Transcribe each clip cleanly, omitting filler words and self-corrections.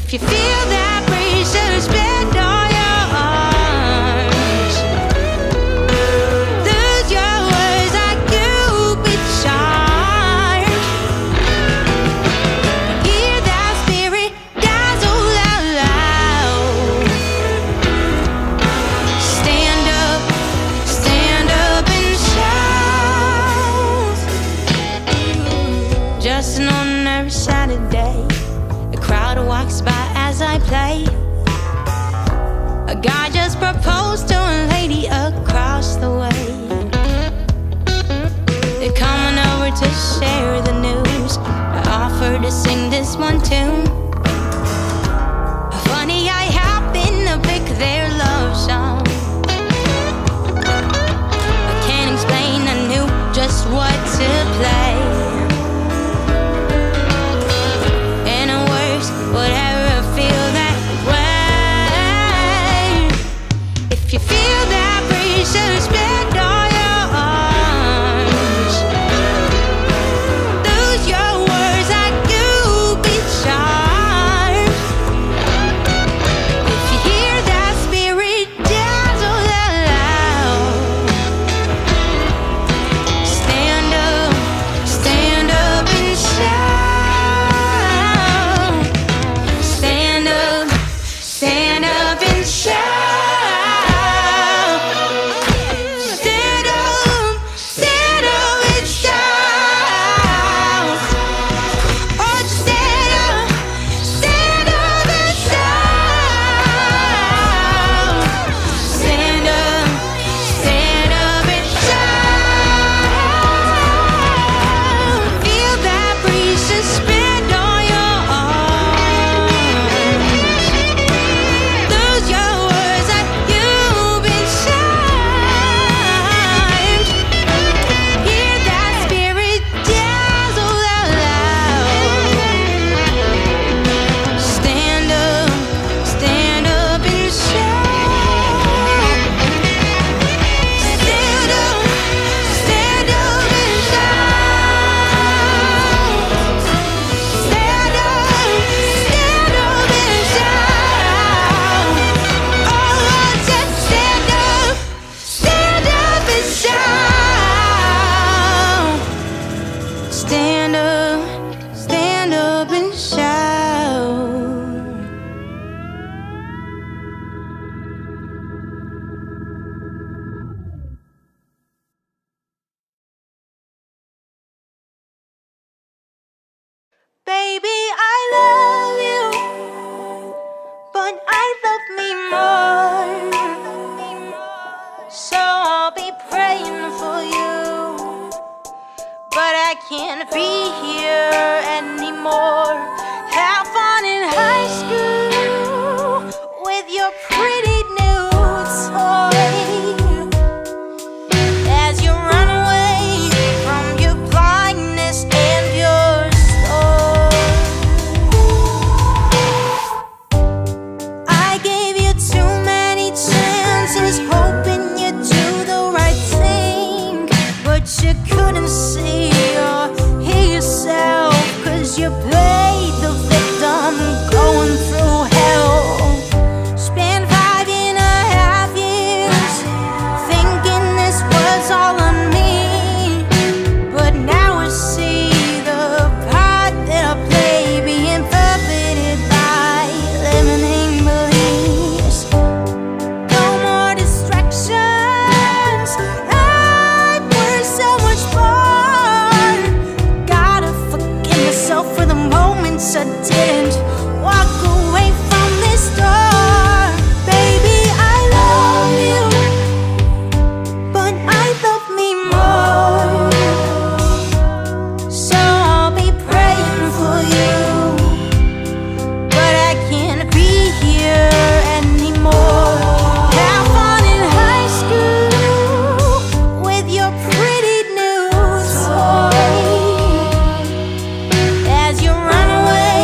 If you feel that breeze, just bend all your arms. Lose your words like you'll be charmed. Hear that spirit dazzle out loud. Stand up and shout. Just an ordinary Saturday, a crowd walks by as I play. A guy just proposed to a lady across the way. They're coming over to share the news. I offered to sing this one tune. Funny, I happened to pick their love song. I can't explain, I knew just what to play. Whatever, feel that way. If you feel that breeze, just bend all your arms. Lose your words like you'll be charmed. If you hear that spirit dazzle out loud, stand up and shout. Stand up and shout. Stand up and shout. Oh, just stand up and shout. Stand up and shout. Feel that breeze, just bend all your arms. Lose your words like you've been charmed. Hear that spirit dazzle out loud. Stand up and shout. Stand up and shout. Stand up and shout. Oh, just stand up and shout. Stand up and shout. Baby, I love you, but I love me more. So I'll be praying for you, but I can't be here anymore. Have fun in high school with your pretty new toy as you run away from your blindness and your story. I gave you too many chances, hoping you'd do the right thing, but you couldn't see or hear yourself, 'cause you played the victim going through hell. Spent 5.5 years thinking this was all on me, but now I see the part that I play being puppeted by limiting beliefs. No more distractions, life was so much fun. Gotta forgive myself for the moments I didn't walk away from this door. Baby, I love you, but I love me more. So I'll be praying for you, but I can't be here anymore. Have fun in high school with your pretty new toy as you run away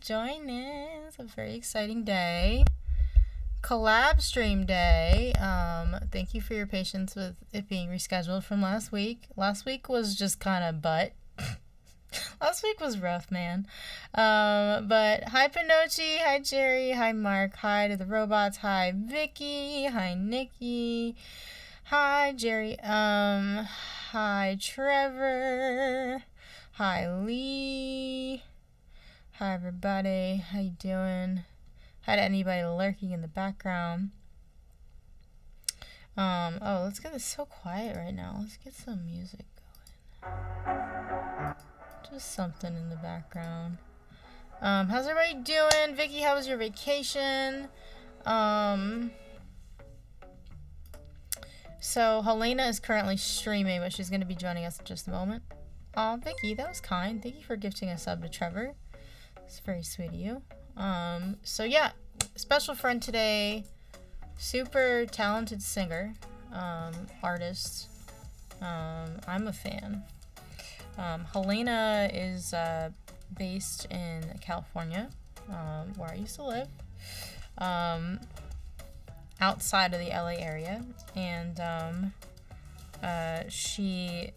joining. It's a very exciting day. Collab stream day. Thank you for your patience with it being rescheduled from last week. Last week was just kind of last week was rough, man. But hi Pinochi, hi Jerry, hi Mark, hi to the robots, hi Vicky, hi Nikki, hi Jerry, hi Trevor, hi Lee, hi everybody, how you doing? Hi to anybody lurking in the background. Oh, let's get this so quiet right now. Let's get some music going. Just something in the background. How's everybody doing? Vicky, how was your vacation? So Helena is currently streaming, but she's going to be joining us in just a moment. Aw, Vicky, that was kind. Thank you for gifting a sub to Trevor. It's very sweet of you. So yeah, special friend today, super talented singer, artist. I'm a fan. Helena is based in California, where I used to live, outside of the LA area, and she,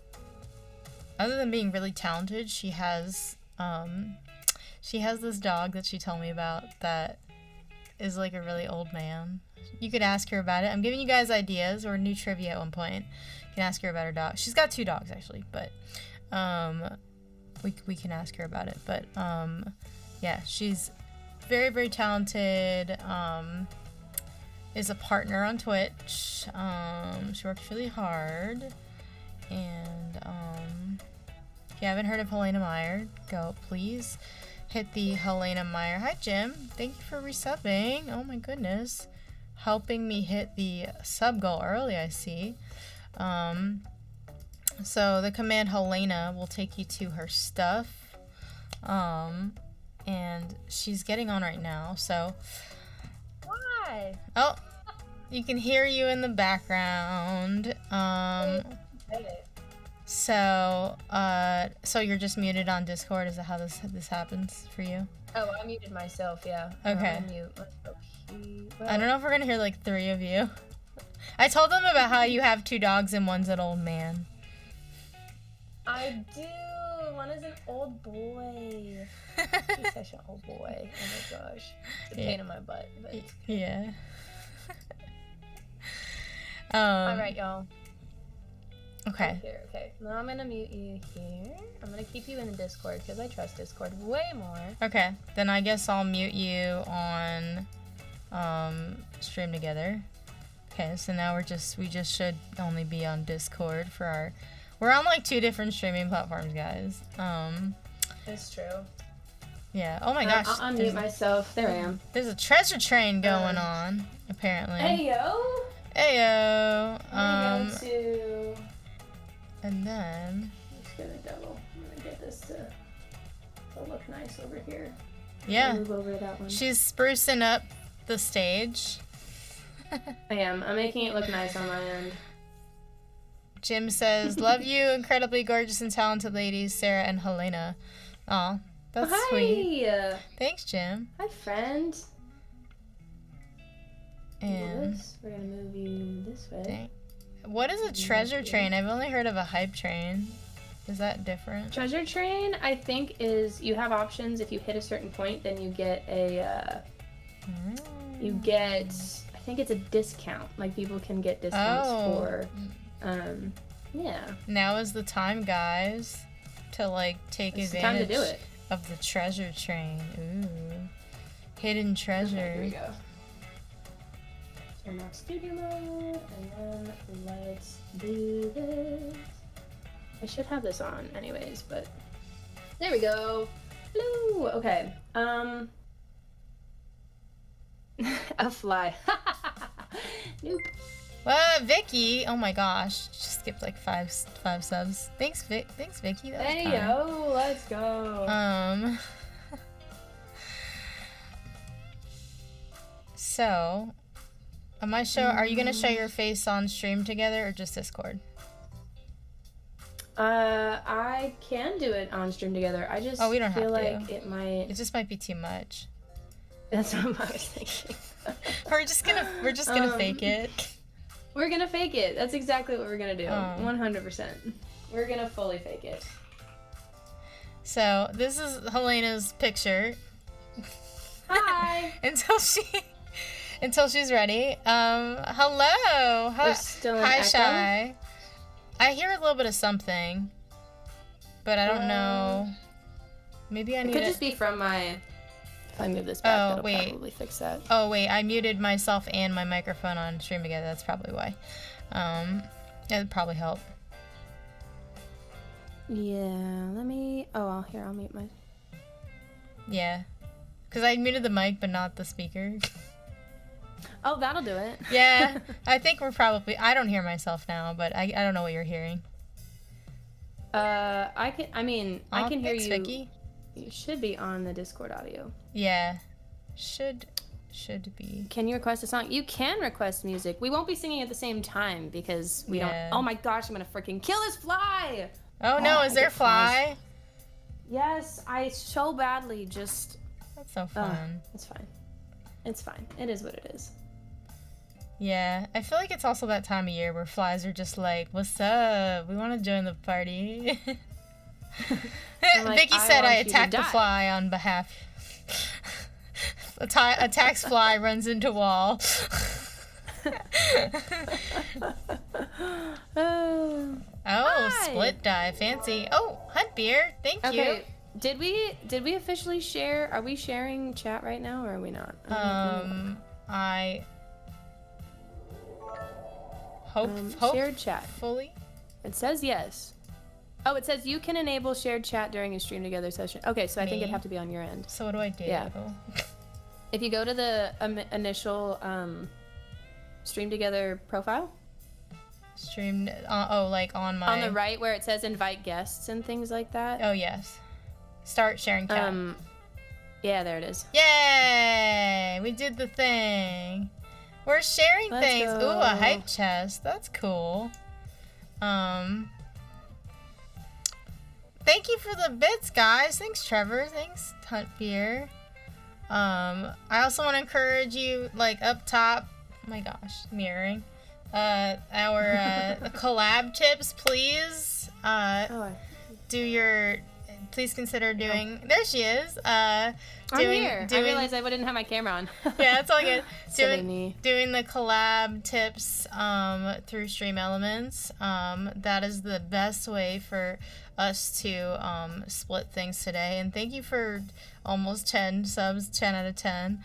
other than being really talented, she has this dog that she told me about that is like a really old man. You could ask her about it. I'm giving you guys ideas or new trivia at one point. You can ask her about her dog. She's got 2 dogs actually, but we can ask her about it. But yeah, she's very, very talented. Is a partner on Twitch. She works really hard. And if you haven't heard of Helena Meyer, go please hit the Helena Meyer. Hi Jim, thank you for resubbing. Oh my goodness, helping me hit the sub goal early, I see. So the command Helena will take you to her stuff, and she's getting on right now. So why? Oh, you can hear you in the background. So you're just muted on Discord? Is that how this happens for you? Oh, I muted myself, yeah. Okay. Mute. Well, I don't know if we're gonna hear like 3 of you. I told them about how you have 2 dogs and one's an old man. I do. One is an old boy. He's such an old boy. Oh my gosh. It's a pain in my butt. But it's good. Yeah. Alright, y'all. Okay. Here, okay. Now I'm gonna mute you here. I'm gonna keep you in the Discord because I trust Discord way more. Okay. Then I guess I'll mute you on stream together. Okay, so now we just should only be on Discord for our. We're on like 2 different streaming platforms, guys. It's true. Yeah. Oh my gosh. I'll unmute myself. There I am. There's a treasure train going on, apparently. Heyo. Heyo. I'm gonna go to. And then. I'm just gonna double. I'm gonna get this to look nice over here. Yeah. Move over to that one. She's sprucing up the stage. I am. I'm making it look nice on my end. Jim says, "Love you, incredibly gorgeous and talented ladies, Sarah and Helena." Aw, that's sweet. Thanks, Jim. Hi, friend. And we're gonna move you this way. Dang. What is a treasure train? I've only heard of a hype train. Is that different? Treasure train, I think, is you have options. If you hit a certain point, then you get a. You get. I think it's a discount. Like people can get discounts for. Yeah. Now is the time, guys, to like take advantage time to do it. Of the treasure train. Ooh, hidden treasure. Okay, here we go. Turn off studio mode, and then let's do this. I should have this on, anyways, but there we go. Blue. Okay. A fly. Nope. Vicky, oh my gosh, just skipped like five subs. Thanks, Thanks, Vicky. That was Hey, kind. yo, let's go. So, are you gonna show your face on stream together or just Discord? I can do it on Stream Together. I just we don't feel have like to. it might. It just might be too much. That's what I was thinking. we're just gonna fake it. We're gonna fake it. That's exactly what we're gonna do. 100%. We're gonna fully fake it. So this is Helena's picture. Hi. until she's ready. Hello. We're still in Hi, echo? Shy. I hear a little bit of something, but I don't know. Maybe I need It could just be from my. If I move this back, that'll probably fix that. Oh wait, I muted myself and my microphone on Stream Together. That's probably why. It'd probably help. Yeah, let me. Oh, here, I'll mute my. Yeah, because I muted the mic but not the speaker. Oh, that'll do it. Yeah, I think we're probably. I don't hear myself now, but I don't know what you're hearing. I can. I mean, I can hear you. Vicky. You should be on the Discord audio. Yeah, should be. Can you request a song? You can request music. We won't be singing at the same time because we don't. Oh my gosh, I'm gonna freaking kill this fly! Oh no, is there a fly? Yes, I so badly just. That's so fun. It's fine. It's fine. It is what it is. Yeah, I feel like it's also that time of year where flies are just like, "What's up? We want to join the party." Like, Vicky said I attacked the fly on behalf. Attacks fly, runs into wall. Split die, fancy. Oh, hunt beer, thank you. Did we officially share? Are we sharing chat right now, or are we not? I hope shared chat fully. It says yes. Oh, it says you can enable shared chat during a Stream Together session. Okay, so I think it'd have to be on your end. So what do I do? Yeah. If you go to the initial Stream Together profile. Streamed. Like on my. On the right where it says invite guests and things like that. Oh yes. Start sharing chat. Yeah, there it is. Yay! We did the thing. We're sharing things. Go. Ooh, a hype chest. That's cool. Thank you for the bits, guys. Thanks, Trevor. Thanks, Hunt Beer. I also want to encourage you, like, up top. Oh my gosh, mirroring. Our collab tips, please. Please consider doing. Oh. There she is. I'm here. I realized I didn't have my camera on. Yeah, it's all good. Doing the collab tips through Stream Elements. That is the best way for us to split things today. And thank you for almost 10 subs, 10 out of 10,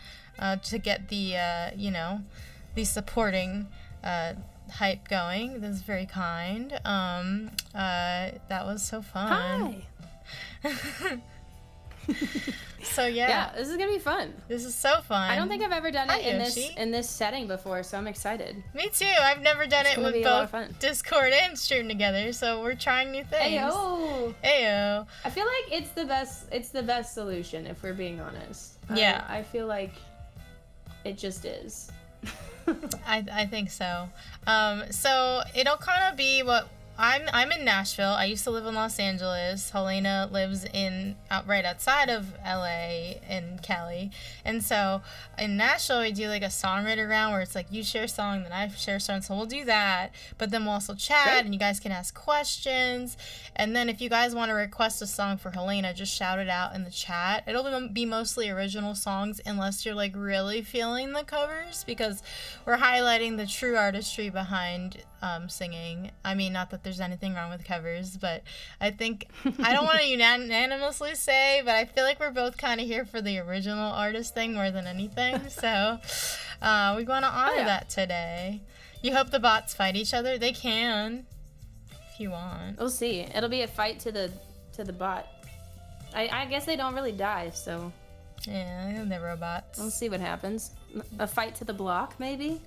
to get the the supporting hype going. This is very kind. That was so fun. Hi. So yeah, this is gonna be fun. This is so fun. I don't think I've ever done it in this setting before, so I'm excited. Me too. I've never done it with both Discord and Stream Together, so we're trying new things. Ayo. I feel like it's the best solution if we're being honest. Yeah. I feel like it just is. I think so. So it'll kind of be what I'm in Nashville. I used to live in Los Angeles. Helena lives right outside of LA in Cali. And so in Nashville, we do like a songwriter round where it's like you share a song, then I share a song. So we'll do that. But then we'll also chat and you guys can ask questions. And then if you guys want to request a song for Helena, just shout it out in the chat. It'll be mostly original songs unless you're like really feeling the covers, because we're highlighting the true artistry behind singing. I mean, not that there's anything wrong with covers, but I think I don't want to unanimously say, but I feel like we're both kind of here for the original artist thing more than anything. So we want to honor that today. You hope the bots fight each other? They can, if you want. We'll see. It'll be a fight to the bot. I guess they don't really die, so. Yeah, they're robots. We'll see what happens. A fight to the block, maybe.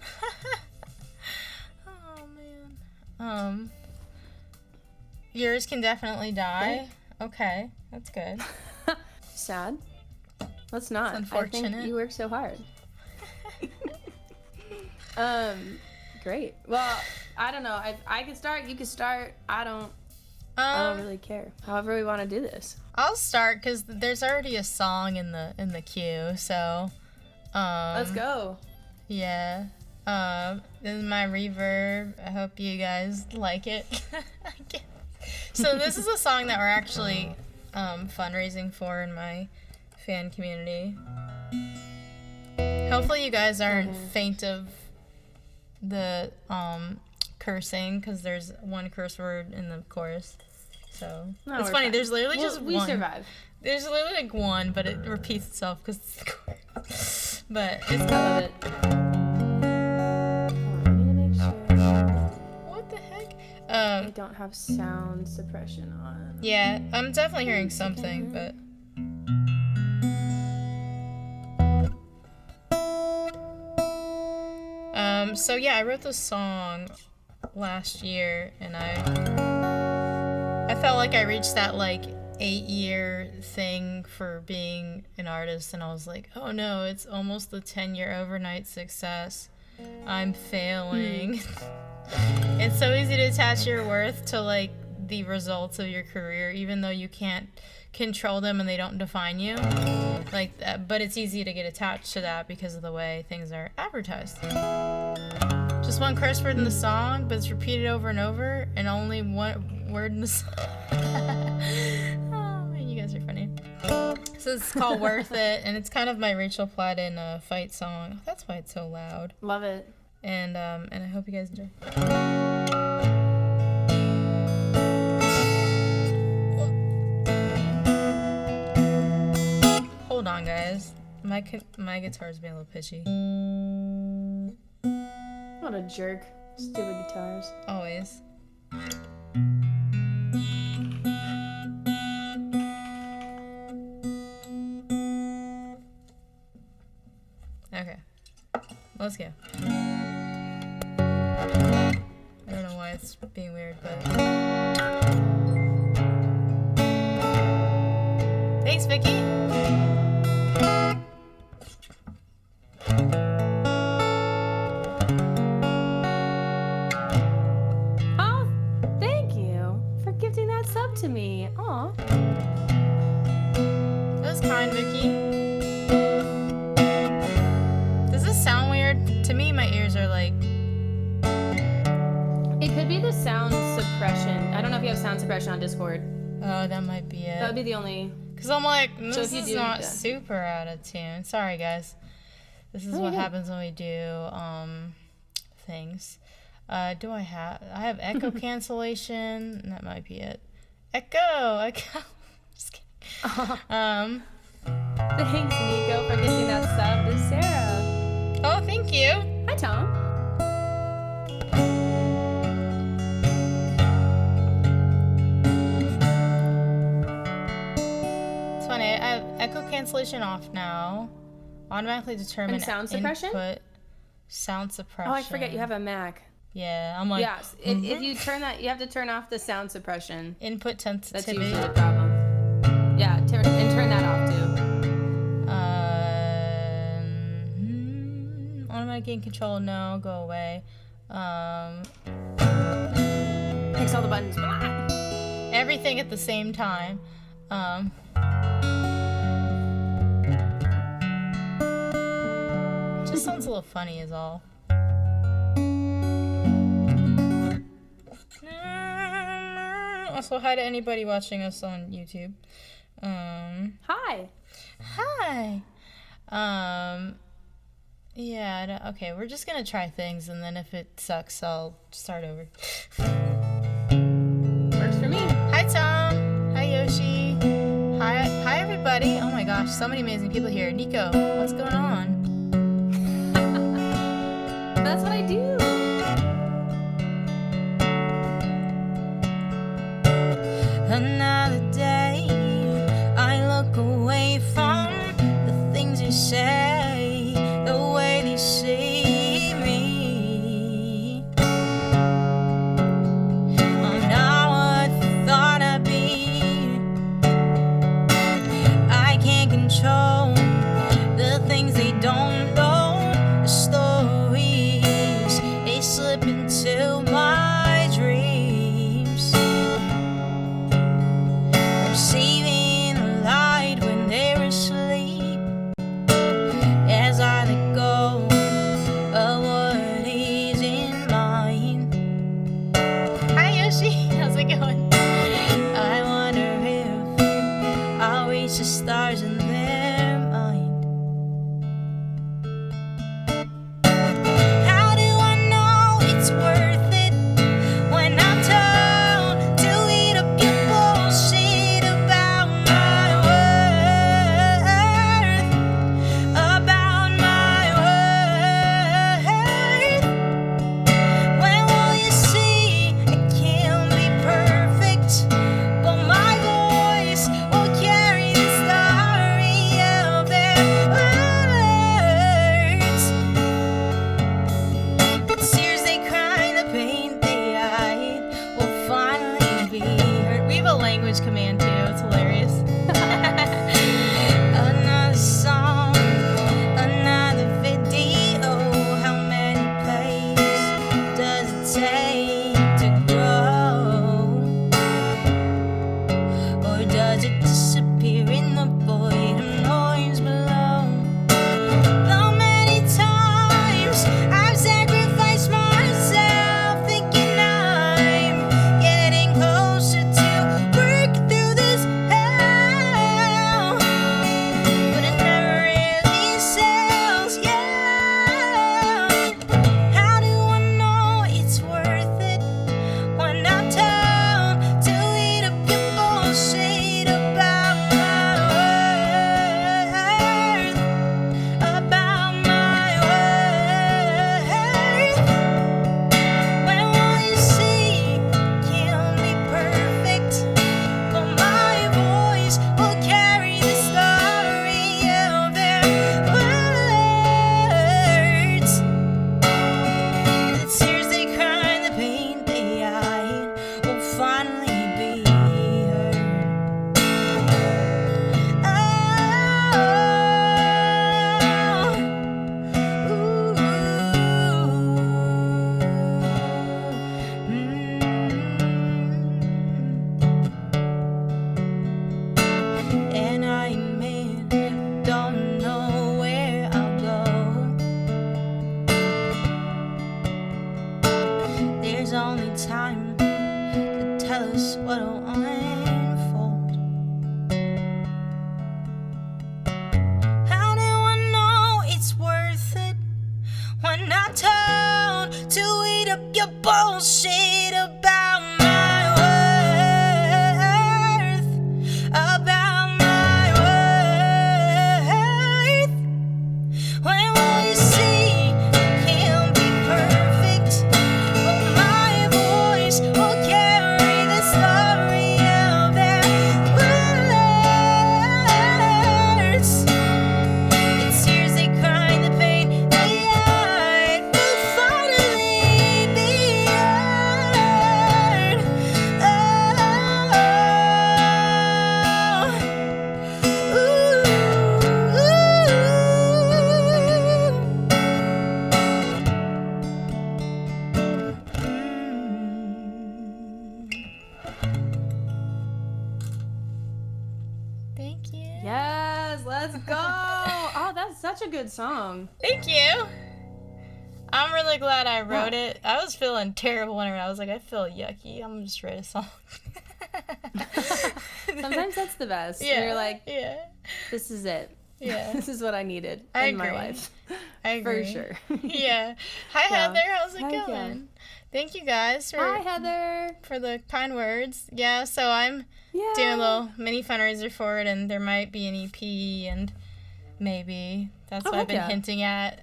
Yours can definitely die. Okay, that's good. Sad. Let's not. It's unfortunate. I think you work so hard. Great. Well, I don't know. I can start. You can start. I don't I don't really care. However we want to do this. I'll start because there's already a song in the queue. So, let's go. Yeah. This is my reverb. I hope you guys like it. So this is a song that we're actually fundraising for in my fan community. Hopefully you guys aren't faint of the cursing, because there's one curse word in the chorus. So it's funny. Fine. There's literally just one. We survive. There's literally like one, but it repeats itself because it's the chorus. But it's I love it. What the heck? I don't have sound suppression on. Yeah, I'm definitely hearing something, but. So yeah, I wrote this song last year, and I felt like I reached that like 8-year thing for being an artist, and I was like, oh no, it's almost the 10-year overnight success. I'm failing. It's so easy to attach your worth to like the results of your career, even though you can't control them and they don't define you. Like that, but it's easy to get attached to that because of the way things are advertised. Just one curse word in the song, but it's repeated over and over, and only one word in the song. Oh man, you guys are funny. So it's called Worth It, and it's kind of my Rachel Platten fight song. Oh, that's why it's so loud. Love it. And I hope you guys enjoy. Hold on, guys. My guitar's being a little pitchy. What a jerk. Stupid guitars. Always. Okay. Let's go. I don't know why it's being weird, but... Thanks, Vicky! Oh, thank you for gifting that sub to me. Aw. That was kind, Vicky. Does this sound weird? To me, my ears are like... It could be the sound suppression. I don't know if you have sound suppression on Discord. Oh, that might be it. That would be the only... Because I'm like, this if you is do, not yeah. super out of tune. Sorry, guys. This is what happens when we do things. Do I have echo cancellation? That might be it. Echo. Just kidding. Thanks, Nico, for gifting that sub to Sarah. Oh, thank you. Hi, Tom. It's funny. I have echo cancellation off now. Automatically determine And sound suppression? input. Sound suppression. Oh, I forget you have a Mac. Yeah, I'm like... Yes, if you turn that, you have to turn off the sound suppression. Input That's sensitivity. usually the problem. Yeah, and turn that off too. Automatic gain control, no, go away. Fix all the buttons. Everything at the same time. Just sounds a little funny is all. Also, hi to anybody watching us on YouTube. Hi. Hi. Yeah, okay, we're just gonna try things, and then if it sucks, I'll start over. Works for me. Hi, Tom. Hi, Yoshi. Hi, everybody. Oh my gosh, so many amazing people here. Nico, what's going on? That's what I do. Another day, I look away from the things you say, the way they see me. I'm not what I thought I'd be. I can't control the things they don't know, the stories they slip into my dreams. your bullshit about my worth, about my worth. When will you see it can't be perfect, but my voice will carry the story of their words. The tears they cry, the pain they hide will finally be heard. Thank you. Yes, let's go. Oh, that's such a good song. Thank you. I'm really glad I wrote it. I was feeling terrible when I was like, I feel yucky. I'm gonna just write a song. Sometimes that's the best. Yeah. You're like, yeah. this is it. Yeah. This is what I needed I in my agree. life. I agree. For sure. Yeah. Hi, Yeah. Heather. How's it Heck going? yeah. Thank you guys Hi, Heather. for the kind words. Yeah, so I'm Yeah. doing a little mini fundraiser for it, and there might be an EP, and maybe that's Oh, what I've heck been yeah. hinting at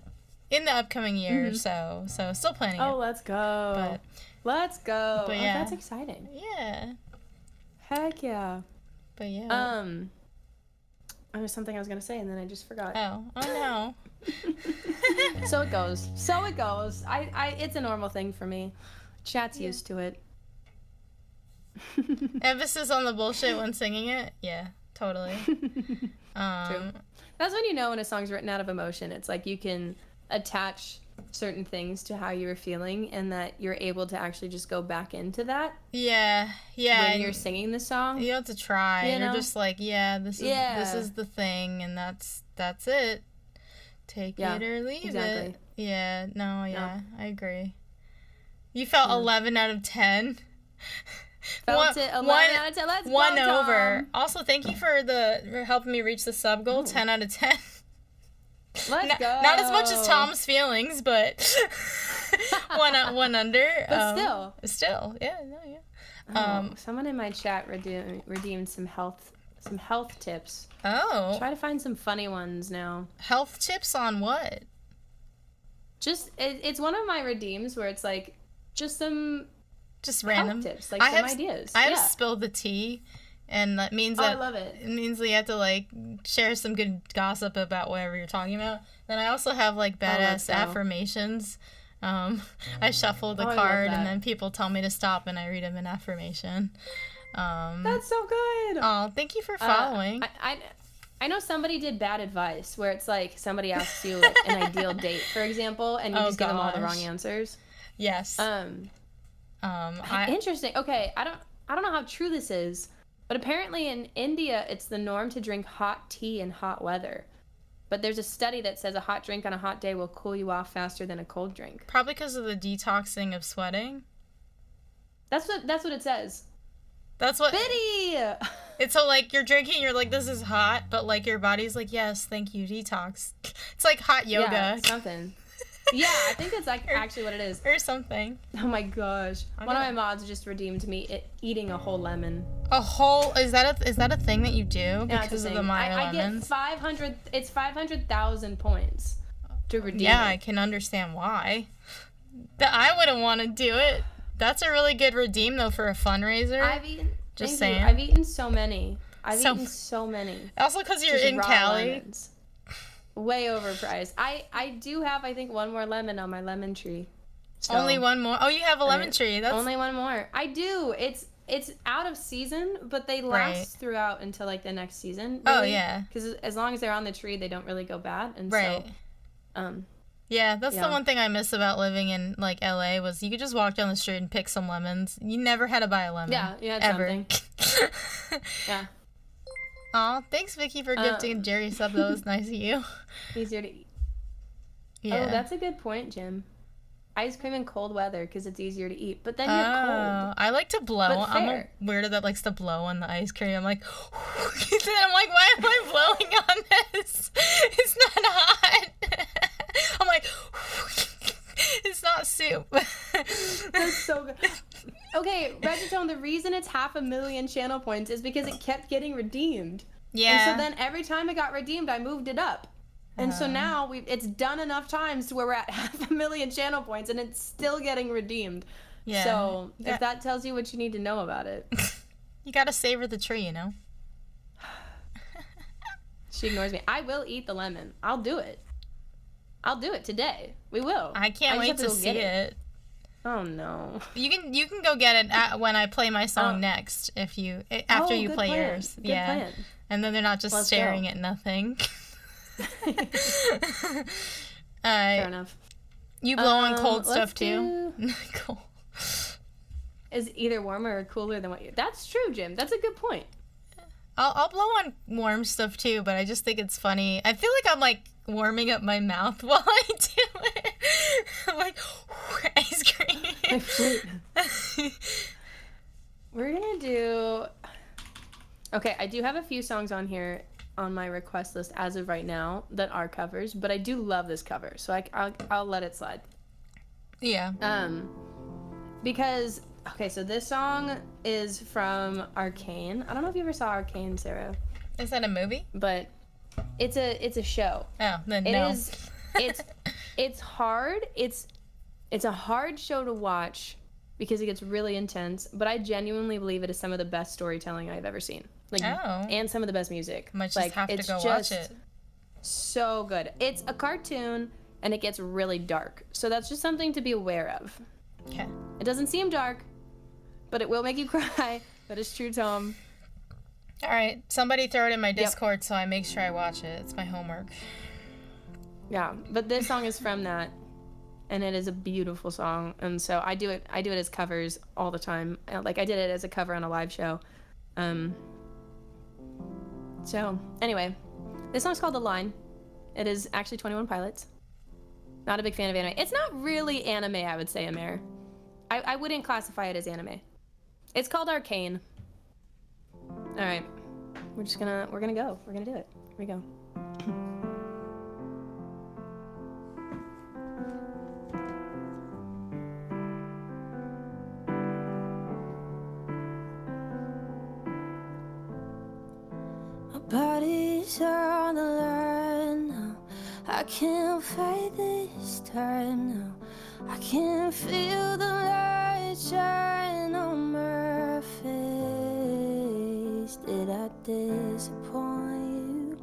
in the upcoming year. Mhm. So still planning Oh, it. let's go. But Let's go. but Oh, yeah. that's exciting. yeah, Heck yeah. but yeah. There was something I was gonna say and then I just forgot. Oh no. So it goes. So it goes. It's a normal thing for me. Chat's used to it. Emphasis on the bullshit when singing it. Yeah, totally. True. That's when you know when a song's written out of emotion. It's like you can attach certain things to how you were feeling and that you're able to actually just go back into that Yeah. when you're singing the song. You don't have to try. You You're know? just like, this Yeah. is the thing, and that's it. Take Yeah, it or leave exactly. it. Yeah. No. Yeah. I agree. You felt 11 out of 10. Felt it 11 out of 10. Let's one go, over. Tom. Also, thank you for helping me reach the sub goal. 10 out of 10. Let's go. Not as much as Tom's feelings, but one under. But still, yeah, no, yeah. Someone in my chat redeemed some health tips. Oh, Try to find some funny ones now. health tips on what? Just it's one of my redeems where it's like just some Just random health tips, like I some have, ideas. I have Yeah. spilled the tea, and that means Oh, that I love it. It means that you have to like share some good gossip about whatever you're talking about. Then I also have like let's badass go. affirmations. I shuffle the Oh, I love card, that. and then people tell me to stop, and I read them an affirmation. That's so good. Oh, thank you for following. I know somebody did bad advice where it's like somebody asks you like an ideal date, for example, and you Oh, just give them all the gosh. wrong answers. Yes. Interesting. Okay, I don't know how true this is, but apparently in India it's the norm to drink hot tea in hot weather. But there's a study that says a hot drink on a hot day will cool you off faster than a cold drink. Probably because of the detoxing of sweating. That's what it says. That's what. Biddy! It's so like you're drinking, you're like, this is hot, but like your body's like, yes, thank you, detox. It's like hot yoga. Yeah, something. Yeah, I think it's like actually what it is. Or something. Oh my gosh. One of my mods just redeemed me eating a whole lemon. A whole is that a thing that you do Yeah, it's a because of thing. the Maya I get lemons? 500. It's 500,000 points to redeem. Yeah, it. I can understand why. That I wouldn't want to do it. That's a really good redeem though for a fundraiser. I've eaten. Just thank you. saying. I've eaten so many. I've So- eaten so many. Also because you're Just in raw Cali. lemons. Way overpriced. I do have I think one more lemon on my lemon tree. So, Only one more. Oh, you have a lemon tree. That's only one more. I do. It's out of season, but they last Right. throughout until like the next season. Oh, really. yeah. Because as long as they're on the tree, they don't really go bad. And right. so, Yeah, that's Yeah. the one thing I miss about living in like LA was you could just walk down the street and pick some lemons. You never had to buy a lemon. yeah, yeah, ever. something. Yeah, Aw, thanks Vicky for gifting Jerry sub. That was nice of you. easier to eat. Yeah. Oh, that's a good point, Jim. Ice cream in cold weather because it's easier to eat, but then you're cold. I like to blow. But I'm a fair. weirdo that likes to blow on the ice cream. I'm like, then I'm like, why am I blowing on this? It's not hot. I'm like, it's not soup. so good. Okay, Regitone, the reason it's 500,000 channel points is because it kept getting redeemed. Yeah. And so then every time it got redeemed, I moved it up. And so now it's done enough times to where we're at 500,000 channel points and it's still getting redeemed. Yeah. So if that tells you what you need to know about it. You gotta savor the tree, you know? She ignores me. I will eat the lemon. I'll do it. I'll do it today. We will. I can't wait to see it. Oh no. You can go get it when I play my song next after you play plan. yours. Good plan. And then they're not just staring at nothing. Fair enough. You blow on cold stuff too? Cool. Is either warmer or cooler than what you... That's true, Jim. That's a good point. I'll blow on warm stuff too, but I just think it's funny. I feel like I'm like warming up my mouth while I do it. I'm like, ice cream. We're gonna do... Okay, I do have a few songs on here on my request list as of right now that are covers, but I do love this cover, so I'll let it slide. Yeah. Because, okay, so this song is from Arcane. I don't know if you ever saw Arcane, Sarah. Is that a movie? But it's a show. Oh, then no. It's hard. It's a hard show to watch because it gets really intense, but I genuinely believe it is some of the best storytelling I've ever seen. And some of the best music. I might just have to go watch it. So good. It's a cartoon and it gets really dark. So that's just something to be aware of. Okay. It doesn't seem dark, but it will make you cry. That is true, Tom. All right. Somebody throw it in my Discord so I make sure I watch it. It's my homework. Yeah, but this song is from that, and it is a beautiful song. And so I do it as covers all the time. Like I did it as a cover on a live show. So anyway, this song's called The Line. It is actually 21 Pilots. Not a big fan of anime. It's not really anime, I would say, Amer. I wouldn't classify it as anime. It's called Arcane. All right, we're gonna go. We're gonna do it. Here we go. My body's on the line now. I can't fight this time now. I can feel the light shine on my face. Did I disappoint you?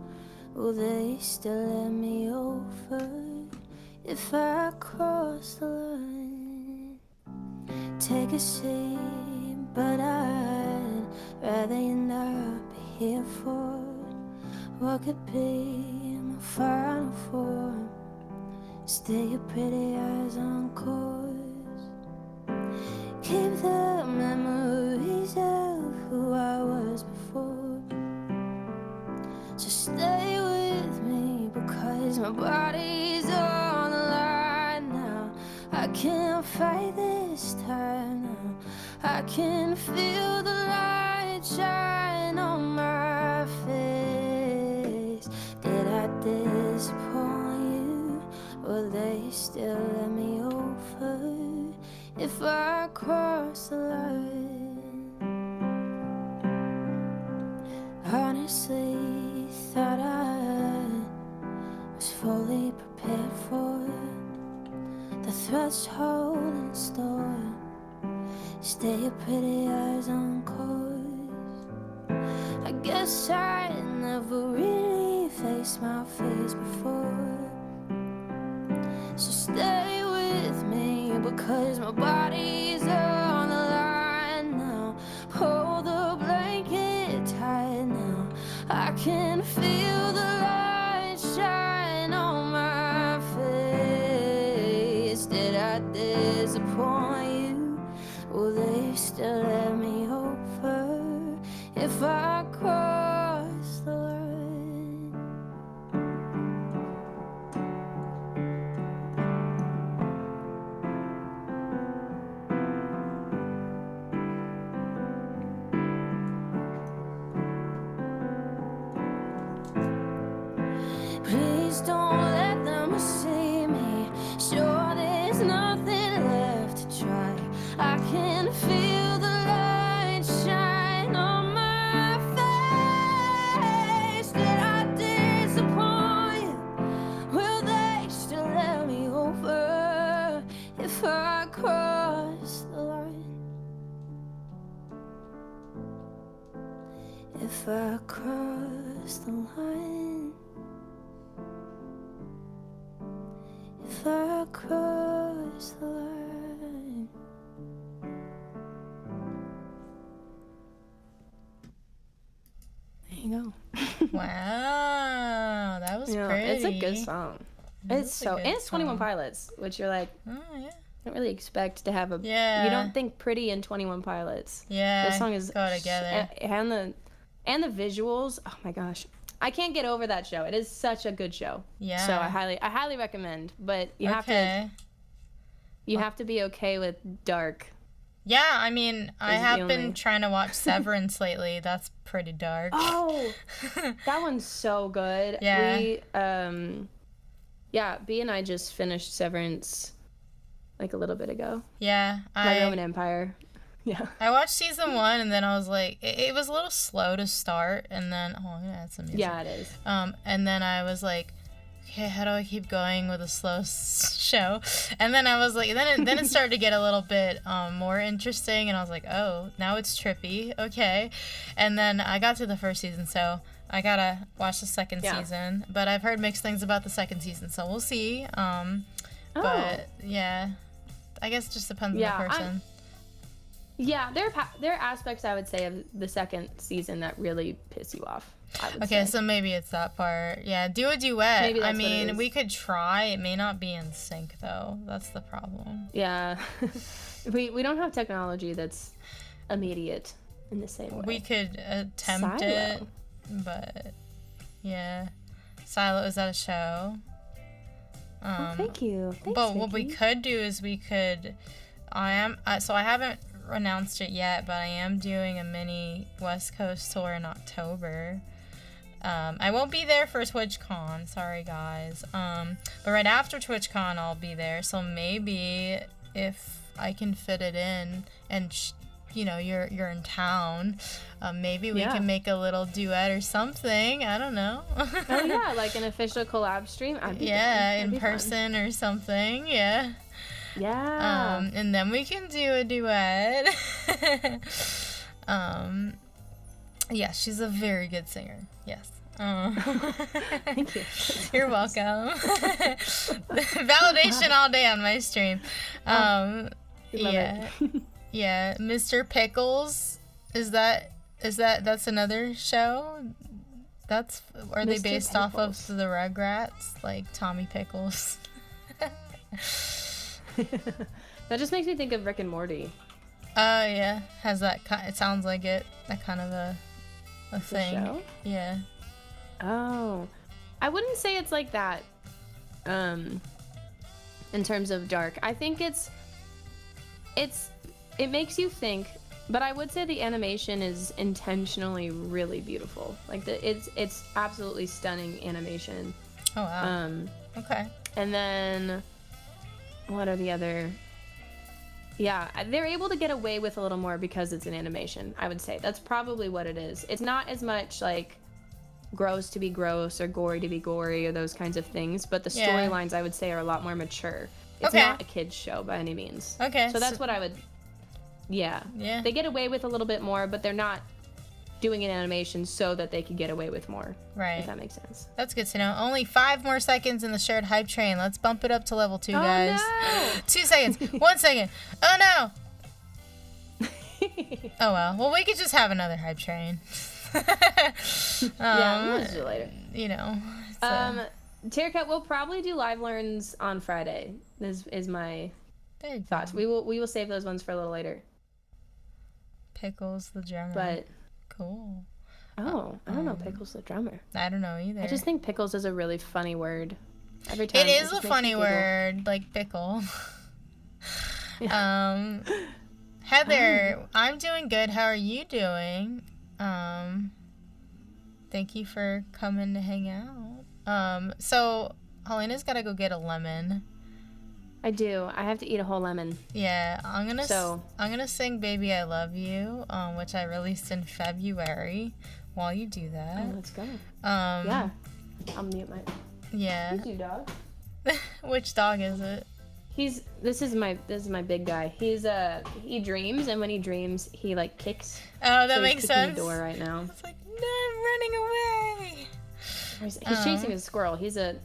Will they still let me over if I cross the line? Take a seat, but I'd rather you not be here for what could be my final form. Stay your pretty eyes on course. Keep the memories of who I was before. So stay with me because my body's on the line now. I can't fight this time now. I can feel the light shine on my face. Did I disappoint you? Will they still let me over if I cross the line? Honestly, thought I was fully prepared for the threshold in store. Stay your pretty eyes on course. I guess I never really faced my fears before. So stay with me because my body's on the line now. Hold the blanket tight now. I can feel the light shine on my face. Did I disappoint you? Will they still let me over if I cross the line? Please don't let them see me. Sure, there's nothing left to try. I If I cross the line, if I cross the line. There you go. Wow, that was pretty. It's a good song. It's so, and it's 21 Pilots, which you're like, Oh, yeah. don't really expect to have a. Yeah. You don't think Pretty in 21 Pilots. Yeah. This song is go together. And the visuals. Oh my gosh, I can't get over that show. It is such a good show. Yeah. So I highly recommend. But you have to be okay with dark. Yeah, I mean, I have been only- trying to watch Severance lately. That's pretty dark. Oh, that one's so good. Yeah. We B and I just finished Severance like a little bit ago. Yeah, My Roman Empire. Yeah. I watched season 1 and then I was like, it was a little slow to start, and then I'm gonna add some music. Yeah, it is. And then I was like, okay, how do I keep going with a slow show? And then I was like, then it started to get a little bit more interesting, and I was like, oh, now it's trippy, okay. And then I got to the first season, so I gotta watch the second season. But I've heard mixed things about the second season, so we'll see. But yeah, I guess it just depends on the person. Yeah, there are aspects, I would say, of the second season that really piss you off. I would Okay, say. so maybe it's that part. Yeah, do a duet. Maybe that's I mean, what it is. we could try. It may not be in sync, though. That's the problem. Yeah. we don't have technology that's immediate in the same way. We could attempt it, but yeah. Silo, is that a show? Thank you. Thanks, But what we Vicky. could do is so I haven't announced it yet, but I am doing a mini West Coast tour in October. I won't be there for TwitchCon, sorry guys. But right after TwitchCon I'll be there, so maybe if I can fit it in and you're in town, maybe we can make a little duet or something. I don't know. Oh yeah, like an official collab stream. I'd be down. That'd in be fun. person or something. Yeah. Yeah. And then we can do a duet. Yeah, she's a very good singer. Yes. Thank you. You're welcome. Validation all day on my stream. Love Yeah. it. Yeah, Mr. Pickles. That's another show? Are they Mr. based off of Pickles. the Rugrats, like Tommy Pickles? That just makes me think of Rick and Morty. Oh yeah, has that it sounds like it, that kind of a thing. Show? Yeah. Oh, I wouldn't say it's like that. In terms of dark, I think it makes you think, but I would say the animation is intentionally really beautiful. Like it's absolutely stunning animation. Oh wow. Okay. And then what are the other? Yeah, they're able to get away with a little more because it's an animation. I would say that's probably what it is. It's not as much like gross to be gross or gory to be gory or those kinds of things, but the storylines I would say are a lot more mature. It's not a kid's show by any means. Okay. So that's what I would. Yeah. Yeah. They get away with a little bit more, but they're not doing an animation so that they could get away with more. Right. If that makes sense. That's good to know. Only 5 more seconds in the shared hype train. Let's bump it up to level 2, guys. No! 2 seconds. 1 second. Oh no. Oh well. Well, we could just have another hype train. Yeah, we'll just do it later. Tearcut, we'll probably do live learns on Friday. Is my there you go. thoughts. We will save those ones for a little later. Pickles the drummer. But cool. I don't know Pickles the drummer. I don't know either. I just think pickles is a really funny word. Every time it is just a makes me funny giggle. word, like pickle. Yeah. Heather, I'm doing good. How are you doing? Thank you for coming to hang out. So Helena's gotta go get a lemon. I do. I have to eat a whole lemon. Yeah, I'm gonna sing "Baby I Love You," which I released in February. While you do that, Oh, let's go. yeah, I'll mute my. yeah. You dog. Which dog is it? This is my big guy. He dreams, and when he dreams, he like kicks. Oh, that So he's makes kicking sense. the door right now. It's like no. running away. He's chasing a squirrel. He's a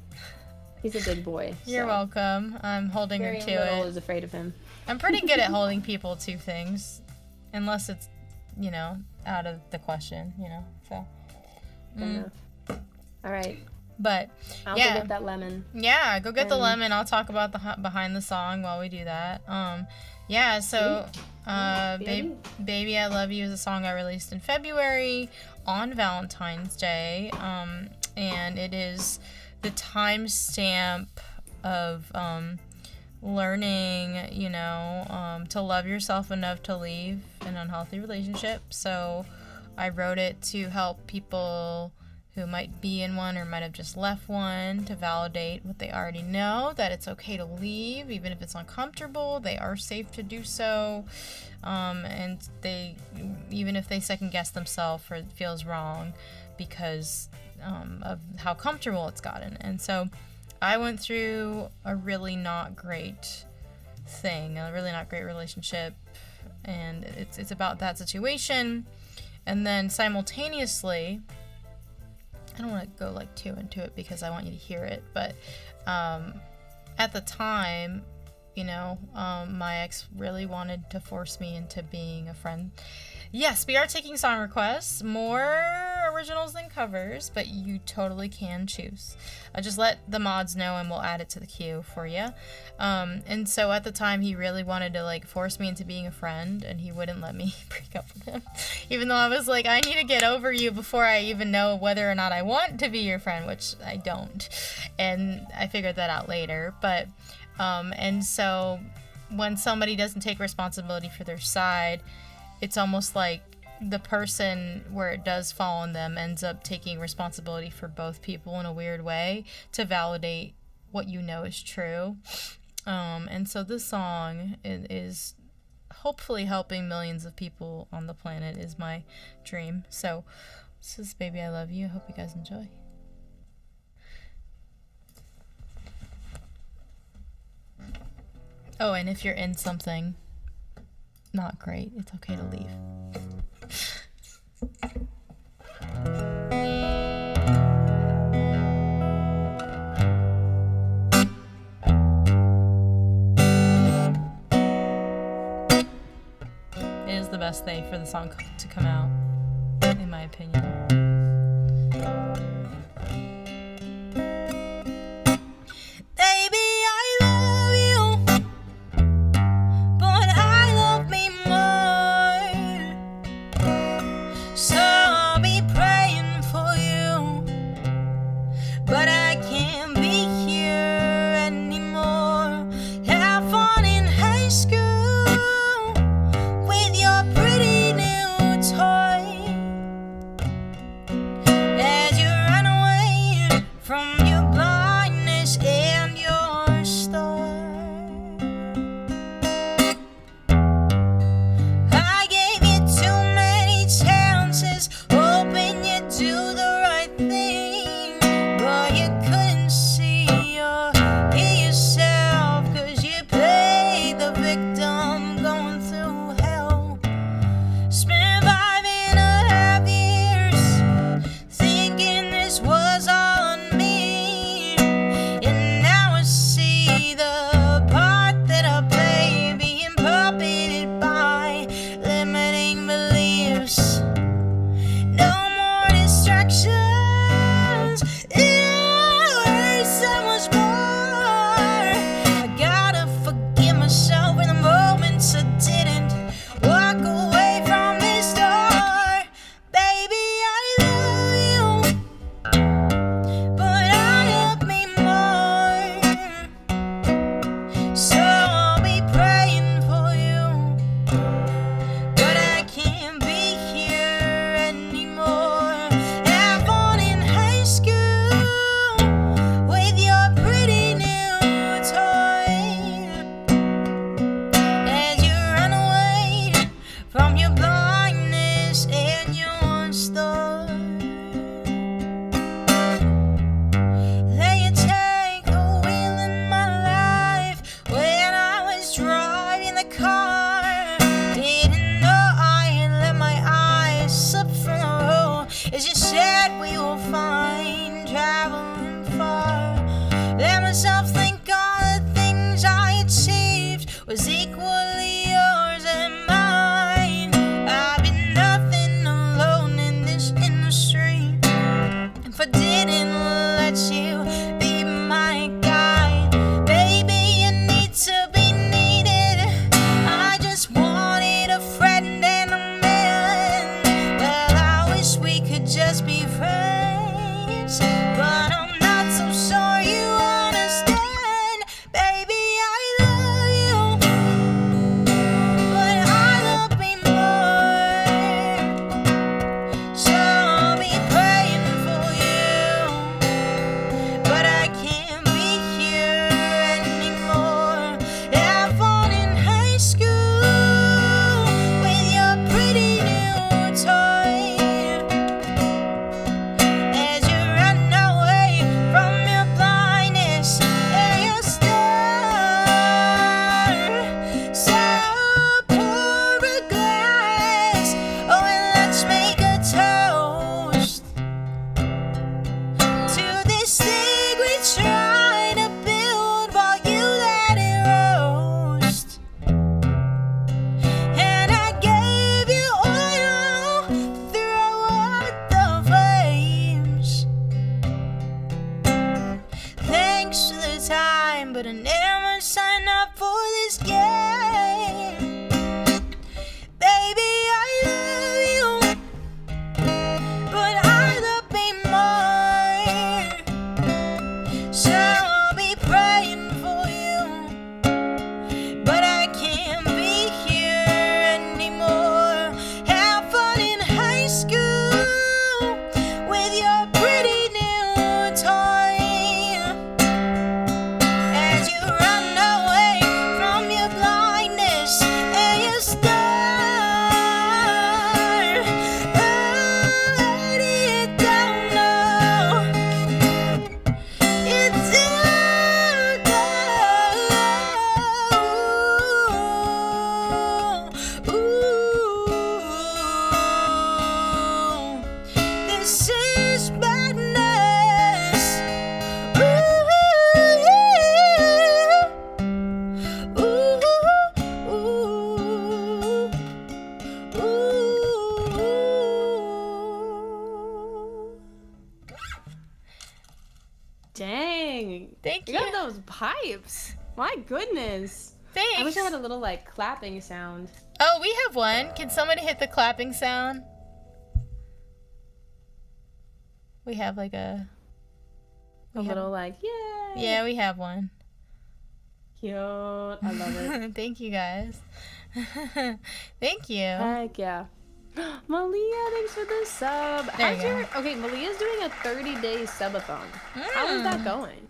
big boy. You're welcome. I'm holding her to Little it. is afraid of him. I'm pretty good at holding people to things, unless it's, out of the question, so. All right. But, I'll go get that lemon. Yeah, go get the lemon. I'll talk about the behind the song while we do that. Yeah, so, Baby I Love You is a song I released in February on Valentine's Day, and it is the timestamp of, learning, to love yourself enough to leave an unhealthy relationship. So I wrote it to help people who might be in one or might have just left one, to validate what they already know, that it's okay to leave, even if it's uncomfortable. They are safe to do so, and even if they second guess themselves or it feels wrong because of how comfortable it's gotten. And so I went through a really not great thing, a really not great relationship, and it's about that situation. And then simultaneously, I don't want to go too into it because I want you to hear it, but at the time, my ex really wanted to force me into being a friend. Yes, we are taking song requests, more originals than covers, but you totally can choose. Just let the mods know and we'll add it to the queue for you. And so at the time, he really wanted to force me into being a friend, and he wouldn't let me break up with him. Even though I was like, I need to get over you before I even know whether or not I want to be your friend, which I don't. And I figured that out later. But, and so when somebody doesn't take responsibility for their side, it's almost like the person where it does fall on them ends up taking responsibility for both people in a weird way to validate what is true. And so this song is hopefully helping millions of people on the planet, is my dream. So this is Baby I Love You. I hope you guys enjoy. Oh, and if you're in something not great, it's okay to leave. It is the best day for the song to come out, in my opinion. but I never signed up for this game. Baby, I love you, but I'd rather be mine. So I'll be praying for you, but I can't be here anymore. Have fun in high school with your pretty new toy as you run away from your blindness and your start letting it down now. It's ooh, this is madness. Dang. Thank You you. got those pipes. My goodness. Thanks. I wish I had a little like clapping sound. Oh, we have one. Can somebody hit the clapping sound? We have like a... A little like, yay. Yeah, we have one. Cute. I love it. Thank you, guys. Thank you. Heck yeah. Malia, thanks for the sub. There you go. Okay, Malia's doing a 30-day subathon. How is that going?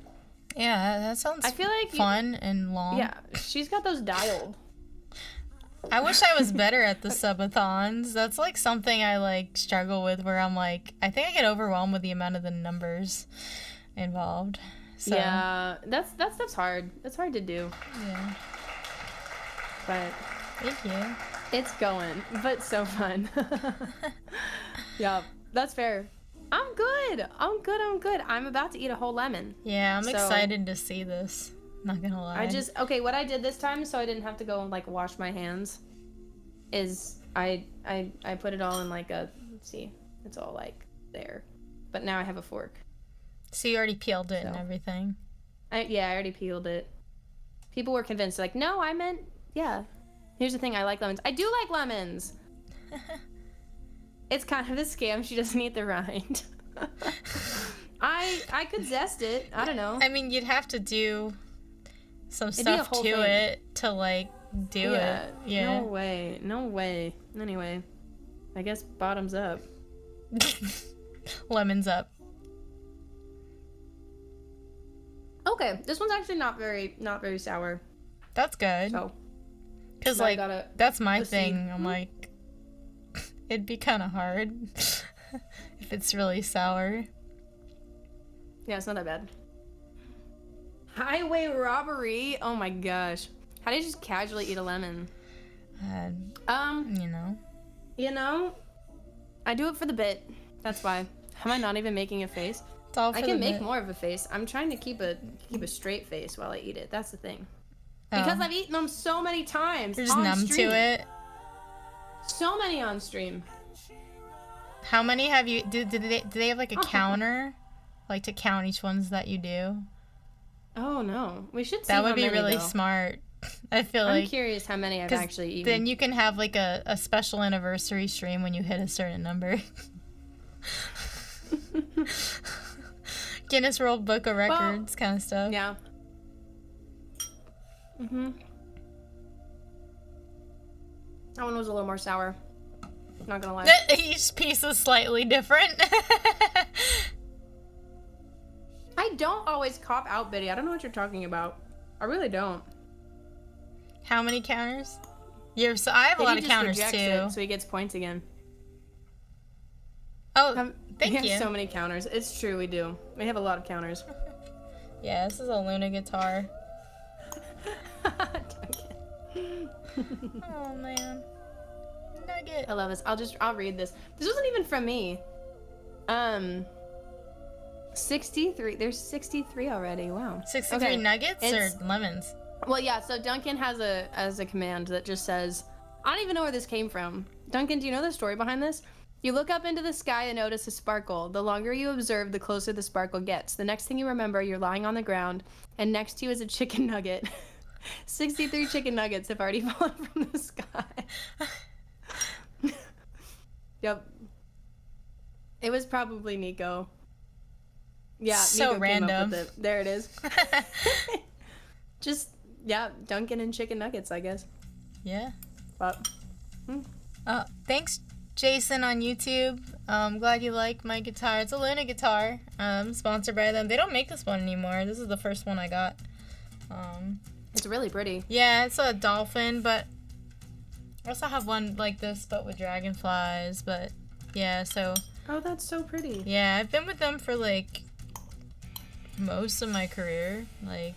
Yeah, that sounds I feel like fun and long. Yeah, she's got those dialed. I wish I was better at the subathons. That's like something I like struggle with, where I'm like, I think I get overwhelmed with the amount of the numbers involved. So, Yeah, that stuff's hard. It's hard to do, yeah. but Thank you. it's going. But so fun. Yeah, that's fair. I'm good. I'm about to eat a whole lemon. Yeah, I'm So- excited to see this. Not gonna lie. Okay, what I did this time so I didn't have to go and like wash my hands is I put it all in like a, see, it's all like there. But now I have a fork. So you already peeled it and So. everything. I already peeled it. People were convinced, like, no, I meant, yeah. Here's the thing, I like lemons. I do like lemons. It's kind of a scam. She doesn't eat the rind. I could zest it. I don't know. I mean, you'd have to do some It'd be a stuff whole to thing. it to like do it. Yeah. No way. Anyway, I guess bottoms up. Lemons up. Okay, this one's actually not very sour. That's good. So Because now I like gotta that's my proceed. thing. I'm like, it'd be kind of hard if it's really sour. yeah, it's not that bad. Highway robbery. Oh my gosh. How do you just casually eat a lemon? You know. You know, I do it for the bit. That's why. Am I not even making a face? It's all for I can the make bit. more of a face. I'm trying to keep a straight face while I eat it. That's the thing. Oh. Because I've eaten them so many times. You're just on numb stream. to it. So many on stream. How many have you? Do they have like a counter, like to count each ones that you do? Oh no, we should see. That would how be many, really though. smart. I feel I'm like curious how many I've 'cause actually eaten. then you can have like a special anniversary stream when you hit a certain number. Guinness World Book of Records kind of stuff. Yeah. That one was a little more sour. Not gonna lie. Each piece is slightly different. I don't always cop out, Biddy. I don't know what you're talking about. I really don't. How many counters? So I have a lot Biddy of just counters rejects too. it, so he gets points again. Oh, thank we have you. so many counters. It's true, we do. We have a lot of counters. Yeah, this is a Luna guitar. Oh man. Nugget. I love this. I'll read this. This wasn't even from me. 63. There's 63 already. Wow. 63 Okay. nuggets It's- or lemons? Well, yeah. So Duncan has a command that just says, I don't even know where this came from. Duncan, do you know the story behind this? You look up into the sky and notice a sparkle. The longer you observe, the closer the sparkle gets. The next thing you remember, you're lying on the ground, and next to you is a chicken nugget. 63 chicken nuggets have already fallen from the sky. Yep. It was probably Nico. Yeah, so Nico random. came up with it. There it is. Just, yeah, Dunkin' and chicken nuggets, I guess. Yeah. But, thanks, Jason on YouTube. Glad you like my guitar. It's a Helena guitar. Sponsored by them. They don't make this one anymore. This is the first one I got. it's really pretty. Yeah, it's a dolphin, but I also have one like this, but with dragonflies. But yeah, so Oh, that's so pretty. yeah, I've been with them for like most of my career. Like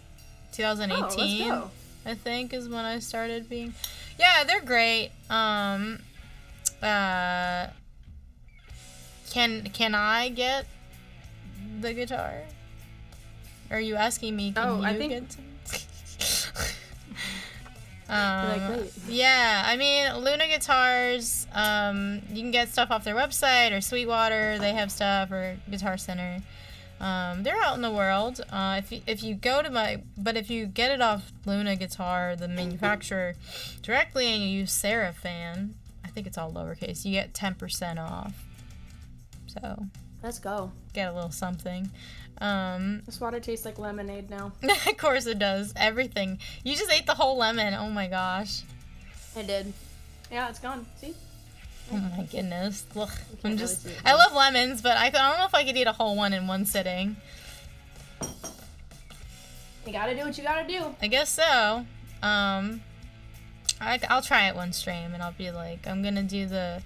2018, let's go. I think, is when I started being. Yeah, they're great. Can I get the guitar? Are you asking me? Can I you think- get? Great. Yeah, I mean, Luna Guitars, you can get stuff off their website or Sweetwater, they have stuff, or Guitar Center. They're out in the world. If you go to if you get it off Luna Guitar, the manufacturer, directly, and you use Seraphan, I think it's all lowercase, you get 10% off. So, Let's go. get a little something. This water tastes like lemonade now. Of course it does. Everything. You just ate the whole lemon. Oh my gosh. I did. Yeah, it's gone. See? Oh my goodness. Ugh. really see it I love lemons, but I don't know if I could eat a whole one in one sitting. You gotta do what you gotta do. I guess so. I'll try it one stream and I'll be like, I'm gonna do the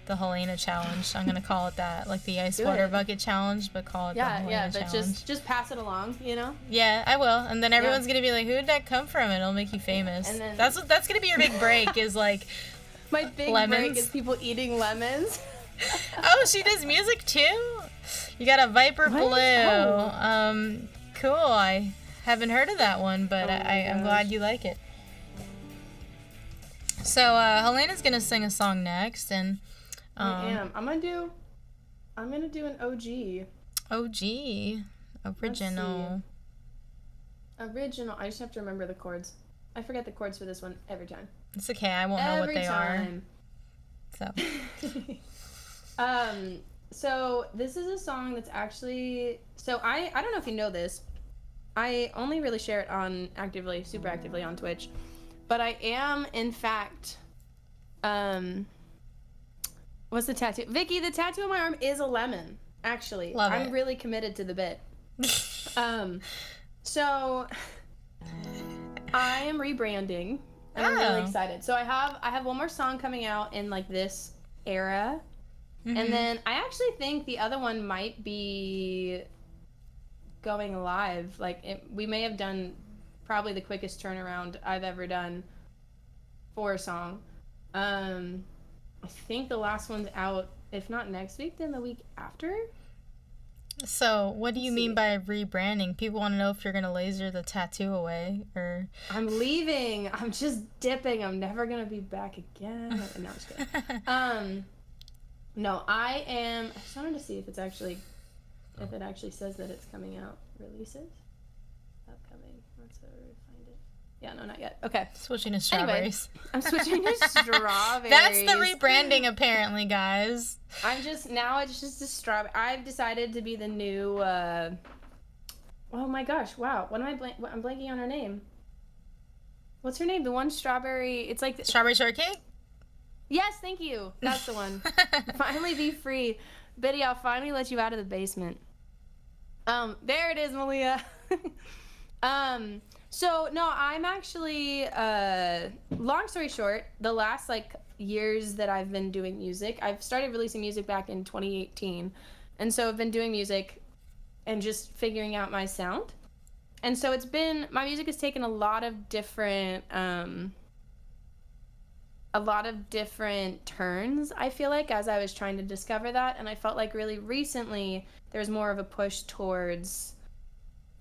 Helena challenge. I'm gonna call it that, like the ice Do water it. bucket challenge, but call it the Helena but challenge. just pass it along, you know? Yeah, I will, and then everyone's gonna be like, "Who did that come from?" And it'll make you famous. And then- That's gonna be your big break. Is like, My big Lemons? break is people eating lemons. oh, she does music too. You got a Viper What? Blue. Oh. Cool. I haven't heard of that one, but Oh my I'm gosh. glad you like it. So Helena's gonna sing a song next, and I am. I'm gonna do an OG. original. Original. I just have to remember the chords. I forget the chords for this one every time. It's okay. I won't know what Every they time. are. So. So this is a song that's actually, so I don't know if you know this. I only really share it on super actively on Twitch, but I am in fact, what's the tattoo? Vicky, the tattoo on my arm is a lemon, actually. Love I'm it. really committed to the bit. So I am rebranding and I'm really Oh. excited. So I have one more song coming out in like this era. And then I actually think the other one might be going live. Like we may have done probably the quickest turnaround I've ever done for a song. I think the last one's out, if not next week, then the week after. So, what do you mean by rebranding? People want to know if you're gonna laser the tattoo away, or I'm leaving. I'm just dipping. I'm never gonna be back again. No, I'm just kidding. No, I am. I just wanted to see if it actually says that it's coming out. Releases, upcoming. Let's find it. Yeah, no, not yet. Okay, switching to strawberries. I'm switching to strawberries. That's the rebranding, apparently, guys. It's just a strawberry. I've decided to be the new. Oh my gosh! Wow, what am I? I'm blanking on her name. What's her name? The one strawberry. It's like Strawberry shortcake. Yes, thank you. That's the one. Finally be free. Biddy, I'll finally let you out of the basement. There it is, Malia. So no, I'm actually long story short, the last years that I've been doing music, I've started releasing music back in 2018. And so I've been doing music and just figuring out my sound. And so my music has taken a lot of different turns, I feel like, as I was trying to discover that. And I felt like really recently there's more of a push towards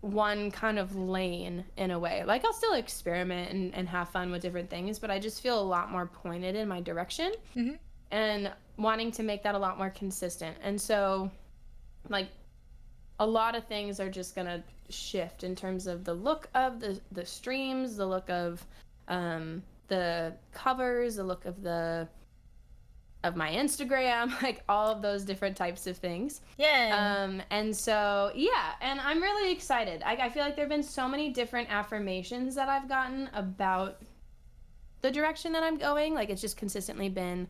one kind of lane in a way. Like, I'll still experiment and have fun with different things, but I just feel a lot more pointed in my direction. Mm-hmm. And wanting to make that a lot more consistent. And so, like, a lot of things are just going to shift in terms of the look of the streams, the look of the covers, the look of my Instagram, like all of those different types of things. Yeah. And so, yeah, and I'm really excited. I feel like there have been so many different affirmations that I've gotten about the direction that I'm going. Like, it's just consistently been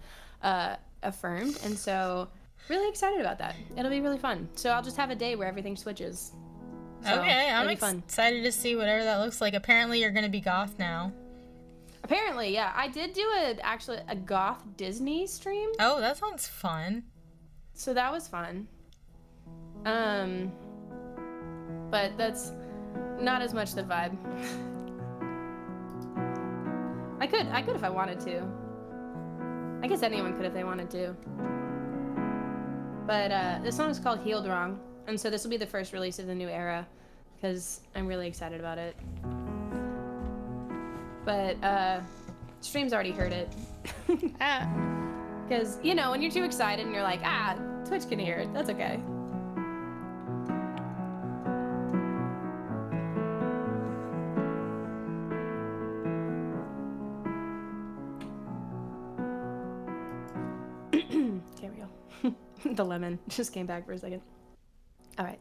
affirmed. And so, really excited about that. It'll be really fun. So I'll just have a day where everything switches. So, okay, I'm fun. excited to see whatever that looks like. Apparently, you're going to be goth now. Apparently, yeah. I did do a goth Disney stream. Oh, that sounds fun. So that was fun. But that's not as much the vibe. I could if I wanted to. I guess anyone could if they wanted to. But this song is called Healed Wrong, and so this will be the first release of the new era, because I'm really excited about it. But stream's already heard it. Because, you know, when you're too excited and you're like, Twitch can hear it, that's okay. There we go. The lemon just came back for a second. All right.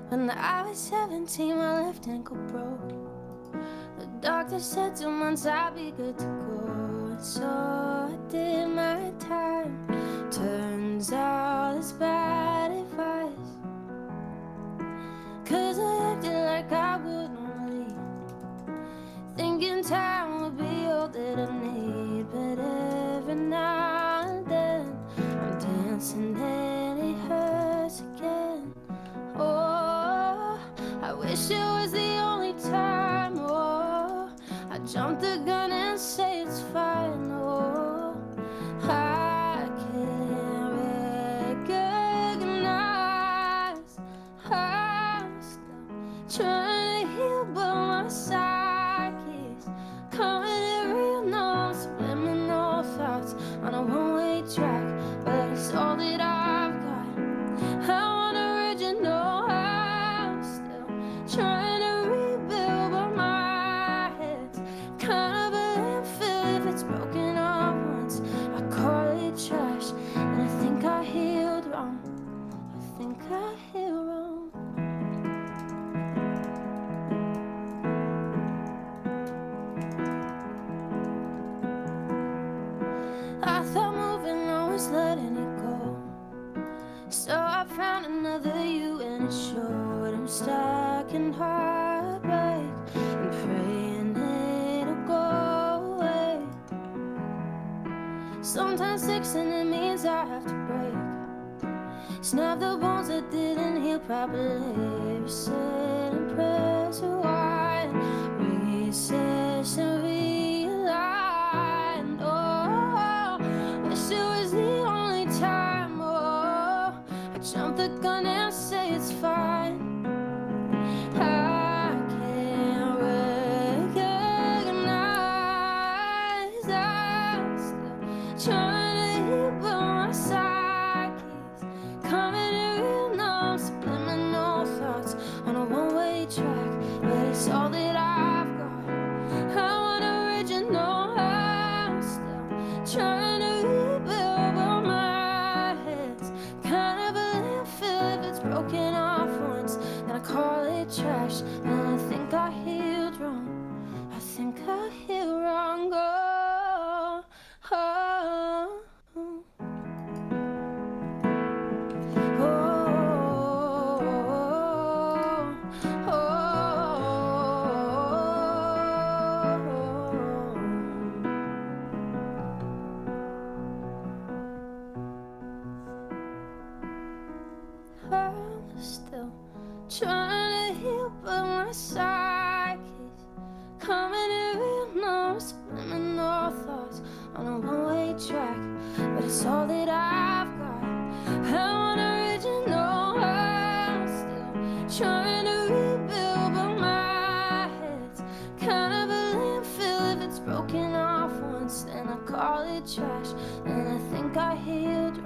When I was 17, my left ankle broke. The doctor said 2 months I'd be good to go. So I did my time. Turns out it's bad advice. 'Cause I acted like I wouldn't leave, thinking time would be all that I need. But every now and then I'm dancing and it hurts again. Oh, I wish it was the only time. Oh, I jumped the gun and say it's fine. Oh, I can't recognize. I'm still trying to heal, but my psyche's coming in real. No subliminal thoughts on a one-way track, but it's all that I've got. I want original. I'm still trying to rebuild, but my head's kind of a landfill. If it's broken off once, I call it trash. And I think I healed wrong. I think I healed wrong. I thought moving on was letting it go. So I found another you and it showed. I'm stuck in heartbreak and praying it'll go away. Sometimes fixing it means I have to break. Snap the bones that didn't heal properly. Reset and press rewind. Recess and realign. Oh, wish it was the only time. Oh, I jump the gun and say it's fine. I can't recognize. I'm still trying to heal, but my psyche's coming in real. No subliminal thoughts on a one-way track,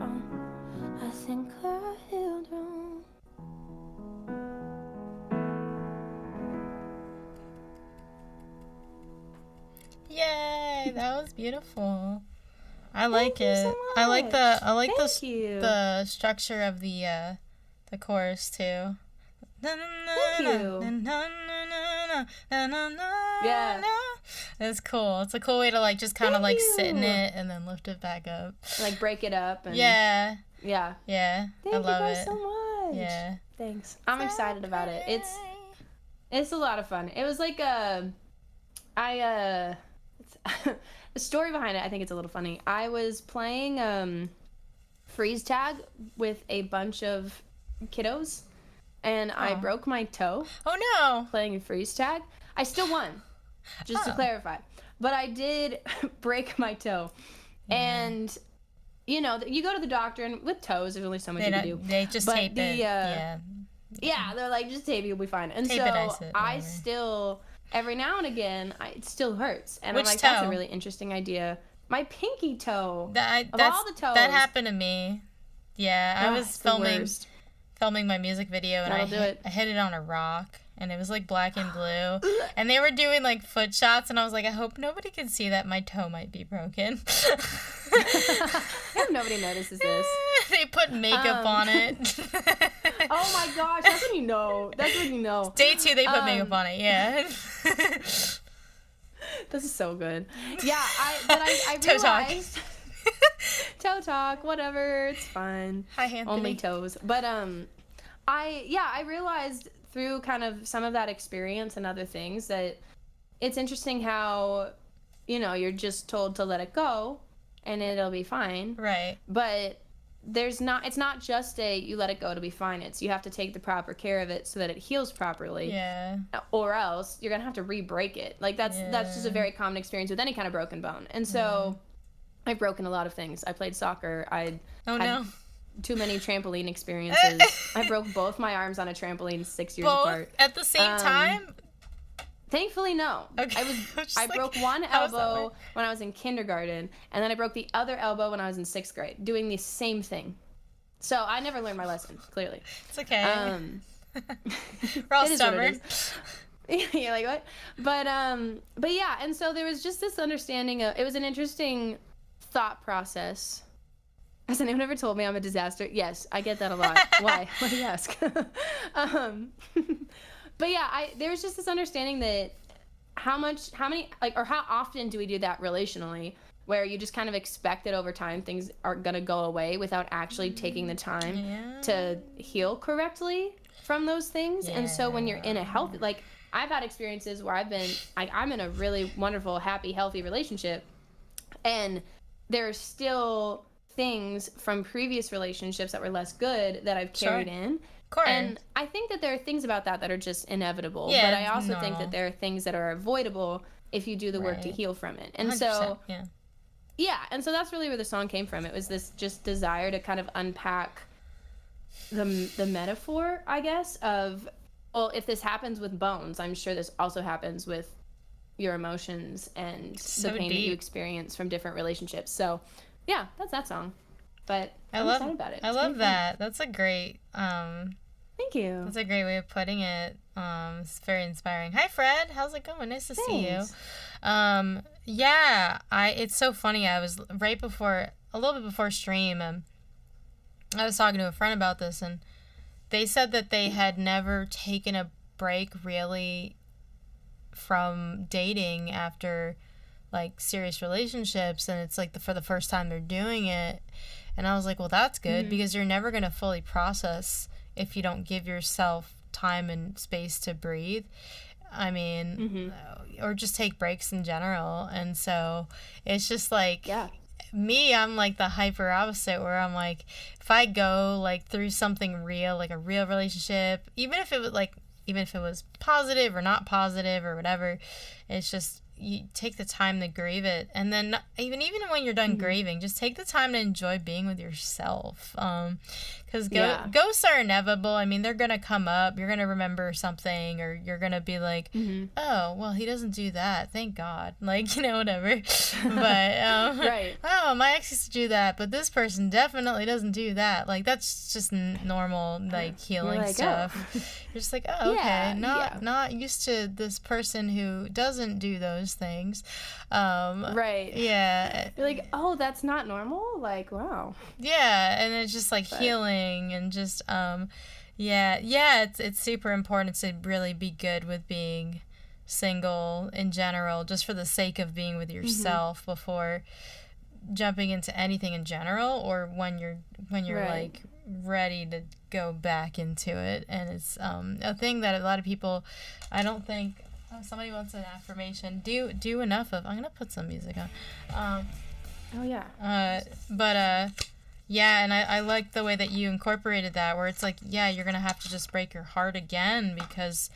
wrong. I think I healed wrong. Yay, that was beautiful. I like you it. so I like much. the you. the structure of the chorus too. Thank you. Yeah. It's cool. It's a cool way to like just kind of like sit in you. it and then lift it back up. Like break it up. And Yeah. Yeah. Yeah. Thank I love you guys it. so much. Yeah. Thanks. I'm excited about it. It's a lot of fun. It was like the story behind it, I think it's a little funny. I was playing freeze tag with a bunch of kiddos, and I broke my toe Oh no. playing freeze tag. I still won, just to clarify. But I did break my toe. And, you know, you go to the doctor, and with toes, there's only so much you can do. They just But tape it. Yeah. Yeah, they're like, just tape it, you'll be fine. And Tape so it, ice it, I whatever. still, every now and again, it still hurts. And Which I'm like, that's toe? a really interesting idea. My pinky toe. That's, all the toes. That happened to me. Yeah, I was It's the worst. filming my music video and I hit it on a rock and it was like black and blue and they were doing like foot shots and I was like, I hope nobody can see that my toe might be broken. I hope nobody notices this. They put makeup on it. Oh my gosh, that's when you know. That's when you know. Day 2 they put makeup on it, yeah. This is so good. Yeah, I Toe talk. realized. Toe talk, whatever, it's fine. Hi, Anthony. Only toes. But I realized through kind of some of that experience and other things that it's interesting how, you know, you're just told to let it go and it'll be fine. Right. But it's not just you let it go to be fine. It's you have to take the proper care of it so that it heals properly. Yeah. Or else you're gonna have to re-break it. Like that's just a very common experience with any kind of broken bone. And so I've broken a lot of things. I played soccer. I had too many trampoline experiences. I broke both my arms on a trampoline 6 years apart. At the same time? Thankfully, no. Okay. I broke one elbow when I was in kindergarten, and then I broke the other elbow when I was in 6th grade, doing the same thing. So I never learned my lesson, clearly. It's okay. We're all it is stubborn. Yeah, like what? But yeah, and so there was just this understanding of, it was an interesting thought process. Has anyone ever told me I'm a disaster? Yes, I get that a lot. Why? Why do you ask? But yeah, there was just this understanding that how often do we do that relationally, where you just kind of expect that over time things are gonna go away without actually taking the time to heal correctly from those things. And so when you're in a healthy, like I've had experiences where I'm in a really wonderful, happy, healthy relationship, and there's still things from previous relationships that were less good that I've carried in. And I think that there are things about that are just inevitable. Yeah, but I also think that there are things that are avoidable if you do the work to heal from it. And so, and so that's really where the song came from. It was this just desire to kind of unpack the metaphor, I guess, of, well, if this happens with bones, I'm sure this also happens with your emotions and the pain that you experience from different relationships. So, yeah, that's that song. But I'm excited about it. I love that. That's a great thank you. That's a great way of putting it. It's very inspiring. Hi Fred, how's it going? Nice to see you. It's so funny. I was a little bit before stream, I was talking to a friend about this, and they said that they had never taken a break really from dating after like serious relationships, and it's like for the first time they're doing it. And I was like, well, that's good, because you're never going to fully process if you don't give yourself time and space to breathe. I mean, or just take breaks in general. And so it's just like, me, I'm like the hyper opposite, where I'm like, if I go like through something real, like a real relationship, even if it was positive or not positive or whatever, it's just, you take the time to grieve it, and then even when you're done grieving, just take the time to enjoy being with yourself. Because ghosts are inevitable. I mean, they're gonna come up. You're gonna remember something, or you're gonna be like, oh, well, he doesn't do that. Thank God. Like, you know, whatever. But right. Oh, my ex used to do that, but this person definitely doesn't do that. Like, that's just normal, like, healing like, stuff. You're just like, oh, okay, Yeah, not used to this person who doesn't do those things. Right. Yeah. You're like, oh, that's not normal? Like, wow. Yeah, and it's just like healing and just it's super important to really be good with being single in general, just for the sake of being with yourself before jumping into anything in general, or when you're like ready to go back into it. And it's a thing that a lot of people, I don't think, somebody wants an affirmation, do enough of. I'm gonna put some music on. Yeah, and I like the way that you incorporated that, where it's like, yeah, you're gonna have to just break your heart again, because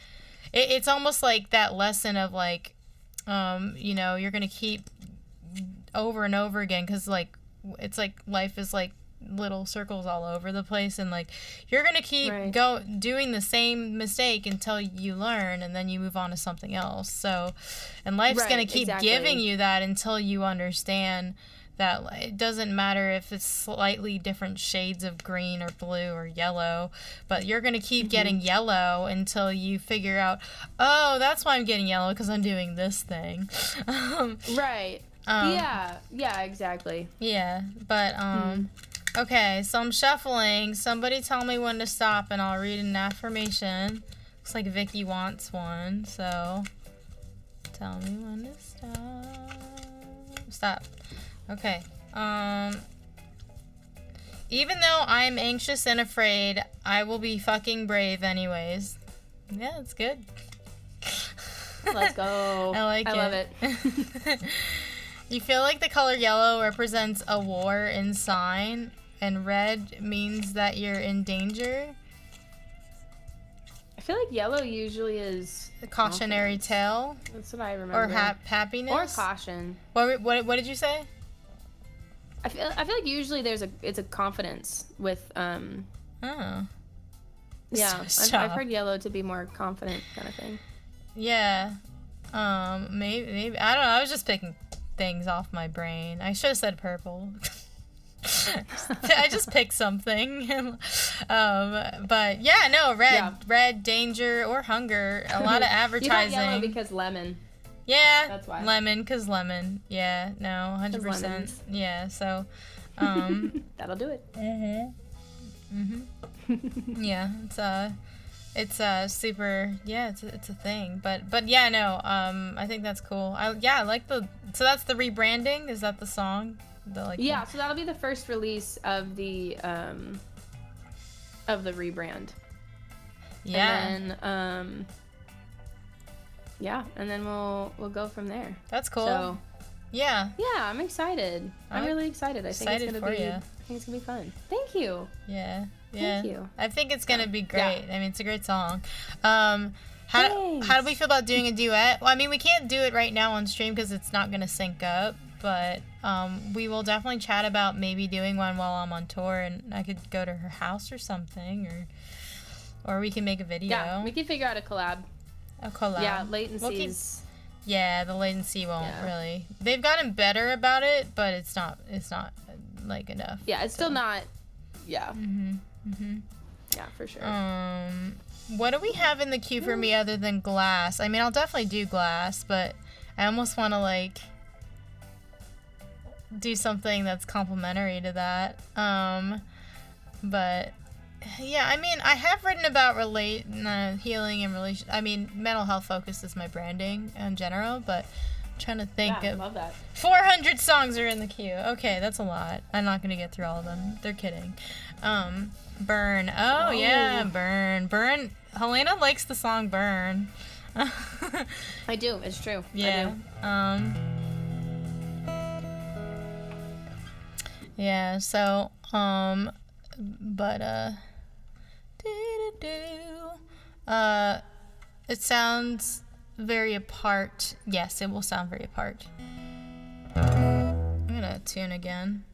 it's almost like that lesson of like, you know, you're gonna keep over and over again, because like it's like life is like little circles all over the place, and like you're gonna keep doing the same mistake until you learn, and then you move on to something else. So, and life's gonna keep giving you that until you understand that it doesn't matter if it's slightly different shades of green or blue or yellow, but you're going to keep getting yellow until you figure out, oh, that's why I'm getting yellow, because I'm doing this thing. Right. Yeah, exactly. Yeah, but, okay, so I'm shuffling. Somebody tell me when to stop, and I'll read an affirmation. Looks like Vicky wants one, so tell me when to stop. Stop. Okay. Even though I'm anxious and afraid, I will be fucking brave anyways. Yeah, that's good. Let's go. I like it. I love it. You feel like the color yellow represents a war in sign, and red means that you're in danger. I feel like yellow usually is a cautionary tale. That's what I remember. Or happiness. Or caution. What did you say? I feel like usually it's a confidence with Oh. Yeah, I've heard yellow to be more confident kind of thing. Yeah. Maybe I don't know. I was just picking things off my brain. I should have said purple. I just picked something. But yeah, no, red, danger or hunger. A lot of advertising. You got yellow because lemon. Yeah, that's why. Lemon, because lemon. Yeah, no, 100%. Yeah, so, that'll do it. Yeah, it's super. Yeah, it's a thing. But yeah, no. I think that's cool. I like so that's the rebranding. Is that the song? Yeah, so that'll be the first release of the rebrand. Yeah. And then and then we'll go from there. That's cool. So, yeah, I'm excited. I'm really excited. I think it's gonna be fun. Thank you. Yeah. Thank you. I think it's gonna be great. I mean, it's a great song. How do we feel about doing a duet? Well, I mean, we can't do it right now on stream because it's not gonna sync up. But we will definitely chat about maybe doing one while I'm on tour, and I could go to her house or something, or we can make a video. Yeah, we can figure out a collab. A collab. Yeah, latencies. Yeah, the latency won't really. They've gotten better about it, but it's not like enough. Yeah, it's still not. Yeah. Yeah, for sure. What do we have in the queue for me other than glass? I mean, I'll definitely do glass, but I almost want to like do something that's complementary to that. But yeah, I mean, I have written about healing and relation. I mean, mental health focus is my branding in general, but I'm trying to think of. Love that. 400 songs are in the queue. Okay, that's a lot. I'm not gonna get through all of them. They're kidding. Burn. Oh yeah, Burn. Burn. Helena likes the song Burn. I do. It's true. Yeah. I do. Yeah. So. It sounds very apart. Yes, it will sound very apart. I'm gonna tune again.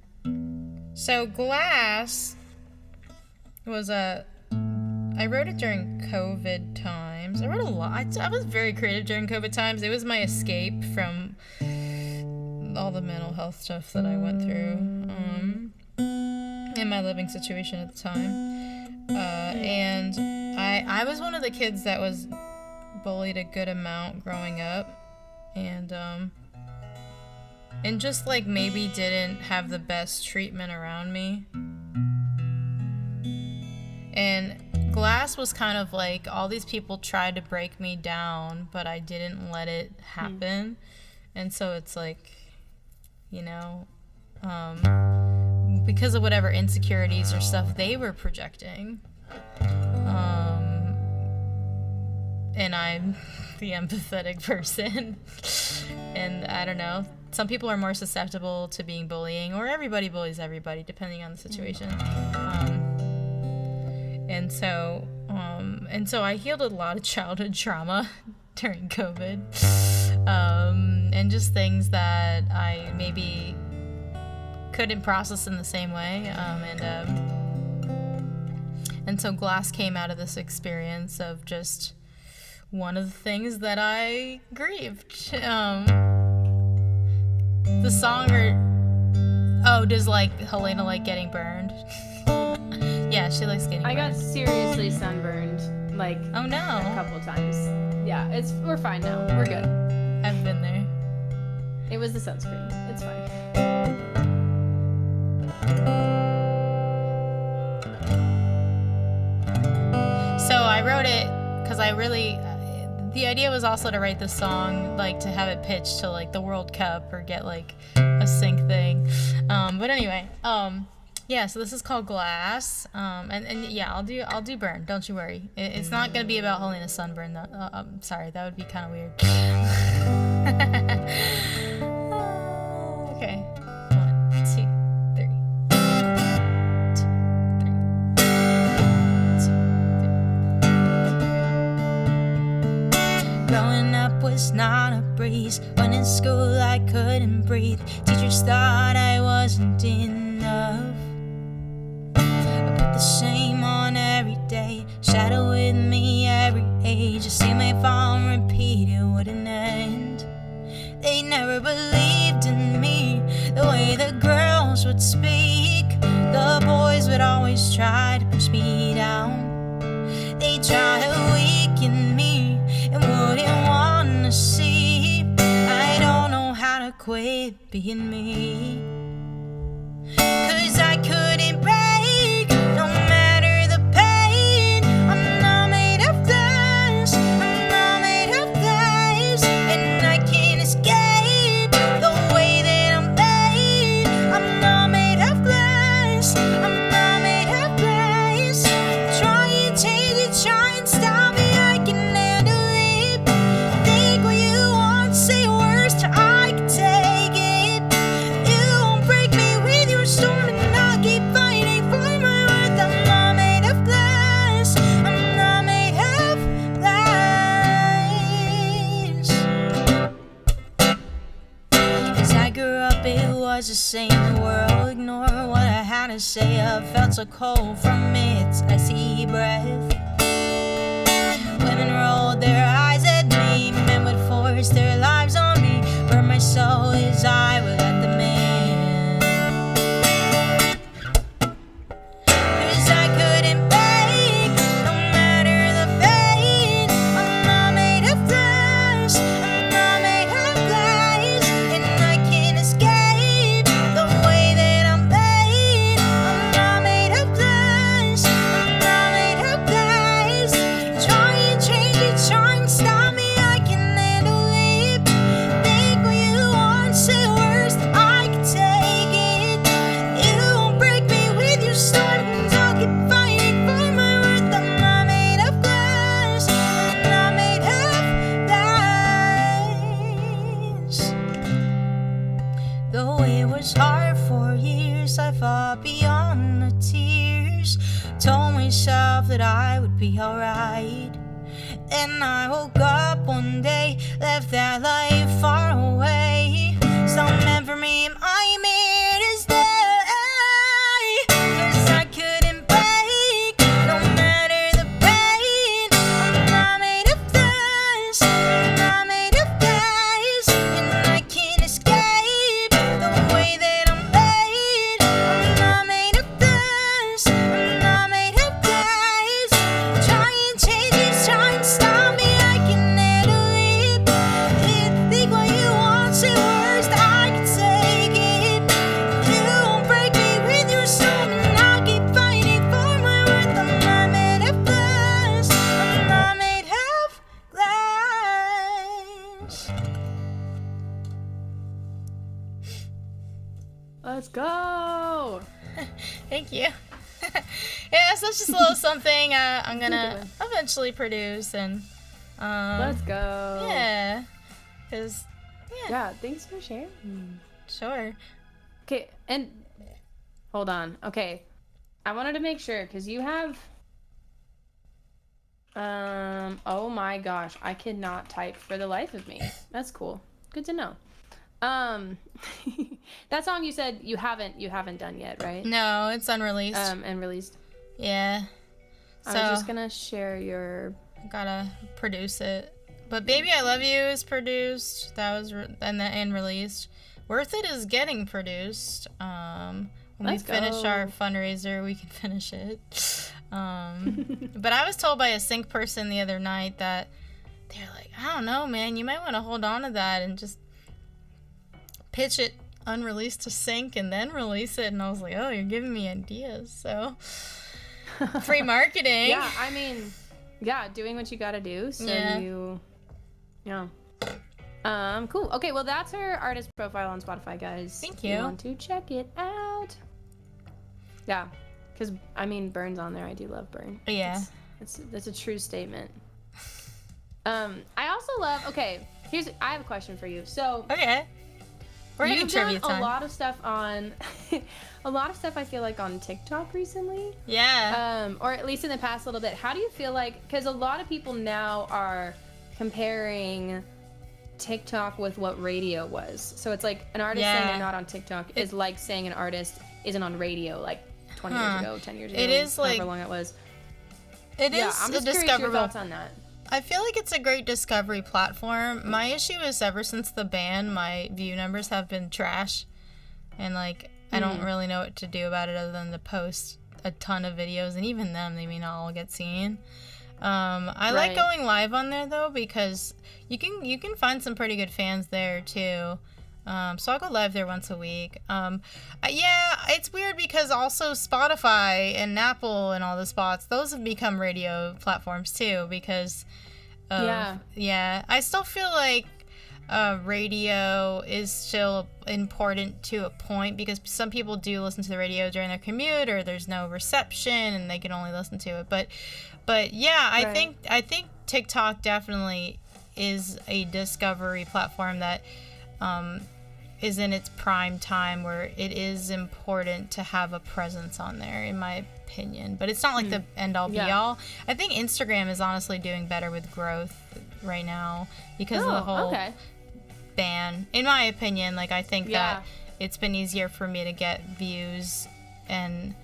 So Glass was I wrote it during COVID times. I wrote a lot. I was very creative during COVID times. It was my escape from all the mental health stuff that I went through in my living situation at the time. And I was one of the kids that was bullied a good amount growing up, and just like maybe didn't have the best treatment around me. And Glass was kind of like all these people tried to break me down, but I didn't let it happen. And so it's like, you know, because of whatever insecurities or stuff they were projecting. And I'm the empathetic person. And I don't know, some people are more susceptible to being bullying, or everybody bullies everybody, depending on the situation. And so I healed a lot of childhood trauma during COVID. And just things that I maybe couldn't process in the same way. And so Glass came out of this experience of just one of the things that I grieved. The song, does like Helena like getting burned? Yeah, she likes getting burned. I got seriously sunburned, like, oh no, a couple times. Yeah, we're fine now. We're good. I've been there. It was the sunscreen. It's fine. So I wrote it because the idea was also to write this song, like to have it pitched to like the World Cup or get like a sync thing. But anyway, yeah, so this is called Glass. And yeah, I'll do Burn. Don't you worry. It's not gonna be about Helena's sunburn. Sorry, that would be kind of weird. Okay, 1, 2, 3. 1, 2, 3. Growing up was not a breeze. When in school I couldn't breathe. Teachers thought I wasn't enough. I put the shame on every day. Shadow with me every age. I see my fall repeat, it wouldn't end. They never believed in me the way the girls would speak. The boys would always try to push me down. They try to weaken me and wouldn't want to see I don't know how to quit being me. 'Cause I couldn't break, no matter the pain. I'm not made of glass, I'm not made of glass. And I can't escape the way that I'm made. I'm not made of glass, I'm not made of glass. Try and change it, try and stop me, I can handle it. Think what you want, say words, I can take it. You won't break me with your storm, and I'll keep fighting for my worth. I'm not made of glass, I'm not made of glass. As I grew up, it was the same. The world ignored what I had to say. I felt so cold from its icy breath. Women rolled their eyes at me. Men would force their lives on me. Burn my soul as I would let them in. 'Cause I couldn't break, no matter the pain. I'm not made of glass, I'm not made of glass. And I can't escape the way that I'm made. I'm not made of glass, I'm not made of glass. Try and change it, try and stop me, I can handle it. Think what you want, say words, I can take it. You won't break me with your storms, I'll keep fighting for my worth. I'm not made of glass, I'm not made of glass. Though it was hard for years, I fought beyond the tears. Told myself that I would be alright. And I woke up one day, left that life far away. So meant for me, I made to stay. 'Cause I couldn't break, no matter the pain. I'm not made of this, I'm not made of this. And I can't escape the way that I'm made. I'm not made of this, I'm not made of this. Try and change it, try and stop me, I can handle it. Think what you want, say worst, I can take it. You won't break me with your soul, and I'll keep fighting for my worth. I'm not made of glass, I'm not made of glass. Let's go. Thank you. Yeah, so it's just a little something I'm gonna eventually produce, and Let's go. yeah, cause Yeah, thanks for sharing. sure. Okay, and hold on. Okay, I wanted to make sure because you have. Oh my gosh, I cannot type for the life of me. That's cool. Good to know. That song you said you haven't done yet, right? No, it's unreleased. And released. Yeah. So I was just gonna share your. gotta produce it. But Baby I Love You is produced. That was and released. Worth It is getting produced. When Let's we finish go. our fundraiser, we can finish it. But I was told by a sync person the other night that they're like, I don't know, man, you might want to hold on to that and just pitch it unreleased to sync and then release it. And I was like, oh, you're giving me ideas. So free marketing. Yeah, I mean, yeah, doing what you gotta do. So yeah. Cool. Okay, well that's her artist profile on Spotify, guys. Thank If you you. want to check it out. Yeah, because I mean, Burn's on there. I do love Burn. Yeah. That's a true statement. I also love. Okay, I have a question for you. So Okay. We're hitting you've trivia done time. a lot of stuff on, a lot of stuff I feel like on TikTok recently. Yeah. Or at least in the past little bit. How do you feel like? Because a lot of people now are comparing TikTok with what radio was. So it's like an artist saying they're not on TikTok is like saying an artist isn't on radio like 20 years ago, 10 years ago. It is like however long it was. It Yeah, is I'm a just curious your discoverable. thoughts on that. I feel like it's a great discovery platform. My issue is ever since the ban, my view numbers have been trash, and like I don't really know what to do about it other than to post a ton of videos, and even them, they may not all get seen. I like going live on there though because you can find some pretty good fans there too. So I'll go live there once a week. Yeah, it's weird because also Spotify and Apple and all the spots, those have become radio platforms too because yeah, I still feel like radio is still important to a point because some people do listen to the radio during their commute or there's no reception and they can only listen to it. But yeah, I think TikTok definitely is a discovery platform that is in its prime time where it is important to have a presence on there, in my opinion. But it's not like the end-all be-all. I think Instagram is honestly doing better with growth right now because of the whole ban. In my opinion, like I think that it's been easier for me to get views and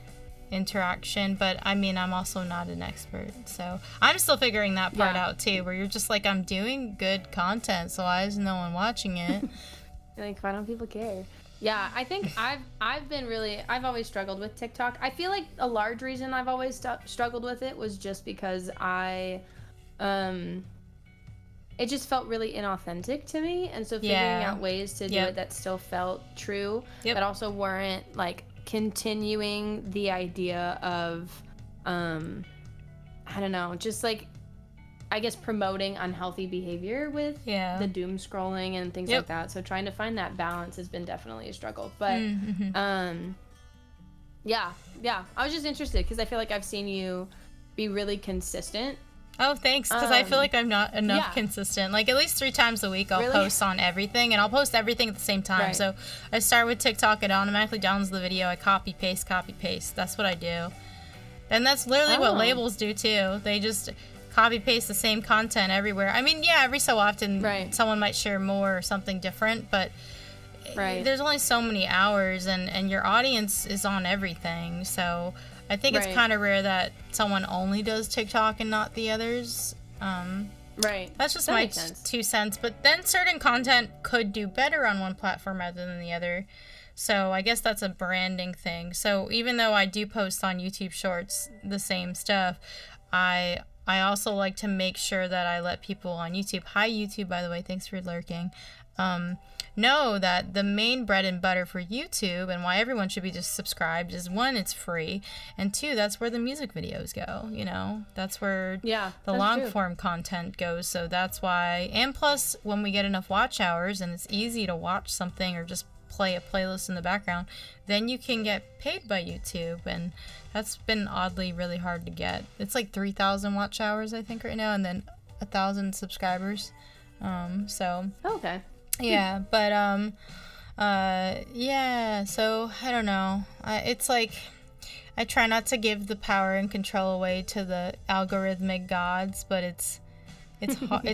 interaction, but I mean I'm also not an expert, so I'm still figuring that part out too, where you're just like, I'm doing good content, so why is no one watching it? Like, why don't people care? Yeah, I think I've always struggled with TikTok. I feel like a large reason I've always struggled with it was just because it just felt really inauthentic to me, and so figuring out ways to do it that still felt true, but also weren't like continuing the idea of I don't know, just like I guess promoting unhealthy behavior with the doom scrolling and things like that. So trying to find that balance has been definitely a struggle. But yeah, I was just interested because I feel like I've seen you be really consistent. Oh, thanks, because I feel like I'm not enough consistent. Like at least 3 times a week I'll post on everything, and I'll post everything at the same time. So I start with TikTok, it automatically downloads the video, I copy paste. That's what I do. And that's literally what labels do too. copy paste the same content everywhere. I mean, yeah, every so often someone might share more or something different, but there's only so many hours, and your audience is on everything. So I think it's kind of rare that someone only does TikTok and not the others. That's just my 2 cents. But then certain content could do better on one platform rather than the other. So I guess that's a branding thing. So even though I do post on YouTube Shorts the same stuff, I also like to make sure that I let people on YouTube, hi YouTube, by the way, thanks for lurking, know that the main bread and butter for YouTube and why everyone should be just subscribed is, 1, it's free, and 2, that's where the music videos go, you know? That's where the long form content goes. So that's why, and plus when we get enough watch hours and it's easy to watch something or just play a playlist in the background, then you can get paid by YouTube, and that's been oddly really hard to get. It's like 3,000 watch hours I think right now, and then 1,000 subscribers. Okay. Yeah, but yeah, so I don't know. It's like I try not to give the power and control away to the algorithmic gods, but it's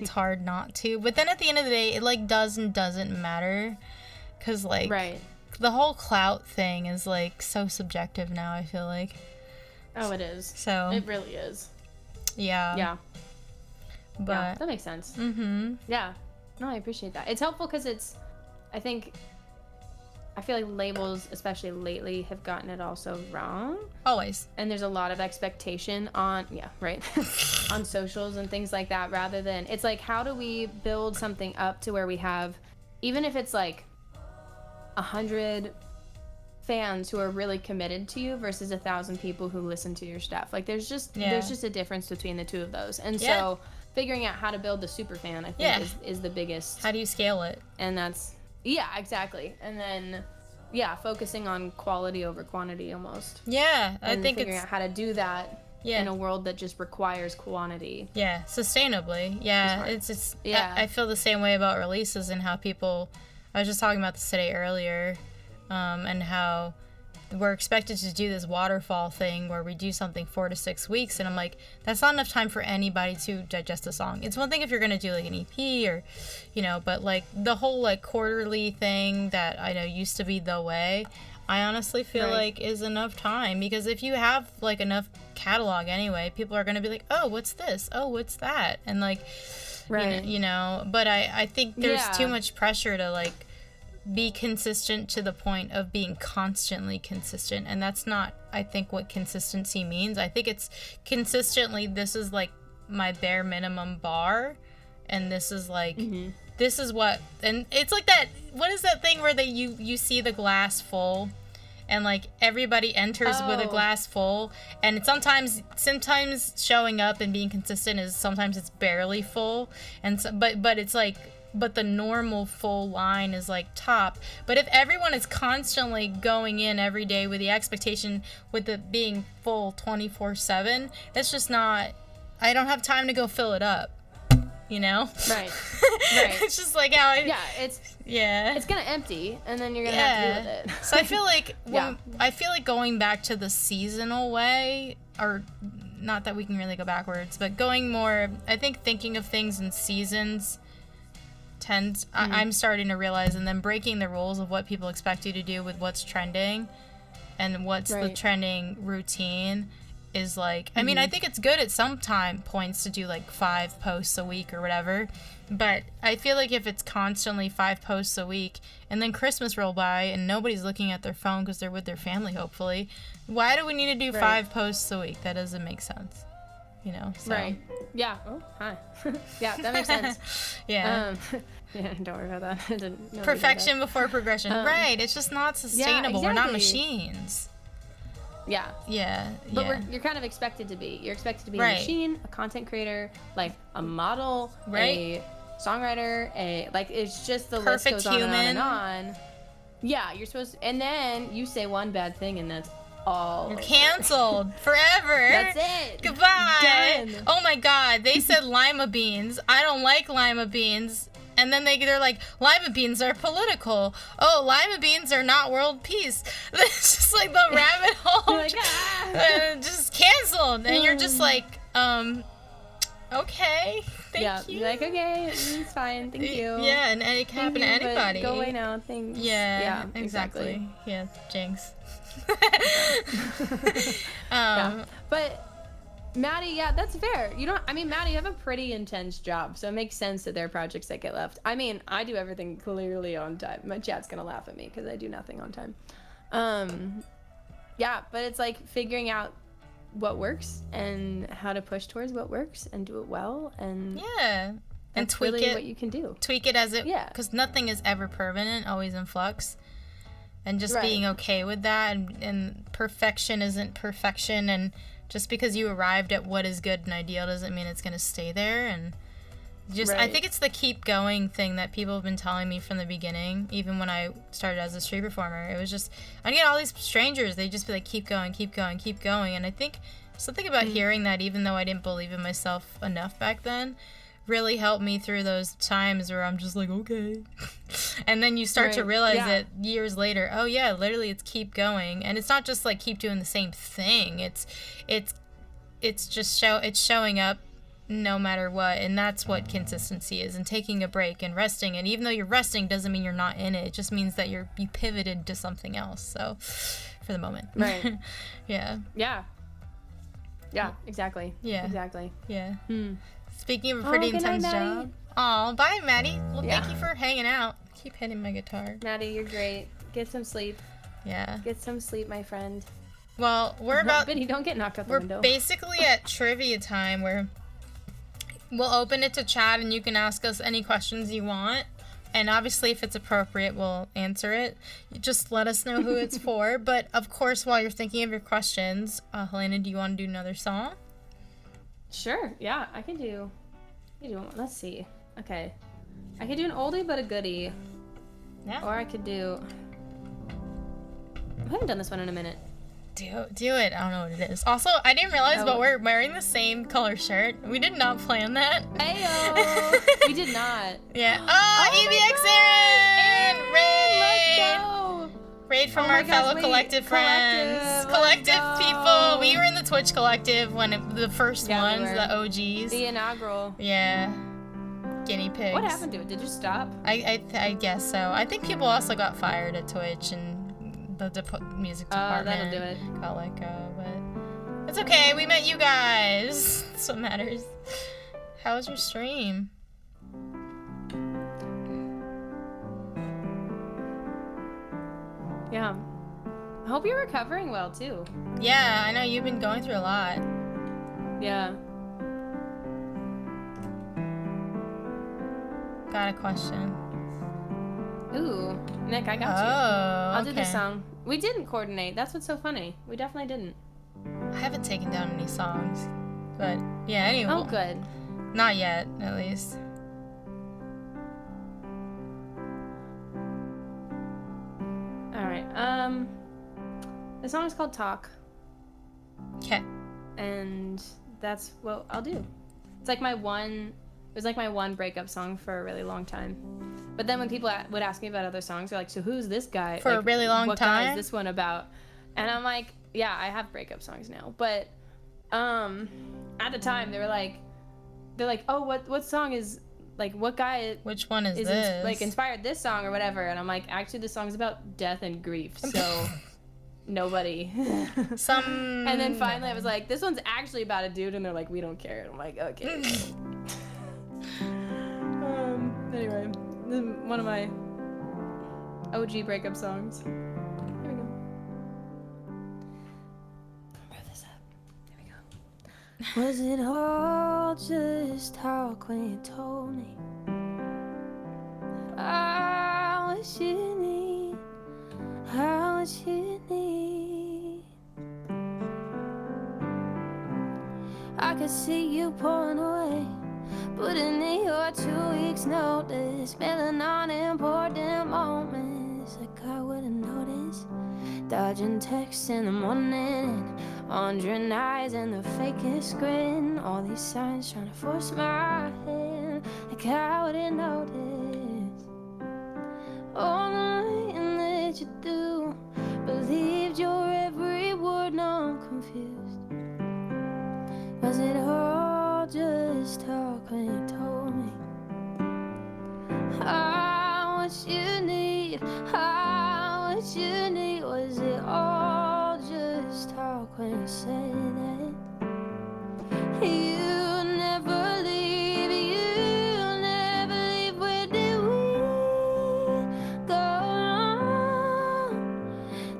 hard not to. But then at the end of the day, it like doesn't matter, cuz like the whole clout thing is like so subjective now, I feel like. Oh, it is. So it really is. Yeah. Yeah. But yeah, that makes sense. Yeah. No, I appreciate that. It's helpful because I feel like labels, especially lately, have gotten it all so wrong. Always. And there's a lot of expectation on, on socials and things like that, rather than, it's like, how do we build something up to where we have, even if it's like 100 fans who are really committed to you versus 1,000 people who listen to your stuff. Like there's just a difference between the two of those. And so figuring out how to build the super fan, I think is the biggest. How do you scale it? And that's exactly. And then focusing on quality over quantity almost. Yeah, and I think figuring out how to do that in a world that just requires quantity. Yeah, sustainably. Yeah, it's I feel the same way about releases and how people. I was just talking about this today earlier, and how we're expected to do this waterfall thing where we do something 4 to 6 weeks, and I'm like, that's not enough time for anybody to digest a song. It's one thing if you're gonna do like an EP or, you know, but like the whole like quarterly thing that I know used to be the way, I honestly feel like is enough time, because if you have like enough catalog anyway, people are gonna be like, oh, what's this? Oh, what's that? And like, you know, but I think there's too much pressure to like be consistent to the point of being constantly consistent, and that's not, I think, what consistency means. I think it's consistently, this is like my bare minimum bar, and this is like this is what, and it's like that, what is that thing where you see the glass full and like everybody enters with a glass full, and it's sometimes showing up and being consistent is sometimes it's barely full, and so, but it's like, but the normal full line is like top. But if everyone is constantly going in every day with the expectation with it being full 24/7, it's just not, I don't have time to go fill it up, you know? Right. It's just like how it's gonna empty, and then you're gonna have to deal with it. So I feel like I feel like going back to the seasonal way, or not that we can really go backwards, but going more, I think thinking of things in seasons I'm starting to realize, and then breaking the rules of what people expect you to do with what's trending and what's the trending routine is like, I mean, I think it's good at some points to do like 5 posts a week or whatever, but I feel like if it's constantly 5 posts a week and then Christmas roll by and nobody's looking at their phone because they're with their family, hopefully, why do we need to do 5 posts a week? That doesn't make sense. You know, so. Yeah. Oh, hi. Yeah, that makes sense. Yeah, don't worry about that. Perfection before progression. Right. It's just not sustainable. We're not machines. Yeah. But you're kind of expected to be. You're expected to be a machine, a content creator, like a model, a songwriter, like it's just the list goes on and on. Yeah, you're supposed to, and then you say one bad thing and that's all. You're canceled forever. That's it. Goodbye. Done. Oh my god, they said lima beans. I don't like lima beans. And then they're like, lima beans are political. Oh, lima beans are not world peace. It's just like the rabbit hole. Like, just canceled. And you're just like, Okay, thank you. You're like, okay, it's fine, thank you. Yeah, and it can happen to anybody. Go away now, thanks. Yeah, exactly. Yeah, jinx. But Maddie, yeah, that's fair. Maddie, you have a pretty intense job, so it makes sense that there are projects that get left. I mean, I do everything clearly on time. My chat's gonna laugh at me because I do nothing on time. Yeah, but it's like figuring out what works and how to push towards what works and do it well, and and tweak really it. What you can do. Tweak it as it, because nothing is ever permanent, always in flux. And just being okay with that, and perfection isn't perfection, and just because you arrived at what is good and ideal doesn't mean it's going to stay there. And just I think it's the keep going thing that people have been telling me from the beginning, even when I started as a street performer. It was just, I get all these strangers, they just be like, keep going, keep going, keep going. And I think something about hearing that, even though I didn't believe in myself enough back then, really helped me through those times where I'm just like, okay. And then you start to realize it years later, oh yeah, literally it's keep going. And it's not just like keep doing the same thing. It's just showing up no matter what. And that's what consistency is, and taking a break and resting. And even though you're resting doesn't mean you're not in it. It just means that you pivoted to something else. So for the moment. Right. Yeah. Yeah. Yeah, exactly. Yeah. Exactly. Yeah. Speaking of a pretty intense job. Aw, bye, Maddie. Well, thank you for hanging out. Keep hitting my guitar. Maddie, you're great. Get some sleep. Yeah. Get some sleep, my friend. Well, we're about... Vinny, don't get knocked out the window. We're basically at trivia time, where we'll open it to chat and you can ask us any questions you want. And obviously, if it's appropriate, we'll answer it. You just let us know who it's for. But, of course, while you're thinking of your questions, Helena, do you want to do another song? Sure. Yeah, I can do one. Let's see. Okay. I could do an oldie but a goodie. Yeah. Or I could do... I haven't done this one in a minute. Do it. I don't know what it is. Also, I didn't realize, but we're wearing the same color shirt. We did not plan that. Ayo! We did not. Yeah. EBX Aaron! Raid! Let's go! Raid from our fellow collective friends. Collective people. We were in the Twitch collective when the first ones, the OGs. The inaugural. Yeah. Guinea pigs. What happened to it? Did you stop? I guess so. I think people also got fired at Twitch, and the music department that'll do it. got let go, but it's okay. We met you guys. That's what matters. How was your stream? Yeah. I hope you're recovering well, too. Yeah, I know you've been going through a lot. Yeah. Got a question. Ooh, Nick, I got you. I'll do this song. We didn't coordinate. That's what's so funny. We definitely didn't. I haven't taken down any songs. But, yeah, anyway. Oh, good. Not yet, at least. Alright, the song is called Talk. Okay. And that's what I'll do. It's like my one breakup song for a really long time. But then when people would ask me about other songs, they're like, so who's this guy? For like, a really long what time? What guy is this one about? And I'm like, yeah, I have breakup songs now. But at the time, they're like, oh, what song is, like, what guy... Which one is this? Like, inspired this song or whatever. And I'm like, actually, this song's about death and grief. So... Nobody. And then finally I was like, this one's actually about a dude, and they're like, we don't care. And I'm like, okay. Anyway, this is one of my OG breakup songs. Here we go. Move this up. Here we go. Was it all just talk when you told me I was you need? How much you need? I could see you pulling away, putting in your 2 weeks notice, spilling on important moments like I would've noticed. Dodging texts in the morning, wandering eyes and the fakest grin. All these signs trying to force my hand like I would've noticed. All nothing that you do, believed your every word, now I'm confused. Was it all just what you need, how what you need. Was it all just talk when you said that? You never leave, you never leave. Where did we go wrong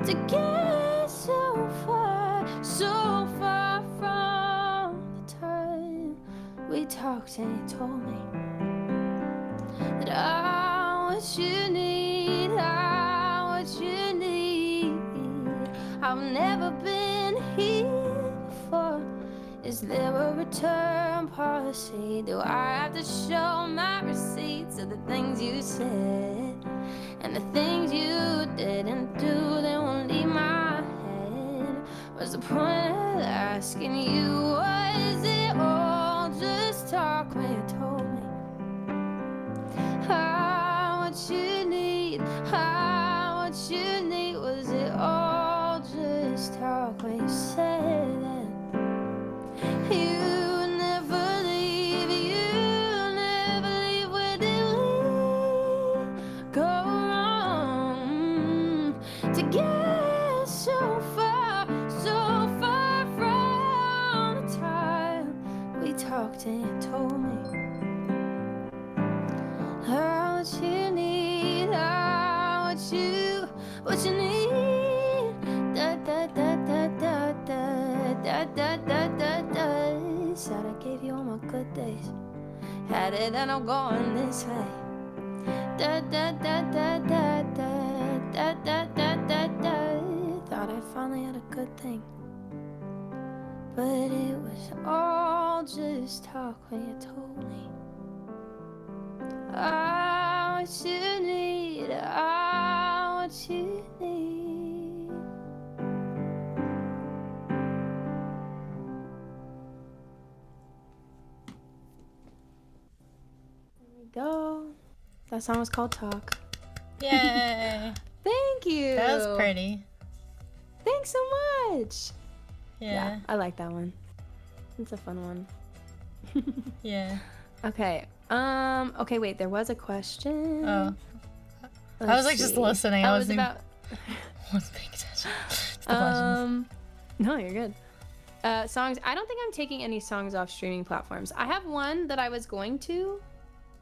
to get so far from the time we talked and you told me that I what you need, I what you need. I've never been here before. Is there a return policy? Do I have to show my receipts of the things you said and the things you didn't do? They won't leave my head. What's the point of asking you? Was it all just talk when you told me how what you need, how what you need? Was it all just talk when you said that? You never leave, you never leave. Where did we go wrong to get so far from the time we talked and you told me how what you need, how what you need. Da da da da da da da da da da. Said I gave you all my good days, had it and I'm going this way. Da da da da da da da da da da da. Thought I finally had a good thing, but it was all just talk when you told me I what you need, I what you need. There we go. That song was called Talk. Yay. Thank you. That was pretty. Thanks so much. Yeah. I like that one. It's a fun one. Yeah. Okay. Okay, wait, there was a question. Oh. I Let's was like just see. listening. Oh, I it was wasn't about wasn't paying attention to the questions. No, you're good. Songs. I don't think I'm taking any songs off streaming platforms. I have one that I was going to.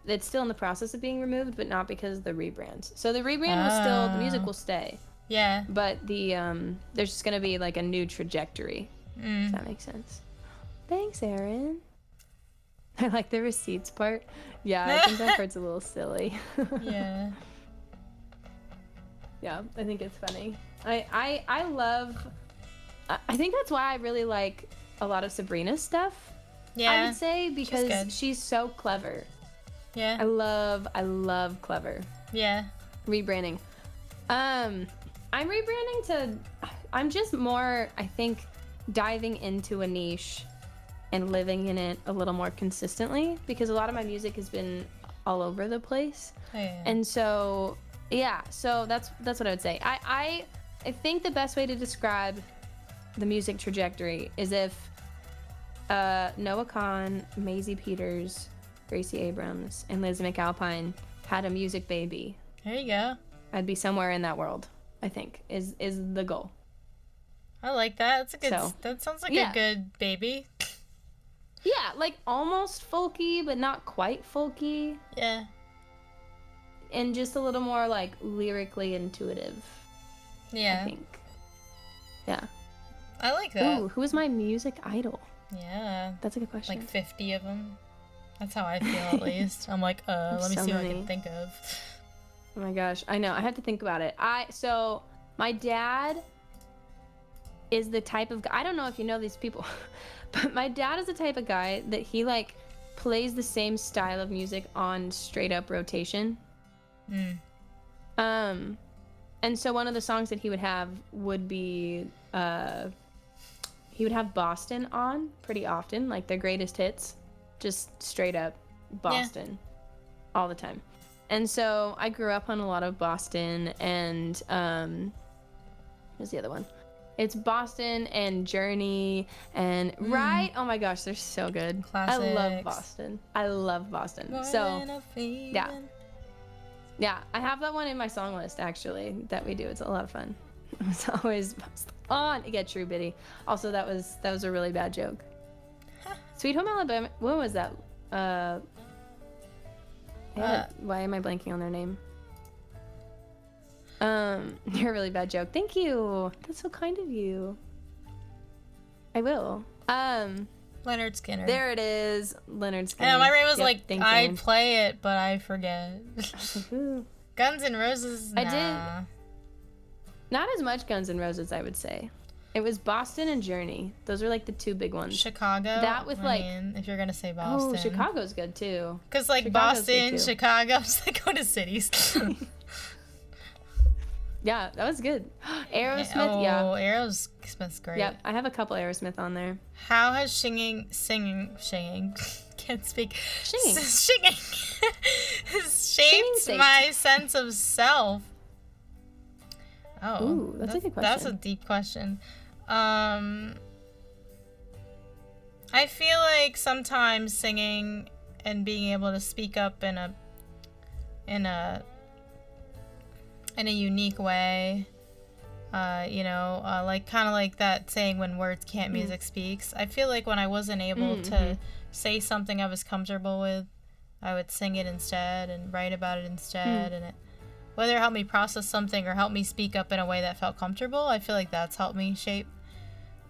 That's still in the process of being removed, but not because of the rebrand. So the rebrand will still, the music will stay, Yeah. but the there's just gonna be like a new trajectory. Does that make sense? Thanks, Aaron. I like the receipts part. Yeah, I think that part's a little silly. Yeah. Yeah, I think it's funny. I love. I think that's why I really like a lot of Sabrina's stuff. Yeah. I would say because good. she's so clever. Yeah. I love clever Yeah. rebranding. I'm rebranding to. I'm just more. I think diving into a niche and living in it a little more consistently, because a lot of my music has been all over the place. Oh, yeah. And so yeah, so that's what I would say. I think the best way to describe the music trajectory is if Noah Kahan, Maisie Peters, Gracie Abrams, and Liz McAlpine had a music baby. There you go. I'd be somewhere in that world, I think, is the goal. I like that. That's a good. So, that sounds like yeah. a good baby. Yeah, like almost folky, but not quite folky. Yeah. And just a little more like lyrically intuitive, Yeah. I think. Yeah. I like that. Ooh, who is my music idol? Yeah. That's a good question. Like 50 of them. That's how I feel at least. I'm like, let me so see what I many. can think of. Oh my gosh, I know. I have to think about it. So my dad is the type of guy, I don't know if you know these people, but my dad is the type of guy that he like plays the same style of music on straight up rotation. And so one of the songs that he would have would be he would have Boston on pretty often, like their greatest hits, just straight up Boston all the time. And so I grew up on a lot of Boston and who's the other one? It's Boston and Journey and Right. Oh my gosh, they're so good. Classics. I love Boston. So yeah. Yeah, I have that one in my song list actually that we do. It's a lot of fun. It's always on. Yeah, true, Biddy. Also, that was a really bad joke. Sweet Home Alabama. When was that? Why am I blanking on their name? You're a really bad joke. Thank you. That's so kind of you. I will. Leonard Skinner. There it is. Leonard Skinner. Yeah, my brain was like, thanks, I'd Aaron. play it, but I forget. Ooh. Guns N' Roses. I nah. did. Not as much Guns N' Roses, I would say. It was Boston and Journey. Those are like the two big ones. Chicago. That with I mean, if you're gonna say Boston. Oh, Chicago's good too. Because like Chicago's good, Boston, too. Chicago, I'm just like go to cities. Yeah, that was good. Aerosmith, Oh, yeah. Aerosmith's great. Yep, I have a couple Aerosmith on there. How has singing, can't speak. Singing. Singing has shaped Singing my sense of self. Oh, Ooh, that's a good That's a question. deep question. I feel like sometimes singing and being able to speak up in a unique way, like kind of like that saying, when words can't, music speaks. I feel like when I wasn't able to say something I was comfortable with, I would sing it instead and write about it instead, and whether it helped me process something or helped me speak up in a way that felt comfortable, I feel like that's helped me shape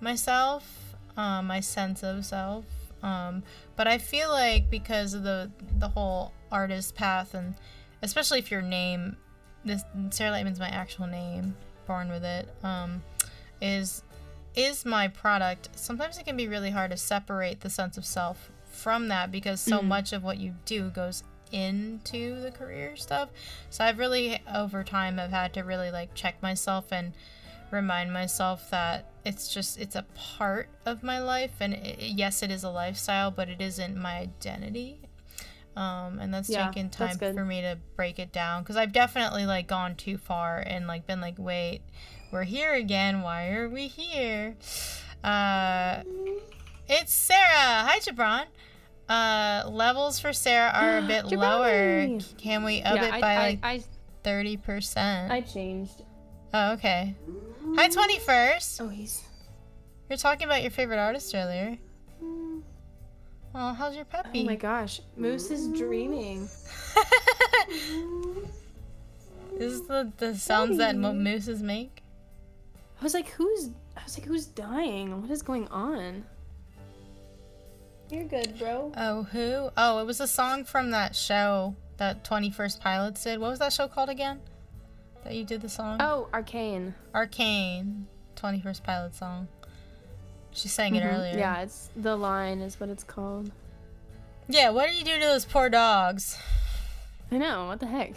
myself, my sense of self. But I feel like because of the whole artist path, and especially if your name, this Sarah Lightman's my actual name, born with it, is my product. Sometimes it can be really hard to separate the sense of self from that, because so much of what you do goes into the career stuff. So I've really, over time, have had to really like check myself and remind myself that it's a part of my life, and yes, it is a lifestyle, but it isn't my identity. And that's taken time for me to break it down, because I've definitely like gone too far and like been like, wait, we're here again, why are we here? It's Sarah. Hi, Jabron. Levels for Sarah are a bit lower. Can we up it by 30%? I changed. Oh, okay. Hi, 21st. Oh, You're talking about your favorite artist earlier. Oh, how's your puppy? Oh my gosh, Moose is dreaming. This is the sounds that mooses make. I was like, who's dying? What is going on? You're good, bro. Oh, who? Oh, it was a song from that show that 21st Pilots did. What was that show called again? That you did the song? Oh, Arcane. 21st Pilots song. She sang it earlier. Yeah, it's The Line is what it's called. Yeah, what do you do to those poor dogs? I know, what the heck?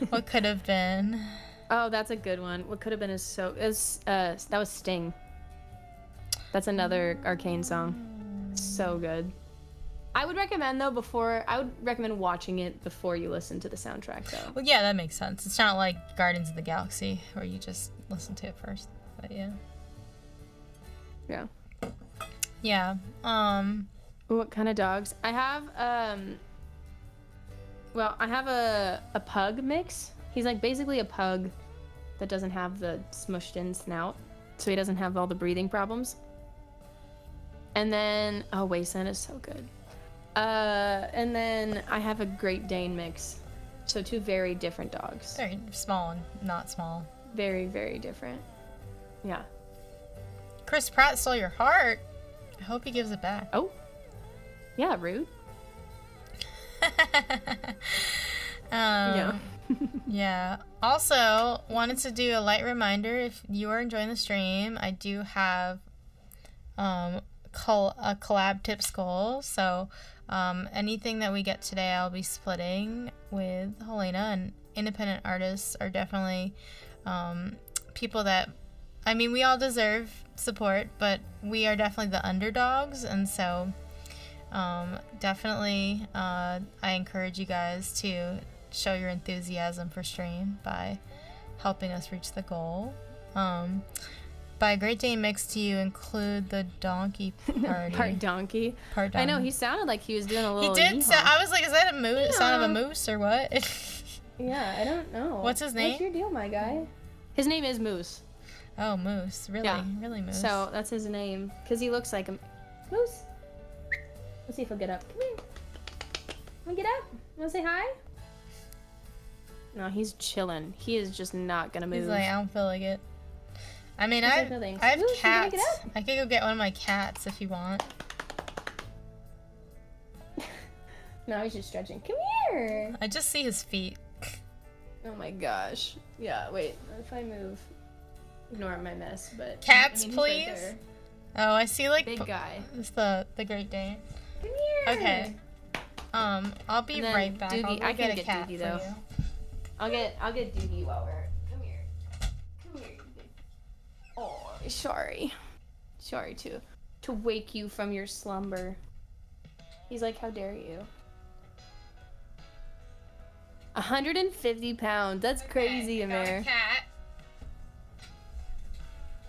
What could have been? Oh, that's a good one. What could have been that was Sting. That's another Arcane song. So good. I would recommend watching it before you listen to the soundtrack though. Well, yeah, that makes sense. It's not like Guardians of the Galaxy where you just listen to it first. But yeah. Yeah. Yeah. What kind of dogs? I have a pug mix. He's like basically a pug that doesn't have the smushed in snout, so he doesn't have all the breathing problems. And then Wasteland is so good. And then I have a Great Dane mix. So two very different dogs. Very small and not small. Very, very different. Yeah. Chris Pratt stole your heart. I hope he gives it back. Oh. Yeah, rude. Yeah. Yeah. Also, wanted to do a light reminder, if you are enjoying the stream, I do have a collab tips goal. So anything that we get today, I'll be splitting with Helena, and independent artists are definitely people that, I mean, we all deserve support, but we are definitely the underdogs, and so definitely I encourage you guys to show your enthusiasm for stream by helping us reach the goal. By Great Dane mix do you include the donkey party? Part donkey. Part donkey. I know, he sounded like he was doing a little He did. I was like, is that a moose? Sound of a moose or what? Yeah, I don't know. What's his name? What's your deal, my guy? His name is Moose. Oh, Moose. Really? Yeah. Really Moose. So that's his name. Because he looks like a moose. Let's see if he'll get up. Come here. Wanna get up? Wanna say hi? No, he's chilling. He is just not gonna move. He's like, I don't feel like it. I mean, I have Moose, cats. I could go get one of my cats if you want. No, he's just stretching. Come here. I just see his feet. Oh my gosh. Yeah, wait. If I move, ignore my mess, but... Cats, he's please? Right there. Oh, I see, like... Big guy. It's the Great Dane. Come here. Okay. I'll be right back. Doogie, I'll go I get can a cat Doogie, for though. you. I'll get Doogie while we're... Come here. Come here. Oh, sorry. Sorry to wake you from your slumber. He's like, how dare you? 150 pounds. That's crazy, I got a Amir. cat.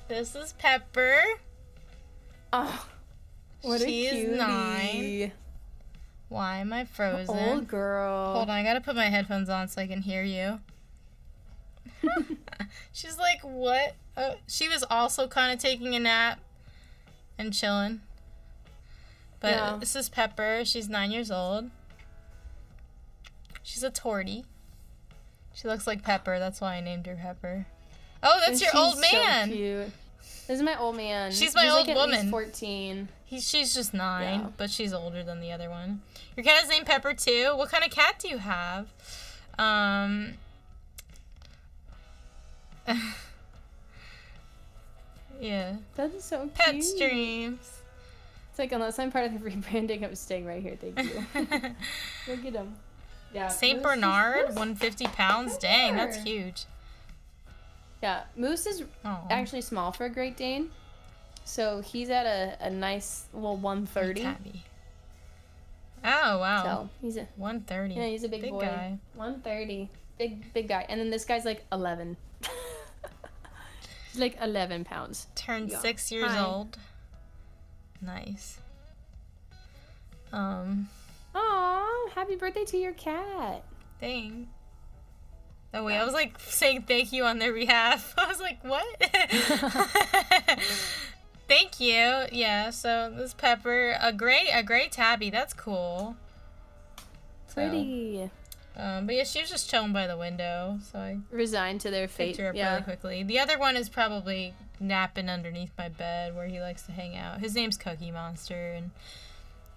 This is Pepper. Oh, what She a is cutie. 9. Why am I frozen? Old girl. Hold on, I gotta put my headphones on so I can hear you. She's like, what? She was also kind of taking a nap and chilling. But Yeah. This is Pepper. She's 9 years old. She's a tortie. She looks like Pepper. That's why I named her Pepper. Oh, that's your old man. So cute. This is my old man. She's my He's old like at least woman. 14. She's just 9, Yeah. but she's older than the other one. Your cat is named Pepper too. What kind of cat do you have? Yeah. That's so cute. Pet streams. It's like, unless I'm part of the rebranding, I'm staying right here. Thank you. Look at him. Yeah. Saint Moose Bernard, Moose- 150 pounds. Dang, that's here. huge. Yeah, Moose is Oh. actually small for a Great Dane. So he's at a nice little 130. Tabby. Oh wow. So he's a 130. yeah, he's a big boy. guy. 130. Big guy. And then this guy's like 11. He's like 11 pounds. Turned Yeah. 6 years Hi. old. Nice. Aw, happy birthday to your cat. Dang. Oh wait, I was like saying thank you on their behalf. I was like, what? Thank you. Yeah, so this Pepper, a gray tabby. That's cool. Pretty. But yeah, she was just chilling by the window, so I Resigned to their fate. picked her up really quickly. The other one is probably napping underneath my bed where he likes to hang out. His name's Cookie Monster, and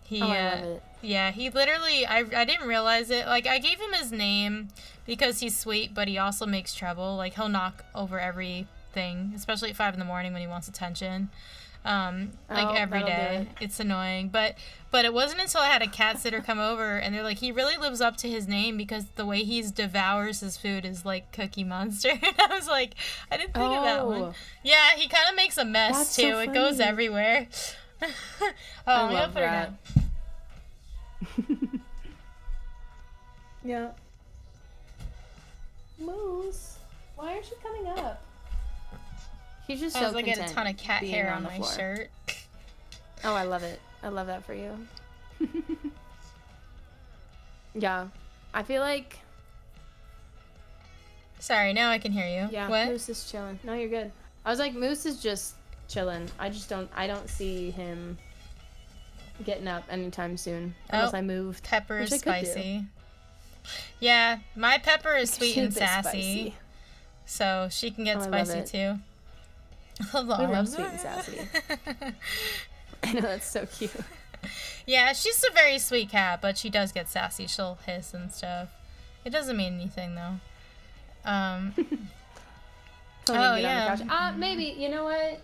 he Oh, I love it. yeah, he literally I didn't realize it. Like, I gave him his name because he's sweet, but he also makes trouble. Like, he'll knock over everything, especially at 5 in the morning when he wants attention. Like every that'll do day. it. It's annoying. But it wasn't until I had a cat sitter come over and they're like, he really lives up to his name because the way he devours his food is like Cookie Monster. And I was like, I didn't think of that one. Yeah, he kind of makes a mess That's too. so It goes funny. everywhere. I I'm gonna love put her that. down. Yeah. Moose, why aren't you coming up? He's just I so was like, content get a ton of cat being hair on the my floor. shirt. Oh, I love it. I love that for you. Yeah. I feel like, Sorry, now I can hear you. yeah, What? Moose is chilling. No, you're good. I was like, Moose is just chilling. I don't see him getting up anytime soon. Unless Oh, I moved. Pepper Which is I could do. spicy. Yeah, my Pepper is sweet She's a and bit sassy, spicy. so she can get Oh, I love spicy it. too. I love We love arms. sweet and sassy. I know, that's so cute. Yeah, she's a very sweet cat, but she does get sassy. She'll hiss and stuff. It doesn't mean anything though. Tell me to Oh, get on yeah. the couch. Maybe. You know what?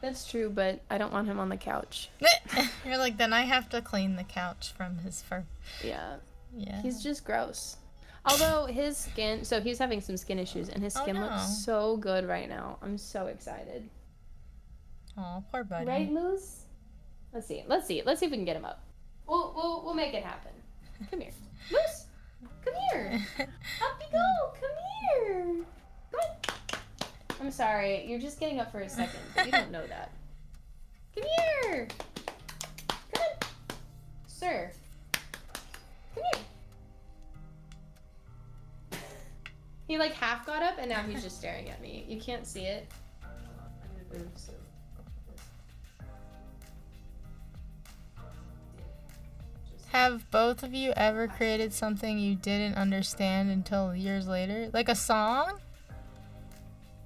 That's true, but I don't want him on the couch. You're like, then I have to clean the couch from his fur. Yeah. Yeah. He's just gross. Although his skin, so he's having some skin issues, and his Oh, skin no. looks so good right now. I'm so excited. Oh, poor buddy. Right, Moose? Let's see if we can get him up. We'll make it happen. Come here, Moose. Come here. Up you go. Come here. Come on. sorry. You're just getting up for a second. But you don't know that. Come here. Come on. Sir. Come here. He like half got up and now he's just staring at me. You can't see it. Have both of you ever created something you didn't understand until years later? Like a song?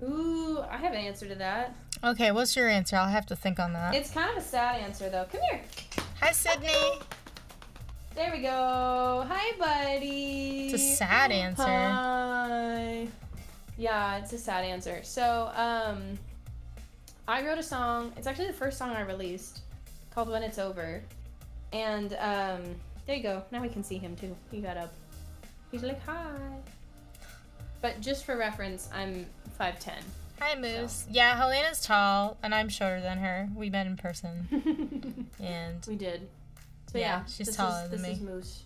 Ooh, I have an answer to that. Okay, what's your answer? I'll have to think on that. It's kind of a sad answer though. Come here. Hi, Sydney. There we go. Hi, buddy. It's a sad answer. Hi. Yeah, it's a sad answer. So, I wrote a song. It's actually the first song I released, called "When It's Over," and there you go. Now we can see him too. He got up. He's like, "Hi." But just for reference, I'm 5'10". Hi, Moose. So. Yeah, Helena's tall, and I'm shorter than her. We met in person. And we did. So yeah, she's taller than me. This is Moose.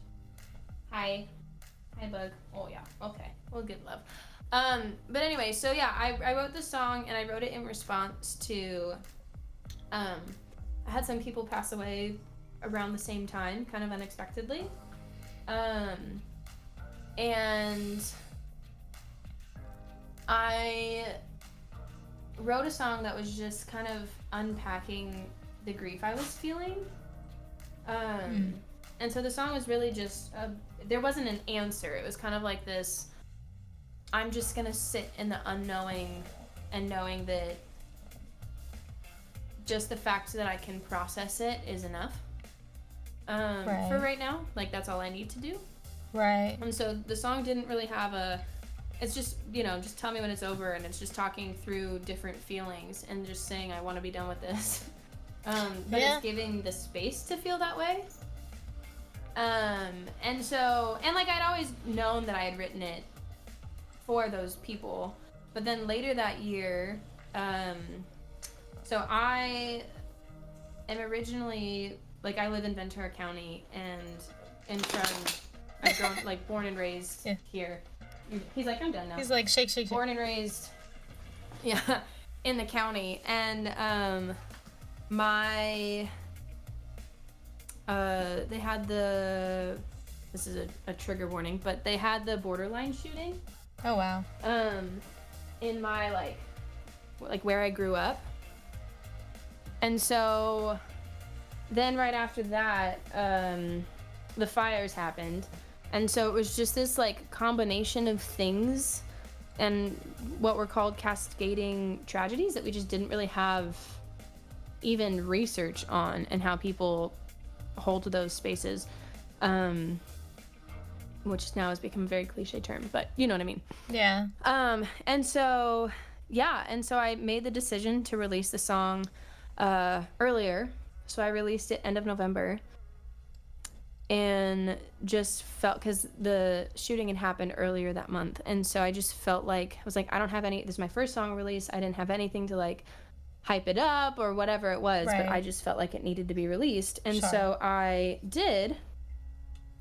Hi. Hi, Bug. Oh, yeah. Okay. Well, good love. But anyway, so yeah, I wrote this song, and I wrote it in response to, I had some people pass away around the same time, kind of unexpectedly. And I wrote a song that was just kind of unpacking the grief I was feeling. And so the song was really just, there wasn't an answer. It was kind of like this, I'm just going to sit in the unknowing and knowing that just the fact that I can process it is enough for right now. Like, that's all I need to do. Right. And so the song didn't really have it's just, just tell me when it's over, and it's just talking through different feelings and just saying I want to be done with this. But it's giving the space to feel that way. And so, and like I'd always known that I had written it for those people, but then later that year, so I am originally, like, I live in Ventura County, and I've grown, like, born and raised here. He's like, I'm done now. He's like, shake, shake, shake. Born and raised, in the county, and they had this is a trigger warning, but they had the borderline shooting. Oh, wow. In my, like where I grew up. And so then right after that, the fires happened. And so it was just this, like, combination of things and what were called cascading tragedies that we just didn't really have even research on, and how people hold those spaces, which now has become a very cliche term, but you know what I mean. Yeah. And so I made the decision to release the song earlier. So I released it end of November, and just felt, because the shooting had happened earlier that month, and so I just felt like, I was like, I don't have any, this is my first song release, I didn't have anything to, like, hype it up or whatever it was, but I just felt like it needed to be released. And so I did.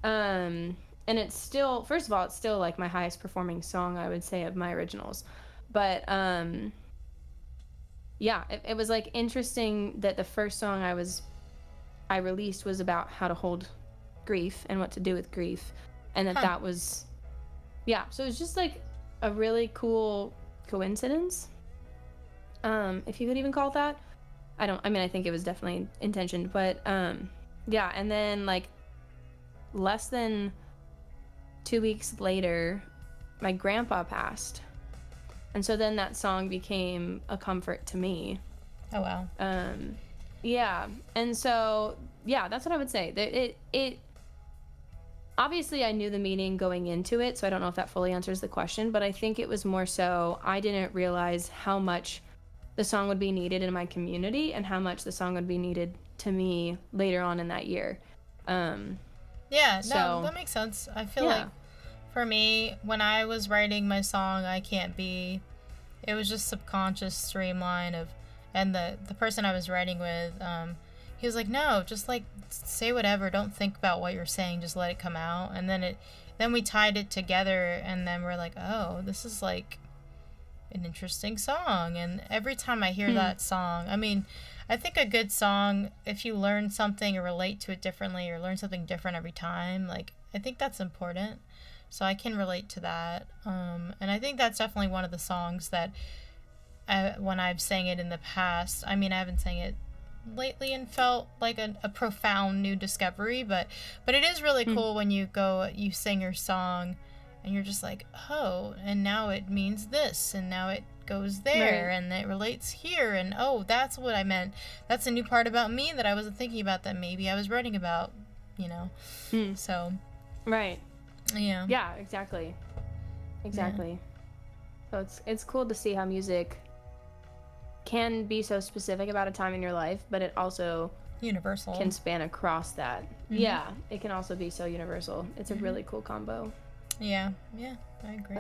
And it's still, first of all, it's still, like, my highest performing song, I would say, of my originals. But it was, like, interesting that the first song I released was about how to hold grief and what to do with grief, and that was so it was just, like, a really cool coincidence, if you could even call it that. I think it was definitely intentioned, but and then, like, less than 2 weeks later, my grandpa passed, and so then that song became a comfort to me. Oh, wow. And so that's what I would say. It obviously, I knew the meaning going into it, so I don't know if that fully answers the question, but I think it was more so I didn't realize how much the song would be needed in my community and how much the song would be needed to me later on in that year. That makes sense. I feel like for me, when I was writing my song, it was just subconscious streamline and the person I was writing with, he was like, no, just, like, say whatever. Don't think about what you're saying. Just let it come out. And then we tied it together, and then we're like, oh, this is, like, an interesting song. And every time I hear that song, I mean, I think a good song, if you learn something or relate to it differently or learn something different every time, like, I think that's important. So I can relate to that. And I think that's definitely one of the songs that when I've sang it in the past, I mean, I haven't sang it lately and felt like a profound new discovery, but it is really cool when you sing your song and you're just like, oh, and now it means this, and now it goes there, right, and it relates here, and oh, that's what I meant. That's a new part about me that I wasn't thinking about that maybe I was writing about, you know. So right. Yeah, exactly. Yeah. So it's cool to see how music can be so specific about a time in your life, but it also universal can span across that. Yeah, it can also be so universal. It's a really cool combo. Yeah, I agree.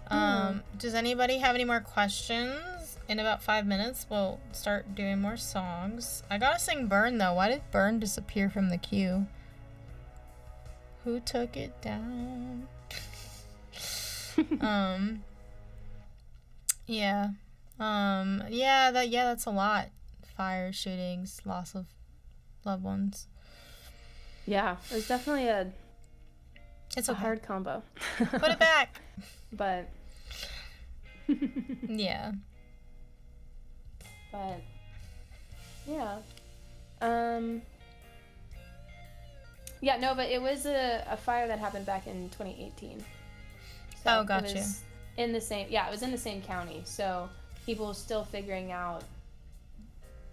But, does anybody have any more questions? In about 5 minutes, we'll start doing more songs. I gotta sing Burn, though. Why did Burn disappear from the queue? Who took it down? That's a lot. Fire, shootings, loss of loved ones. Yeah, it was definitely It's a hard combo. Put it back. But yeah. But yeah. Yeah, no, but it was a fire that happened back in 2018. So oh, gotcha. It was in the same, it was in the same county. So people were still figuring out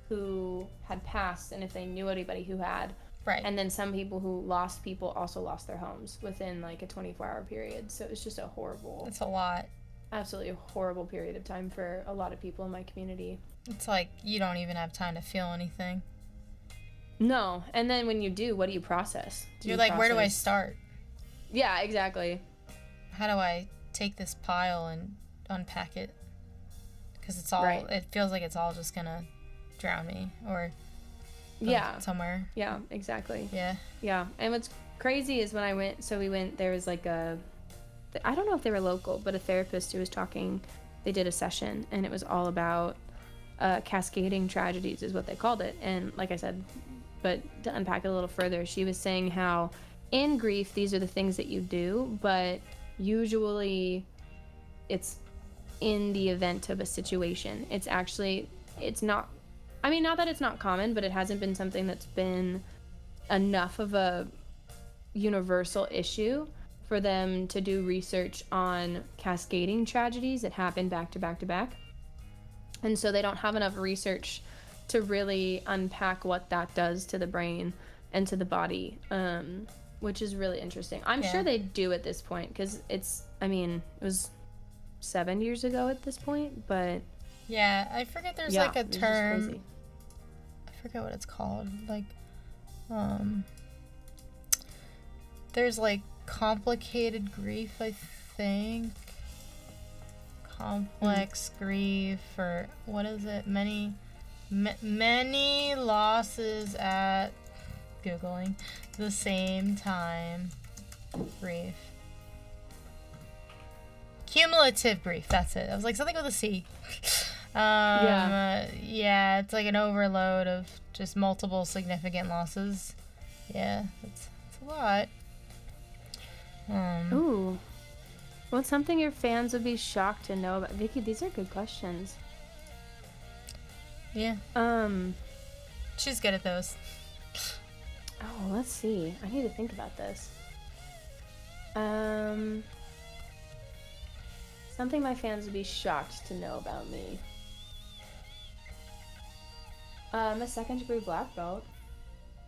who had passed and if they knew anybody who had. Right. And then some people who lost people also lost their homes within like a 24-hour period. So it was just a horrible. It's a lot. Absolutely horrible period of time for a lot of people in my community. It's like you don't even have time to feel anything. No. And then when you do, what do you process? You're like, where do I start? Yeah, exactly. How do I take this pile and unpack it? Because it's all, it feels like it's all just going to drown me or somewhere. Yeah, exactly. Yeah. Yeah. And what's crazy is when I went, there was like I don't know if they were local, but a therapist who was talking, they did a session and it was all about cascading tragedies is what they called it. And like I said, but to unpack it a little further, she was saying how in grief, these are the things that you do, but usually it's in the event of a situation. It's not, I mean, not that it's not common, but it hasn't been something that's been enough of a universal issue for them to do research on cascading tragedies that happen back to back to back. And so they don't have enough research to really unpack what that does to the brain and to the body, which is really interesting. I'm sure they do at this point because it was 7 years ago at this point, but... Yeah, I forget there's like a term. I forget what it's called. Like, there's like complicated grief, I think. Complex grief, or what is it? Many losses at Googling the same time. Grief. Cumulative grief, that's it. I was like, something with a C. It's like an overload of just multiple significant losses. Yeah, it's a lot. Ooh. What's something your fans would be shocked to know about? Vicky, these are good questions. Yeah. She's good at those. Oh, let's see. I need to think about this. Something my fans would be shocked to know about me. I'm a 2nd degree black belt.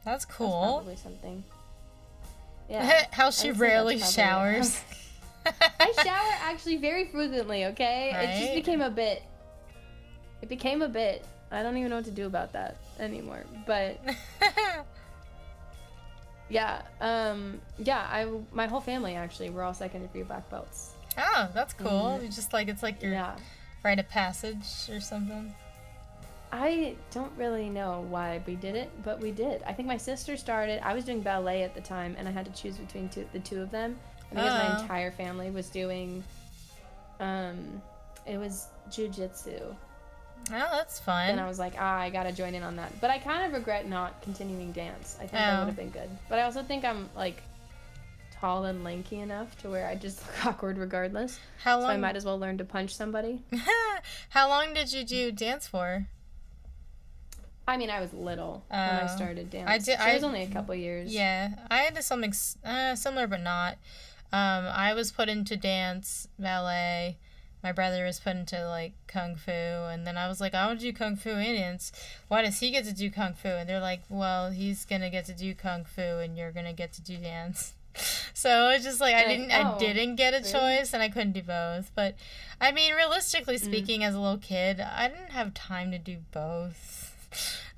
That's cool. That's probably something. Yeah. How she rarely showers. I shower actually very frequently, okay? Right? It just became a bit. It became a bit. I don't even know what to do about that anymore. But my whole family actually, we're all 2nd degree black belts. Oh, that's cool. It's just like, it's like your rite of passage or something. I don't really know why we did it, but we did. I think my sister started. I was doing ballet at the time, and I had to choose between the two of them. And because my entire family was doing It was jujitsu. Oh, that's fun. And I was like, I gotta join in on that. But I kind of regret not continuing dance. I think that would have been good. But I also think I'm like tall and lanky enough to where I just look awkward regardless. How long? So I might as well learn to punch somebody. How long did you do dance for? I mean, I was little when I started dance. It was only a couple years. Yeah, I had something similar, but not. I was put into dance, ballet. My brother was put into, like, kung fu. And then I was like, I want to do kung fu and dance. Why does he get to do kung fu? And they're like, well, he's going to get to do kung fu and you're going to get to do dance. So it's just like, I didn't get a choice, and I couldn't do both. But, I mean, realistically speaking, as a little kid, I didn't have time to do both.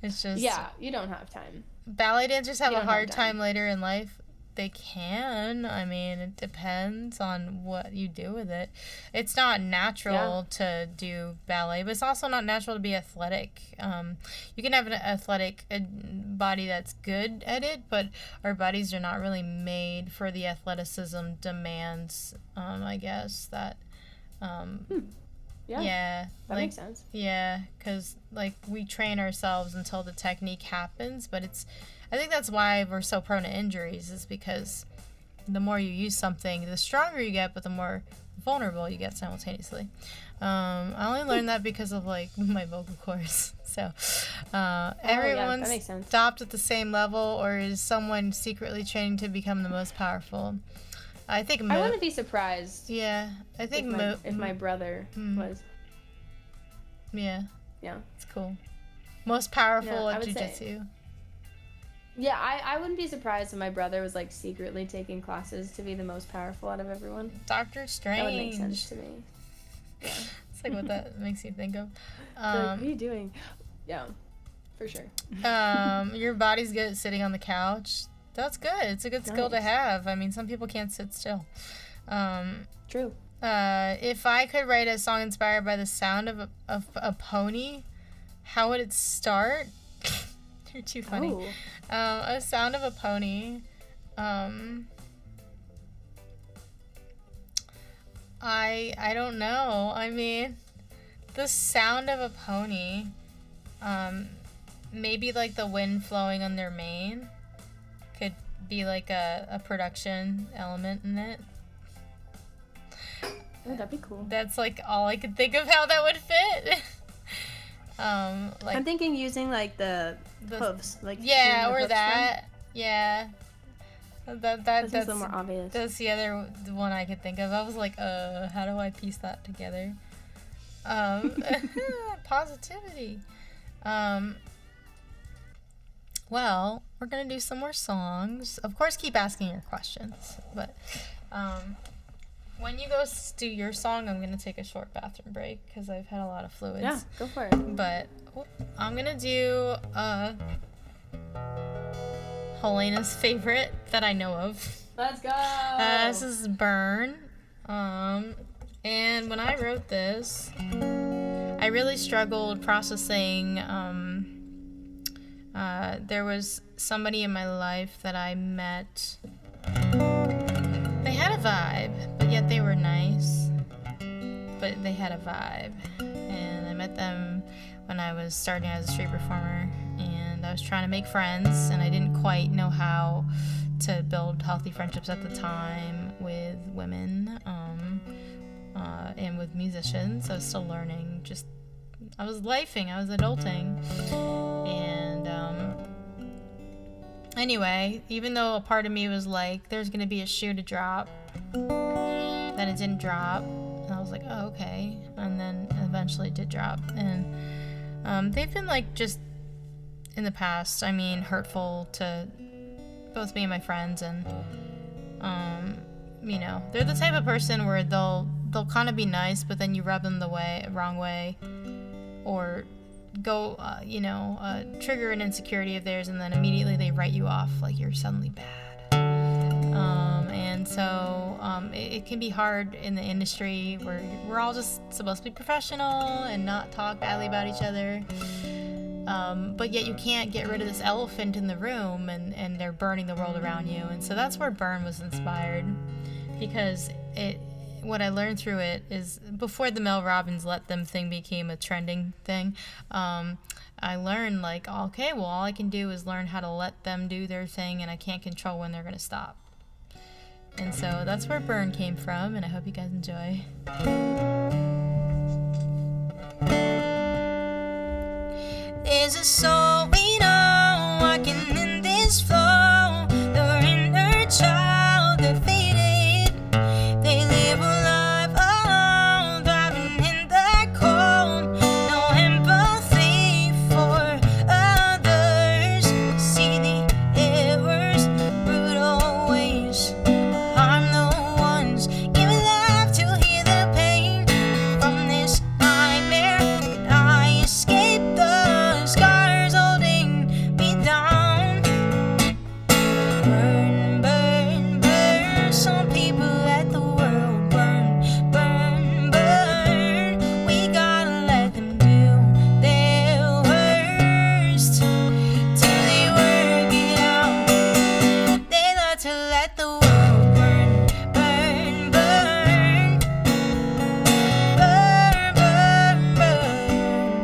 It's just... Yeah, you don't have time. Ballet dancers have a hard time later in life. They can. I mean, it depends on what you do with it. It's not natural to do ballet, but it's also not natural to be athletic. You can have an athletic body that's good at it, but our bodies are not really made for the athleticism demands, I guess, that... Yeah, that makes sense. Yeah, because, like, we train ourselves until the technique happens, but I think that's why we're so prone to injuries, is because the more you use something, the stronger you get, but the more vulnerable you get simultaneously. I only learned that because of, like, my vocal cords. So, everyone's stopped at the same level, or is someone secretly training to become the most powerful? I think I wouldn't be surprised. Yeah, I think if my brother was. Yeah. Yeah. It's cool. Most powerful at jujitsu. Yeah, I wouldn't be surprised if my brother was like secretly taking classes to be the most powerful out of everyone. Doctor Strange. That would make sense to me. Yeah. It's like what that makes you think of. Like, what are you doing? Yeah, for sure. Your body's good at sitting on the couch. That's good. It's a good skill to have. I mean, some people can't sit still. True. If I could write a song inspired by the sound of a pony, how would it start? You're too funny. Ooh. A sound of a pony. I don't know. I mean, the sound of a pony. Maybe like the wind flowing on their mane could be like a production element in it. Oh, that'd be cool. That's like all I could think of how that would fit. Like, I'm thinking using like the hooves, like or that. Yeah. That's a little more obvious. That's the one I could think of. I was like, how do I piece that together? Positivity. Well, we're gonna do some more songs. Of course, keep asking your questions. But when you go do your song, I'm gonna take a short bathroom break because I've had a lot of fluids. Yeah, go for it. But I'm gonna do Helena's favorite that I know of. Let's go. This is Burn. And when I wrote this, I really struggled processing. There was somebody in my life that I met. They had a vibe, but yet they were nice. But they had a vibe. And I met them when I was starting as a street performer. And I was trying to make friends, and I didn't quite know how to build healthy friendships at the time with women and with musicians. I was still learning. I was lifing. I was adulting. And anyway, even though a part of me was like, there's going to be a shoe to drop, then it didn't drop. And I was like, oh, okay. And then eventually it did drop. And they've been like just in the past, I mean, hurtful to both me and my friends. And, you know, they're the type of person where they'll kind of be nice, but then you rub them the wrong way, or go, trigger an insecurity of theirs, and then immediately they write you off like you're suddenly bad. And so it can be hard in the industry where we're all just supposed to be professional and not talk badly about each other. But yet you can't get rid of this elephant in the room, and they're burning the world around you. And so that's where Burn was inspired, because what I learned through it is before the Mel Robbins Let Them thing became a trending thing, I learned like, okay, well, all I can do is learn how to let them do their thing, and I can't control when they're going to stop. And so that's where Burn came from, and I hope you guys enjoy. There's a soul we know walking in this flow. Their inner child defeated. They live a life alone, thriving in the cold. No empathy for others. See the errors, brutal ways. Harm the ones. Give life to heal the pain from this nightmare. Can I escape the scars holding me down? Burn, burn, burn. Some people let the world burn, burn, burn. We gotta let them do their worst till they work it out. They love to let the world burn, burn, burn, burn, burn, burn.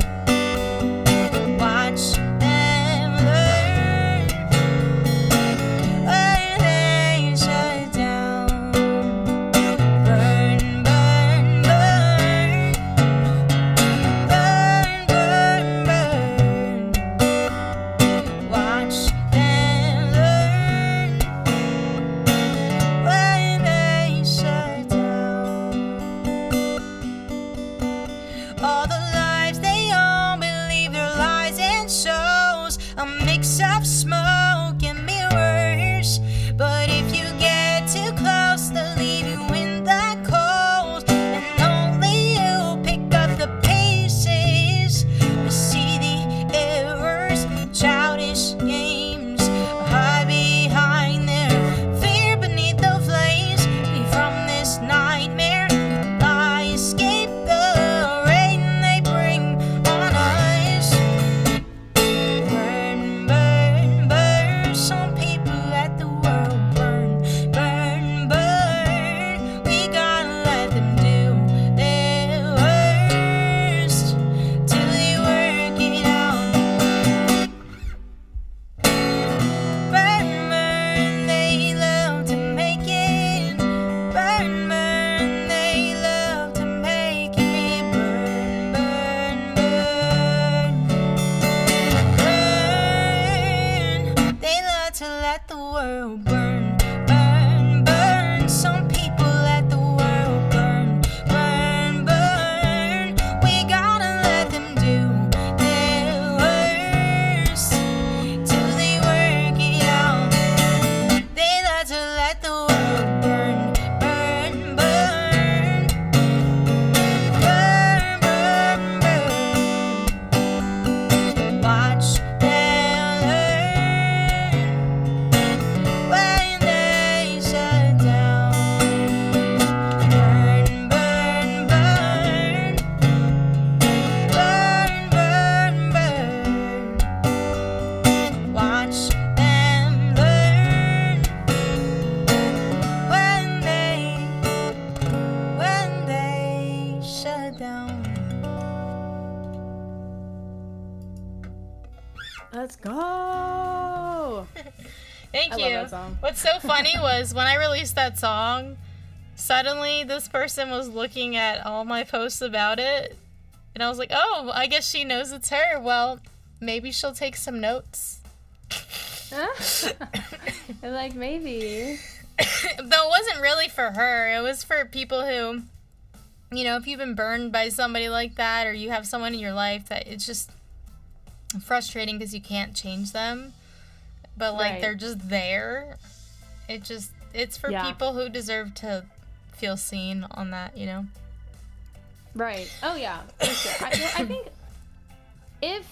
Watch them learn when they shut down. Burn, burn, burn, burn, burn, burn. Watch them learn when they shut down. All the lives they own, believe their lies and shows. A mix of smoke and mirrors. But if you get too close, they'll leave you in the cold. And only you pick up the pieces. See the errors, childish games. Hide behind their fear beneath the flames. Flee from this nightmare. I escape the rain they bring on us. Burn, burn, burn. Some people let the world burn, burn, burn. We gotta let them do their worst till they work it out. Burn, burn. They love to make it. Burn, burn. They love to make it. Burn, burn, burn. Burn. They love to let the world burn, burn, burn. Some people let the world burn, burn, burn. We gotta let them do their worst till they work it out. They love to let the world burn, burn, burn, burn, burn, burn. Watch them learn when they shut down. Burn, burn, burn, burn, burn, burn. Watch them learn when they shut down. Let's go. Thank I you. love that song. What's so funny was when I released that song, suddenly this person was looking at all my posts about it, and I was like, oh, I guess she knows it's her. Well, maybe she'll take some notes. Like, maybe. Though it wasn't really for her. It was for people who, you know, if you've been burned by somebody like that, or you have someone in your life that it's just frustrating because you can't change them, but like Right. they're just there. It's for Yeah. people who deserve to feel seen on that, you know? Right. Oh yeah. For sure. I think if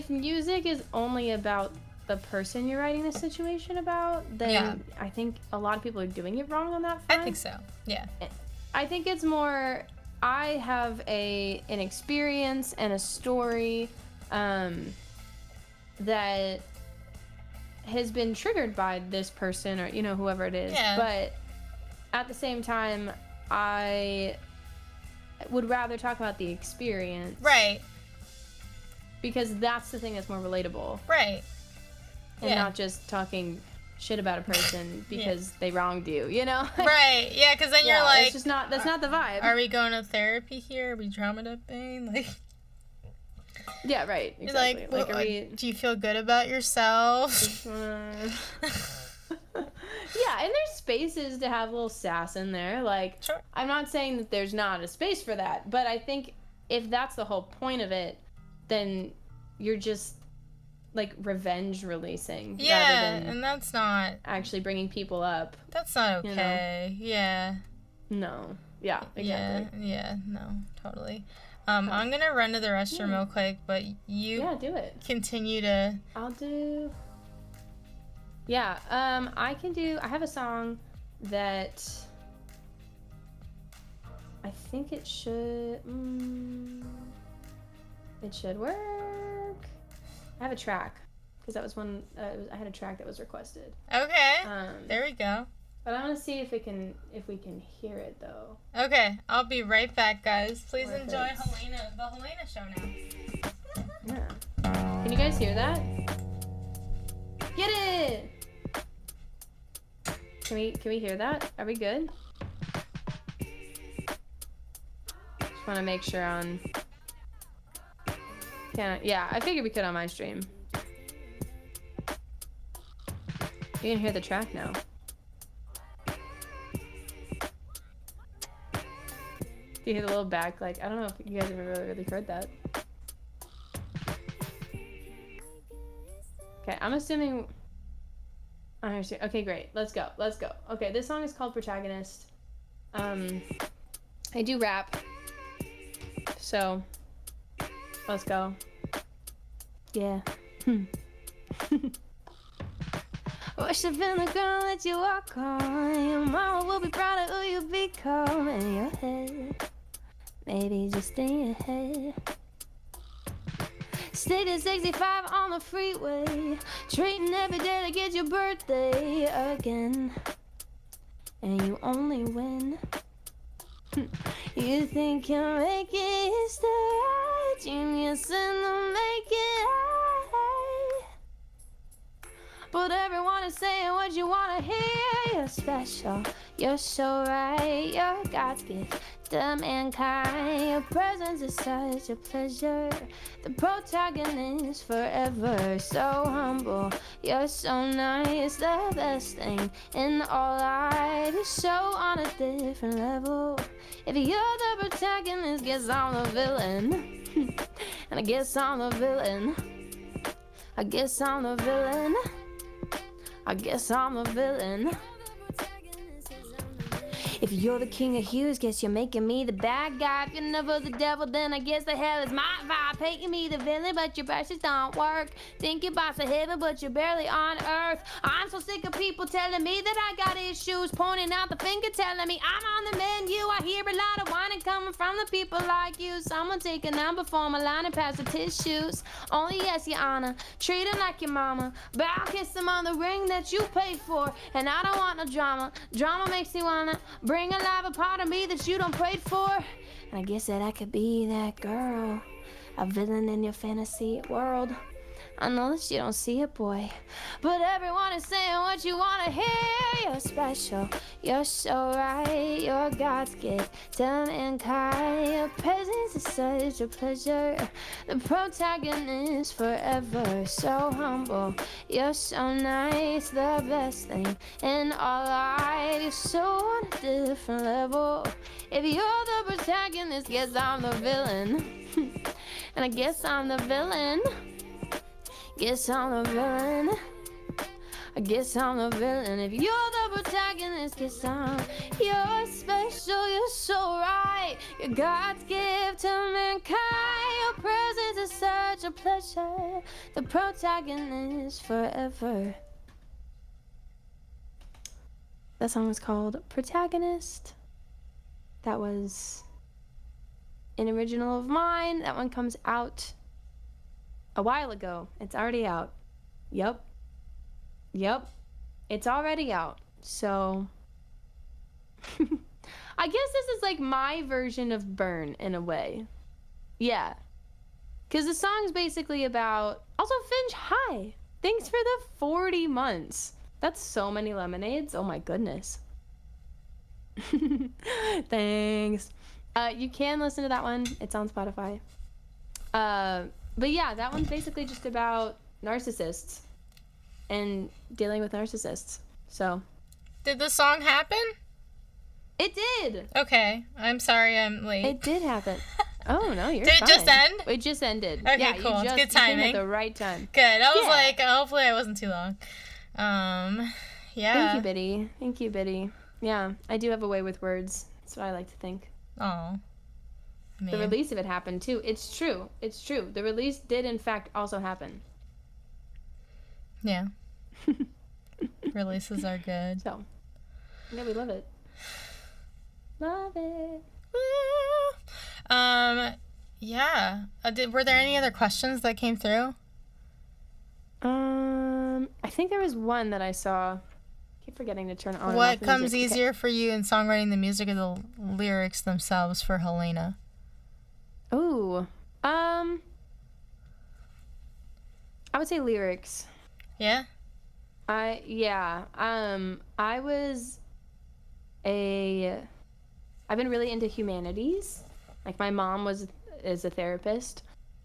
music is only about the person you're writing the situation about, then Yeah. I think a lot of people are doing it wrong on that front. I think so. Yeah. I think it's more, I have an experience and a story that has been triggered by this person or, you know, whoever it is. Yeah. But at the same time, I would rather talk about the experience. Right. Because that's the thing that's more relatable. Right. And not just talking shit about a person because they wronged you, you know? Right. Yeah, because then you're like... It's just not, that's not the vibe. Are we going to therapy here? Are we trauma dumping? Like... Yeah, right. Exactly. Like, well, do you feel good about yourself? Yeah, and there's spaces to have a little sass in there. Like, sure. I'm not saying that there's not a space for that, but I think if that's the whole point of it, then you're just, like, revenge releasing. Yeah, rather than and that's not... actually bringing people up. That's not okay. You know? Yeah. No. Yeah, exactly. Yeah, no, totally. I'm going to run to the restroom real quick, but you... Yeah, do it. Continue to... I'll do... Yeah, I have a song that I think it should work. I have a track, because that was one, I had a track that was requested. Okay, there we go. But I want to see if we can hear it, though. Okay, I'll be right back, guys. Please enjoy Helena, the Helena show now. Yeah. Can you guys hear that? Get it! Can we hear that? Are we good? Just want to make sure on... Yeah, I figured we could on my stream. You can hear the track now. Do you hear the little back? Like, I don't know if you guys have ever really heard that. Okay, I'm assuming... I understand. Okay, great. Let's go. Okay, this song is called Protagonist. I do rap. So, let's go. Yeah. Wish I'd been the girl that you walk on. Your mama will be proud of who you become in your head. Maybe just in your head. Stayed at 65 on the freeway, treating every day like it's your birthday again. And you only win. You think you'll make it, it's the right genius in the making. But everyone is saying what you wanna hear. You're special, you're so right, you're God's gift to mankind. Your presence is such a pleasure. The protagonist forever, so humble, you're so nice. The best thing in all life. You're so on a different level. If you're the protagonist, guess I'm the villain. And I guess I'm the villain. I guess I'm the villain. I guess I'm the villain. If you're the king of hues, guess you're making me the bad guy. If you're never the devil, then I guess the hell is my vibe. Making me the villain, but your brushes don't work. Think you're boss of heaven, but you're barely on earth. I'm so sick of people telling me that I got issues, pointing out the finger, telling me I'm on the menu. I hear a lot of whining coming from the people like you. Someone take a number for my line and pass the tissues. Only yes, your honor, treat him like your mama. But I'll kiss him on the ring that you paid for. And I don't want no drama. Drama makes me wanna bring alive a part of me that you don't prayed for. And I guess that I could be that girl, a villain in your fantasy world. I know that you don't see it, boy, but everyone is saying what you wanna hear. You're special, you're so right, you're God's gift to mankind. Your presence is such a pleasure. The protagonist forever, so humble, you're so nice. The best thing in all life. You're so on a different level. If you're the protagonist, guess I'm the villain. And I guess I'm the villain. Guess I'm the villain. I guess I'm the villain. If you're the protagonist, guess you're special, you're so right. You're God's gift to mankind. Your presence is such a pleasure. The protagonist forever. That song was called Protagonist. That was an original of mine. That one comes out a while ago. It's already out. Yep. It's already out. So I guess this is like my version of Burn in a way. Yeah. Because the song's basically about... Also, Finch, hi. Thanks for the 40 months. That's so many lemonades. Oh my goodness. Thanks. You can listen to that one. It's on Spotify. But yeah, that one's basically just about narcissists and dealing with narcissists. So. Did the song happen? It did. Okay. I'm sorry I'm late. It did happen. Oh, no, you're Did fine. it just end? It just ended. Okay, yeah, cool. You just, good you came timing. at the right time. Good. I was like, hopefully I wasn't too long. Yeah. Thank you, Biddy. Thank you, Biddy. Yeah, I do have a way with words. That's what I like to think. Oh. The release of it happened, too. It's true. It's true. The release did, in fact, also happen. Yeah. Releases are good. So, yeah, we love it. Love it. Yeah. Were there any other questions that came through? I think there was one that I saw. I keep forgetting to turn on. What comes easier for you in songwriting, the music or the lyrics themselves for Helena? Ooh. I would say lyrics. Yeah? I was I've been really into humanities. Like my mom is a therapist.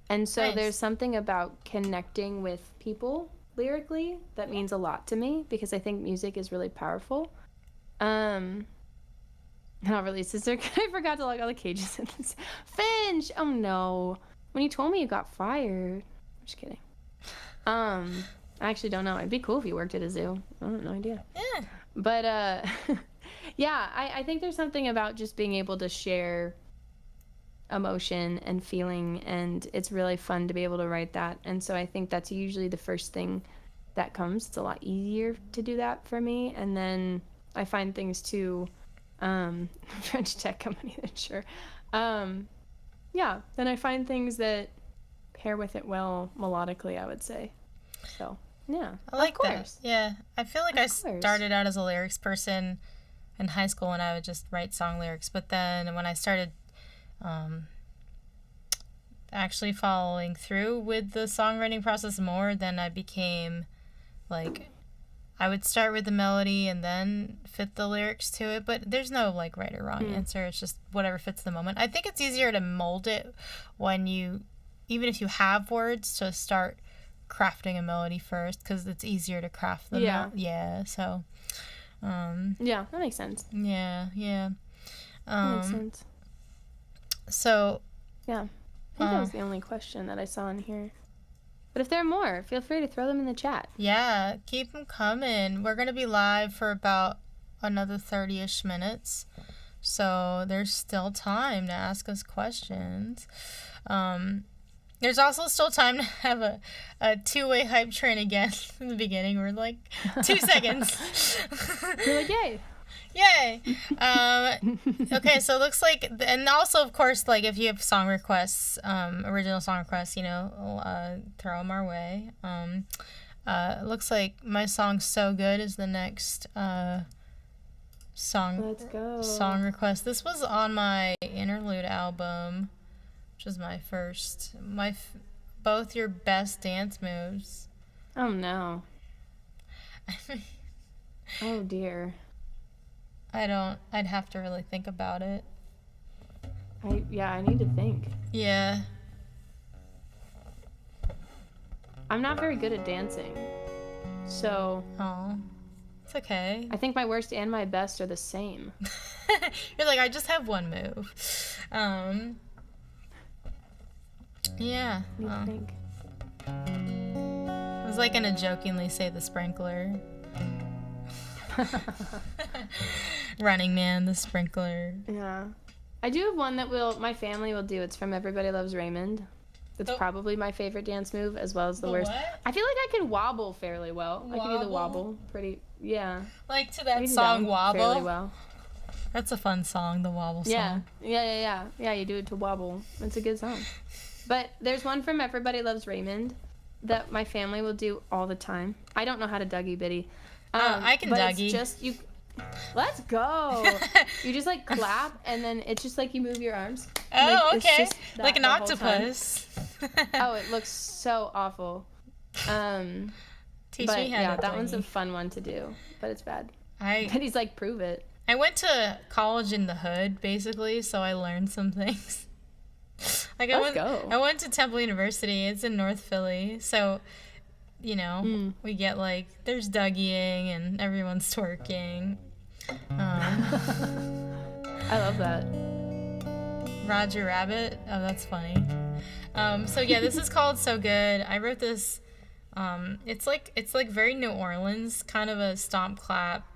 And so Nice. There's something about connecting with people lyrically that means a lot to me because I think music is really powerful. How releases are I forgot to log all the cages in this. Finch! Oh no. When you told me you got fired. I'm just kidding. I actually don't know. It'd be cool if you worked at a zoo. I have no idea. Yeah. But yeah, I think there's something about just being able to share emotion and feeling, and it's really fun to be able to write that. And so I think that's usually the first thing that comes. It's a lot easier to do that for me. And then I find things too, French tech company, sure. Yeah, then I find things that pair with it well melodically, I would say. So, yeah. I like of course. that. Yeah. I feel like I Of course. started out as a lyrics person in high school and I would just write song lyrics. But then when I started actually following through with the songwriting process more, then I became like, I would start with the melody and then fit the lyrics to it. But there's no like right or wrong answer. It's just whatever fits the moment. I think it's easier to mold it when you, even if you have words, to start crafting a melody first because it's easier to craft the yeah. So Yeah, that makes sense. yeah. That makes sense. So Yeah. I think that was the only question that I saw in here. But if there are more, feel free to throw them in the chat. yeah, keep them coming. We're gonna be live for about another 30-ish minutes, so there's still time to ask us questions. There's also still time to have a two-way hype train again in the beginning. We're like 2 seconds. You're like, yay. Yay! Okay, so it looks like, and also of course, like if you have song requests, original song requests, throw them our way. It looks like my song "So Good" is the next song. Let's go. Song request. This was on my interlude album, which is my first. Both your best dance moves. Oh no. Oh dear. I'd have to really think about it. I need to think. Yeah. I'm not very good at dancing. So Oh. It's okay. I think my worst and my best are the same. You're like, I just have one move. Yeah. I need to think. I was like gonna jokingly say the sprinkler. Running Man, the sprinkler. Yeah. I do have one that my family will do. It's from Everybody Loves Raymond. It's probably my favorite dance move as well as the worst. What? I feel like I can wobble fairly well. I can do the Wobble? wobble pretty, yeah. Like to I that can song down Wobble. fairly well. That's a fun song, the Wobble song. Yeah. Yeah, you do it to wobble. It's a good song. But there's one from Everybody Loves Raymond that my family will do all the time. I don't know how to Dougie Biddy. I can but Dougie. It's just Let's go. You just like clap and then it's just like you move your arms. Oh, like, okay. Like an octopus. Oh, it looks so awful. Teach me how yeah, to that one's a fun one to do, but it's bad. And he's like, prove it. I went to college in the hood, basically, so I learned some things. Like I went to Temple University. It's in North Philly, so you know we get like there's Dougieing and everyone's twerking. I love that. Roger Rabbit. Oh, that's funny. So yeah, this is called So Good. I wrote this. It's like very New Orleans, kind of a stomp clap,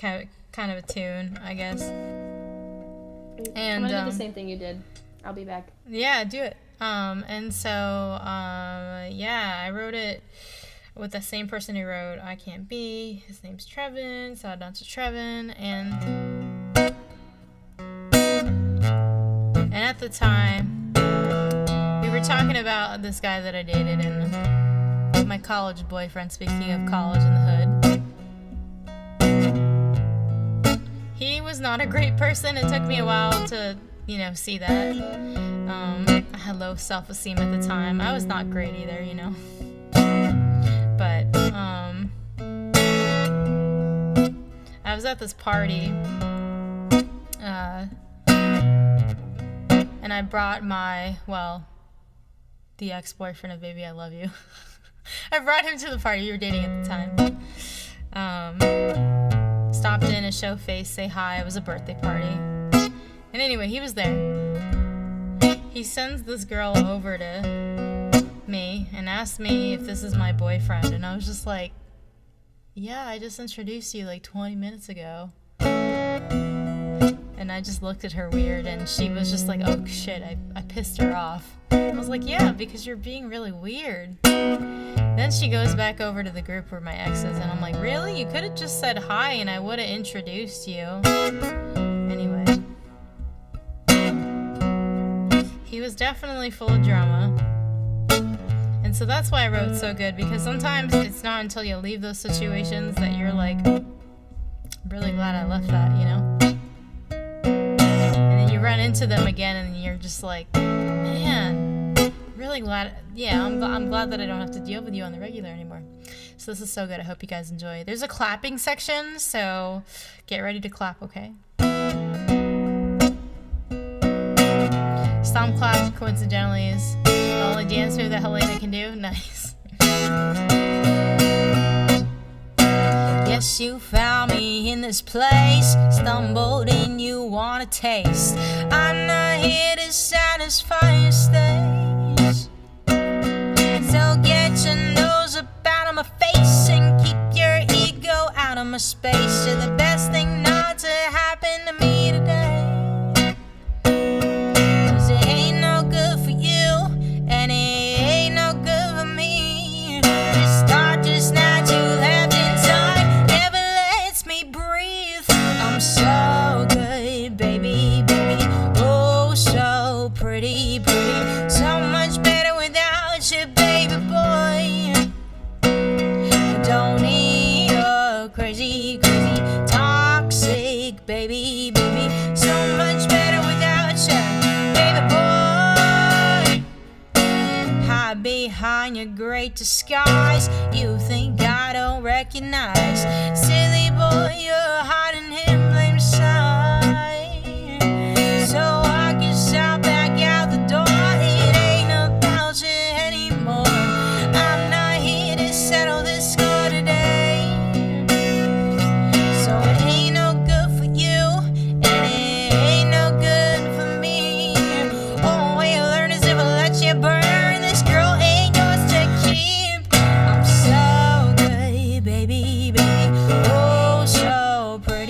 kind of a tune, I guess. And I'm gonna do the same thing you did. I'll be back. Yeah, do it. And so yeah, I wrote it with the same person who wrote I Can't Be. His name's Trevin. Shout out to Trevin. And at the time, we were talking about this guy that I dated and my college boyfriend, speaking of college in the hood. He was not a great person. It took me a while to, see that. I had low self-esteem at the time. I was not great either, But, I was at this party, and I brought the ex-boyfriend of Baby I Love You. I brought him to the party. We were dating at the time. Stopped in to show face, say hi. It was a birthday party. And anyway, he was there. He sends this girl over to me and asked me if this is my boyfriend. And I was just like, yeah, I just introduced you like 20 minutes ago. And I just looked at her weird, and she was just like, oh shit, I pissed her off. I was like, yeah, because you're being really weird. Then she goes back over to the group where my ex is, and I'm like, really? You could have just said hi and I would have introduced you. Anyway. He was definitely full of drama. And so that's why I wrote So Good, because sometimes it's not until you leave those situations that you're like, I'm really glad I left that, And then you run into them again and you're just like, man, really glad. Yeah, I'm glad that I don't have to deal with you on the regular anymore. So this is So Good. I hope you guys enjoy. There's a clapping section, so get ready to clap, okay? Stomp clap, coincidentally, is the only dance move that Helena can do. Nice. Yes, you found me in this place, stumbled in, you want a taste. I'm not here to satisfy your stage, so get your nose up out of my face and keep your ego out of my space. You're the best thing not to happen to me today, 'cause it ain't no good for you and it ain't no good for me. This start just now, you left inside, never lets me breathe. I'm so good, baby, baby, oh so pretty, pretty, so much better without you, baby boy. I don't need your crazy, crazy, toxic, baby, baby, so much better without you, baby boy. Hide behind your great disguise, you think I don't recognize. Silly boy, you're hiding in plain sight, so I can shout back out the door. It ain't about you anymore. I'm not here to settle this score today, so it ain't no good for you and it ain't no good for me. Only way you learn is if I let you burn. This girl ain't yours to keep. I'm so good, baby, baby, oh so pretty.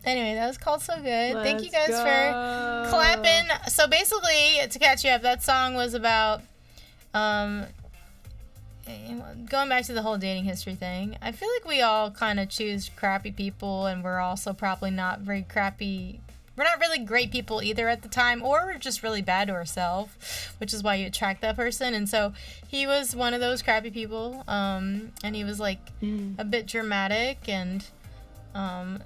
Anyway, that was called So Good. Thank you Let's guys go. for clapping. So basically, to catch you up, that song was about going back to the whole dating history thing. I feel like we all kind of choose crappy people, and we're also probably not very crappy. We're not really great people either at the time, or we're just really bad to ourselves, which is why you attract that person. And so he was one of those crappy people, and he was like a bit dramatic, and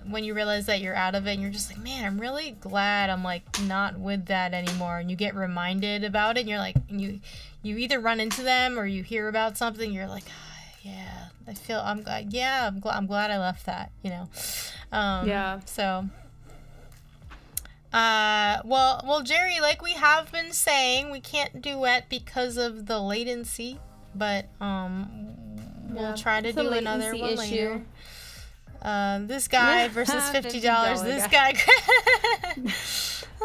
when you realize that you're out of it and you're just like, man, I'm really glad I'm like not with that anymore, and you get reminded about it, and you're like, and you either run into them or you hear about something, you're like, yeah, I'm glad I left that, you know. Yeah. So well, Jerry, like we have been saying, we can't duet because of the latency, but we'll try to do another one later. This guy versus $50. This guy.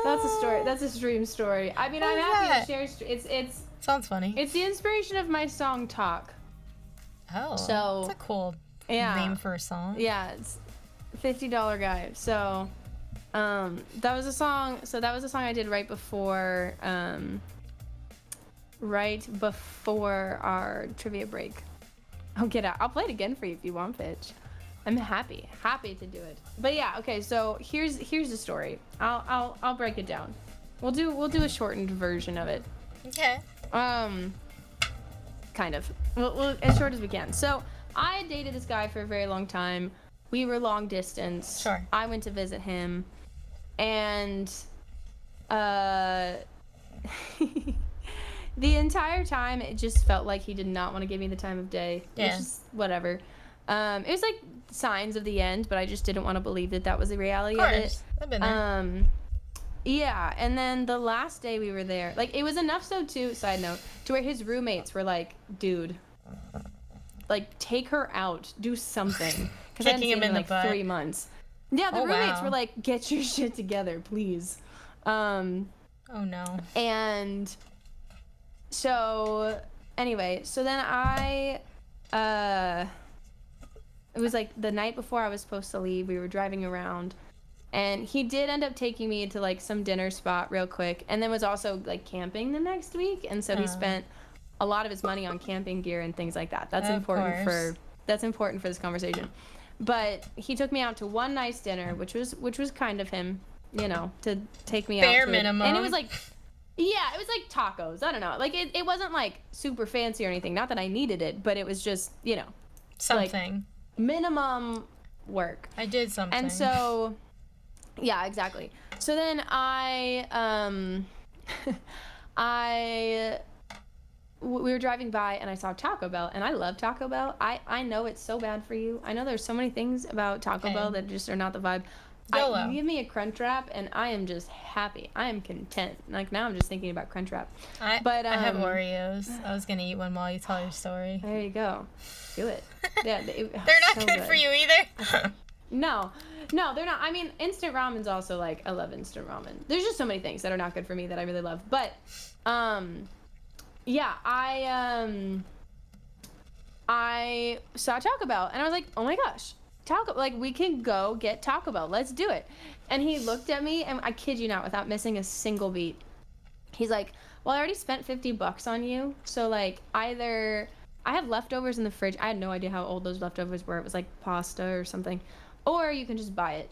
That's a story. That's a stream story. I mean, I'm happy to share. It's sounds funny. It's the inspiration of my song Talk. Oh, so that's a cool name for a song. Yeah, it's $50 guy. So, that was a song. So that was a song I did right before our trivia break. Oh, get out! I'll play it again for you if you want, bitch. I'm happy to do it. But yeah, okay. So here's the story. I'll break it down. We'll do a shortened version of it. Okay. Kind of. We'll as short as we can. So I dated this guy for a very long time. We were long distance. Sure. I went to visit him, and the entire time it just felt like he did not want to give me the time of day. Yeah. Which is whatever. It was like signs of the end, but I just didn't want to believe that was the reality of it. I've been there. Yeah, and then the last day we were there, like, it was enough so too, side note, to where his roommates were like, dude, like, take her out, do something. Because I hadn't seen him in like 3 months. Yeah, the roommates were like, get your shit together, please. Oh no. And so, anyway, so then it was like the night before I was supposed to leave, we were driving around, and he did end up taking me to like some dinner spot real quick, and then was also like camping the next week, and so he spent a lot of his money on camping gear and things like that. That's important for this conversation. But he took me out to one nice dinner, which was kind of him, you know, to take me out. Bare minimum. And it was like, yeah, it was like tacos. I don't know. Like it wasn't like super fancy or anything. Not that I needed it, but it was just, you know, something. Like, minimum work. I did something. And so, yeah, exactly. So then we were driving by and I saw Taco Bell, and I love Taco Bell. I know it's so bad for you. I know there's so many things about Taco Bell that just are not the vibe. You give me a Crunchwrap and I am just happy. I am content. Like now I'm just thinking about Crunchwrap. I have Oreos. I was gonna eat one while you tell your story. There you go. Do it. Yeah, they're not so good for you either. No, they're not. I mean, instant ramen's also like, I love instant ramen. There's just so many things that are not good for me that I really love. But, yeah, I saw Taco Bell and I was like, oh my gosh, we can go get Taco Bell. Let's do it. And he looked at me, and I kid you not, without missing a single beat, he's like, well, I already spent $50 on you. So like either I have leftovers in the fridge. I had no idea how old those leftovers were. It was like pasta or something. Or you can just buy it.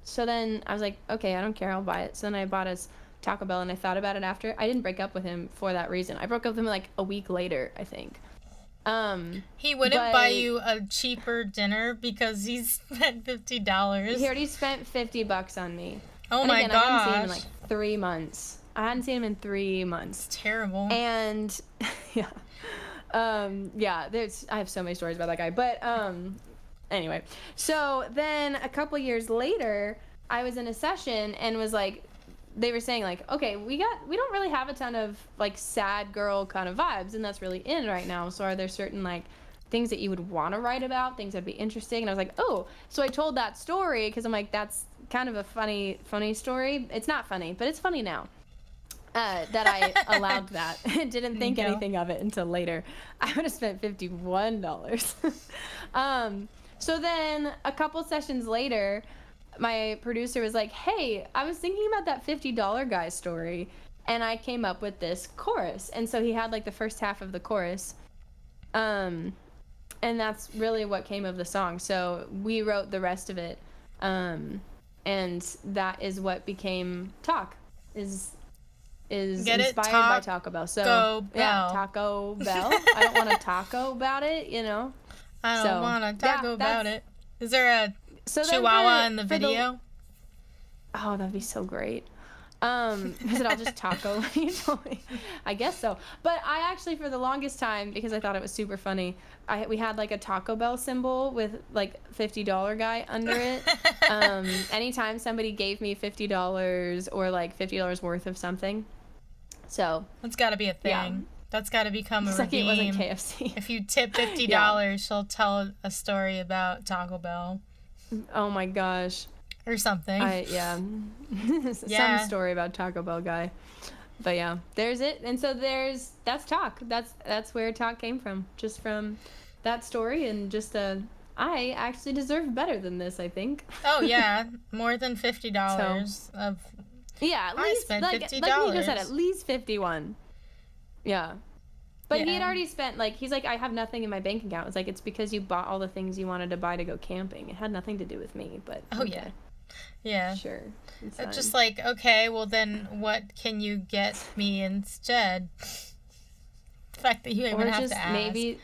So then I was like, okay, I don't care. I'll buy it. So then I bought us Taco Bell, and I thought about it after. I didn't break up with him for that reason. I broke up with him like a week later, I think. He wouldn't buy you a cheaper dinner because he spent $50. He already spent $50 on me. Oh my gosh. I hadn't seen him in like 3 months. It's terrible. And yeah. I have so many stories about that guy. But anyway. So then a couple years later, I was in a session and was like, they were saying like, okay, we don't really have a ton of like sad girl kind of vibes, and that's really in right now. So are there certain like things that you would want to write about, things that'd be interesting? And I was like, oh, so I told that story because I'm like, that's kind of a funny story. It's not funny, but it's funny now. That I allowed that. Didn't think anything of it until later. I would have spent $51. So then a couple sessions later, my producer was like, hey, I was thinking about that $50 guy story, and I came up with this chorus. And so he had like the first half of the chorus. And that's really what came of the song. So we wrote the rest of it. And that is what became Talk, is Get inspired by Taco Bell. So yeah, Taco Bell. I don't want to taco about it, you know. I don't want to taco about it. Is there a chihuahua in the video? Oh, that'd be so great. Is it all just taco? You told me. I guess so. But I actually, for the longest time, because I thought it was super funny, we had like a Taco Bell symbol with like $50 guy under it. Anytime somebody gave me $50 or like $50 worth of something. So that's got to be a thing. Yeah. That's got to become a redeem. Like it wasn't KFC. If you tip $50, she'll tell a story about Taco Bell. Oh my gosh. Or something. Some story about Taco Bell guy. But yeah, there's it. And so that's Talk. That's where Talk came from. Just from that story, and just I actually deserve better than this, I think. Oh yeah, more than $50 of. Yeah, at least spent $50. Like Nico said, at least 51. Yeah. But he had already spent, like, he's like, I have nothing in my bank account. It's like, it's because you bought all the things you wanted to buy to go camping. It had nothing to do with me, but. Oh, okay. Yeah. Sure. It's just like, okay, well then what can you get me instead? The fact that you even have to ask. Maybe.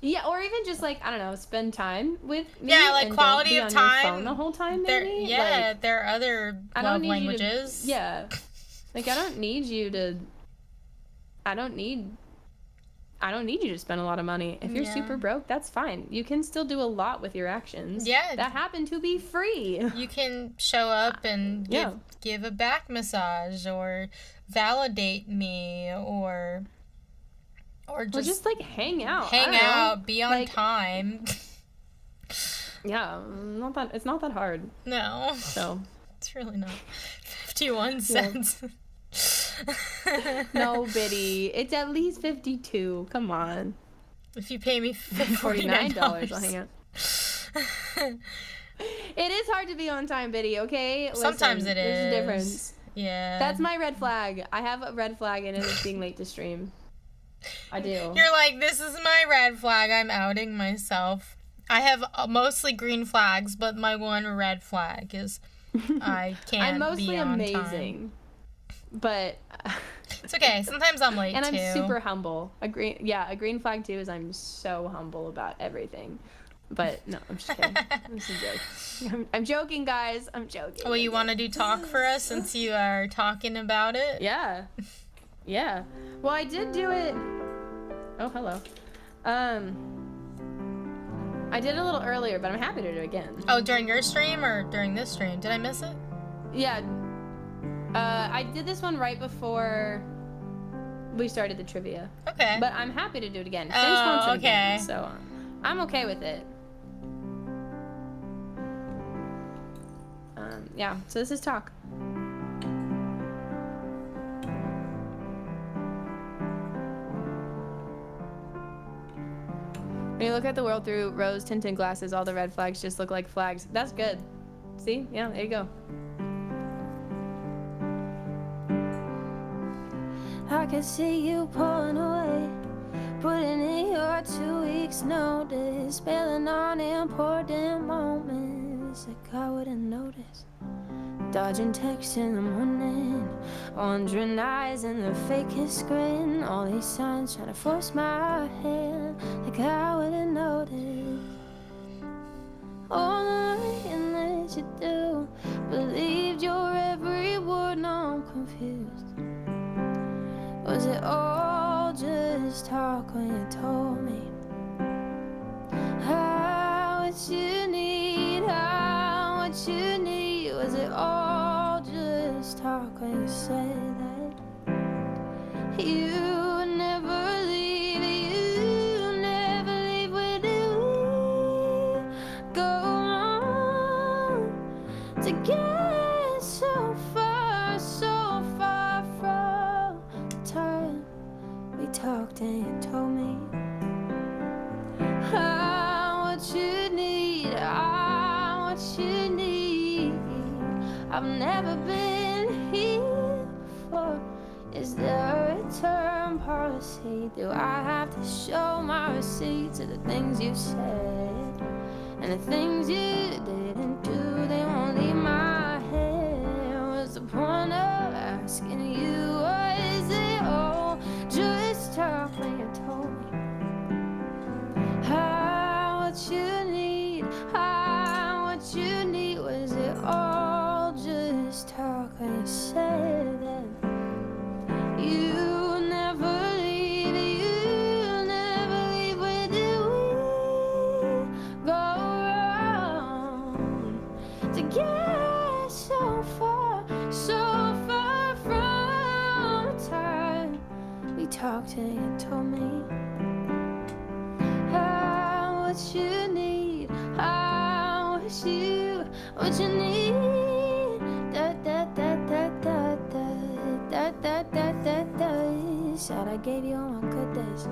Yeah, or even just like, I don't know, spend time with me. Yeah, like quality of time. Your phone the whole time, maybe. There are other love languages. Like I don't need you to spend a lot of money. If you're super broke, that's fine. You can still do a lot with your actions. Yeah. That happen to be free. You can show up and give a back massage or validate me or just like hang out. Be on time. Yeah, it's not that hard. No. So it's really not. 51 cents. No, Biddy. It's at least 52. Come on. If you pay me $49, I'll hang out. It is hard to be on time, Biddy, okay? Sometimes it is. There's a difference. Yeah. That's my red flag. I have a red flag, and it is being late to stream. I do. You're like, this is my red flag. I'm outing myself. I have mostly green flags, but my one red flag is I can't I'm mostly be on amazing. time. But it's okay. Sometimes I'm late and too. I'm super humble. A green flag too is I'm so humble about everything. But no, I'm just kidding. This is a joke. I'm joking, guys. I'm joking. Well, you want to do Talk for us since you are talking about it? Yeah. Yeah. Well, I did do it. Oh, hello. I did it a little earlier, but I'm happy to do it again. Oh, during your stream or during this stream? Did I miss it? Yeah. I did this one right before we started the trivia. Okay. But I'm happy to do it again. Finch wants it okay. Again, so I'm okay with it. Yeah, so this is Talk. When you look at the world through rose-tinted glasses, all the red flags just look like flags. That's good. See? Yeah, there you go. I could see you pulling away, putting in your 2 weeks notice, spilling on important moments like I wouldn't notice. Dodging texts in the morning, wandering eyes and the fakest grin. All these signs trying to force my hand like I wouldn't notice. All the waiting that you do, believed your every word, now I'm confused. Was it all just talk when you told me how what you need, how what you need? Was it all just talk when you said that you never leave, you never leave? Where do we go wrong to get so far from the time we talked and you told me how what you need, what you need? I've never been here before. Is there a return policy? Do I have to show my receipts of the things you said and the things you didn't do? They won't leave my head. What's the point of asking you? Or is it all just talk when you told me what you need? What you need? Was it all just talk when you said that you never leave? You never leave. Where did we go wrong to get so far from the time we talked and you told me what you need, what you need. Da da da da da da da da da da da. Said I gave you all my good days.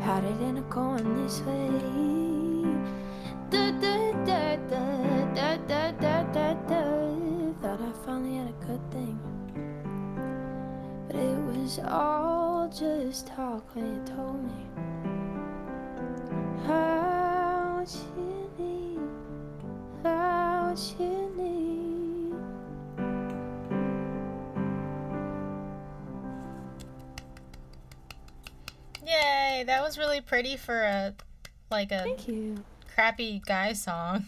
How did it end up going this way? Da da da da da da da da da. Thought I finally had a good thing, but it was all just talk when you told me what you need, what you need. Yay, that was really pretty for a Thank you. crappy guy song.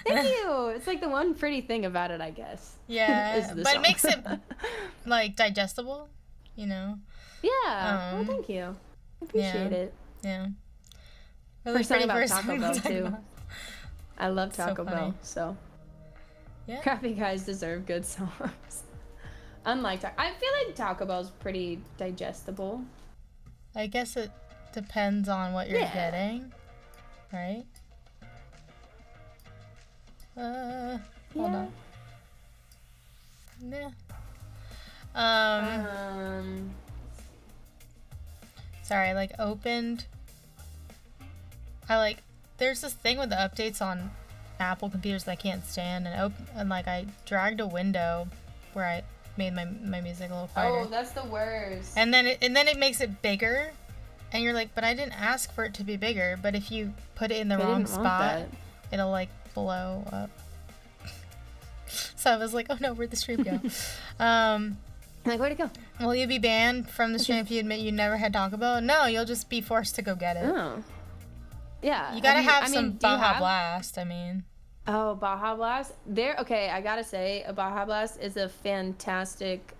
Thank you. It's like the one pretty thing about it, I guess. Yeah, is the but song. it makes it like digestible, you know. Yeah. Well, thank you. I appreciate it. Yeah. For something about pretty Taco song Bell to talk too. about. I love So Taco funny. Bell, so Yeah. crappy guys deserve good songs. Unlike I feel like Taco Bell's pretty digestible. I guess it depends on what you're Yeah. getting, right? Hold on. Yeah. Sorry, I opened. There's this thing with the updates on Apple computers that I can't stand, and I dragged a window where I made my music a little quieter. Oh, that's the worst. And then it makes it bigger, and you're like, but I didn't ask for it to be bigger. But if you put it in the wrong spot, it'll blow up. So I was like, oh no, where'd the stream go? Where'd it go? Will you be banned from the stream if you admit you never had Taco Bell? No, you'll just be forced to go get it. Oh. Yeah. You gotta have some Baja Blast, I mean. Oh, Baja Blast. Okay, I gotta say, a Baja Blast is a fantastic,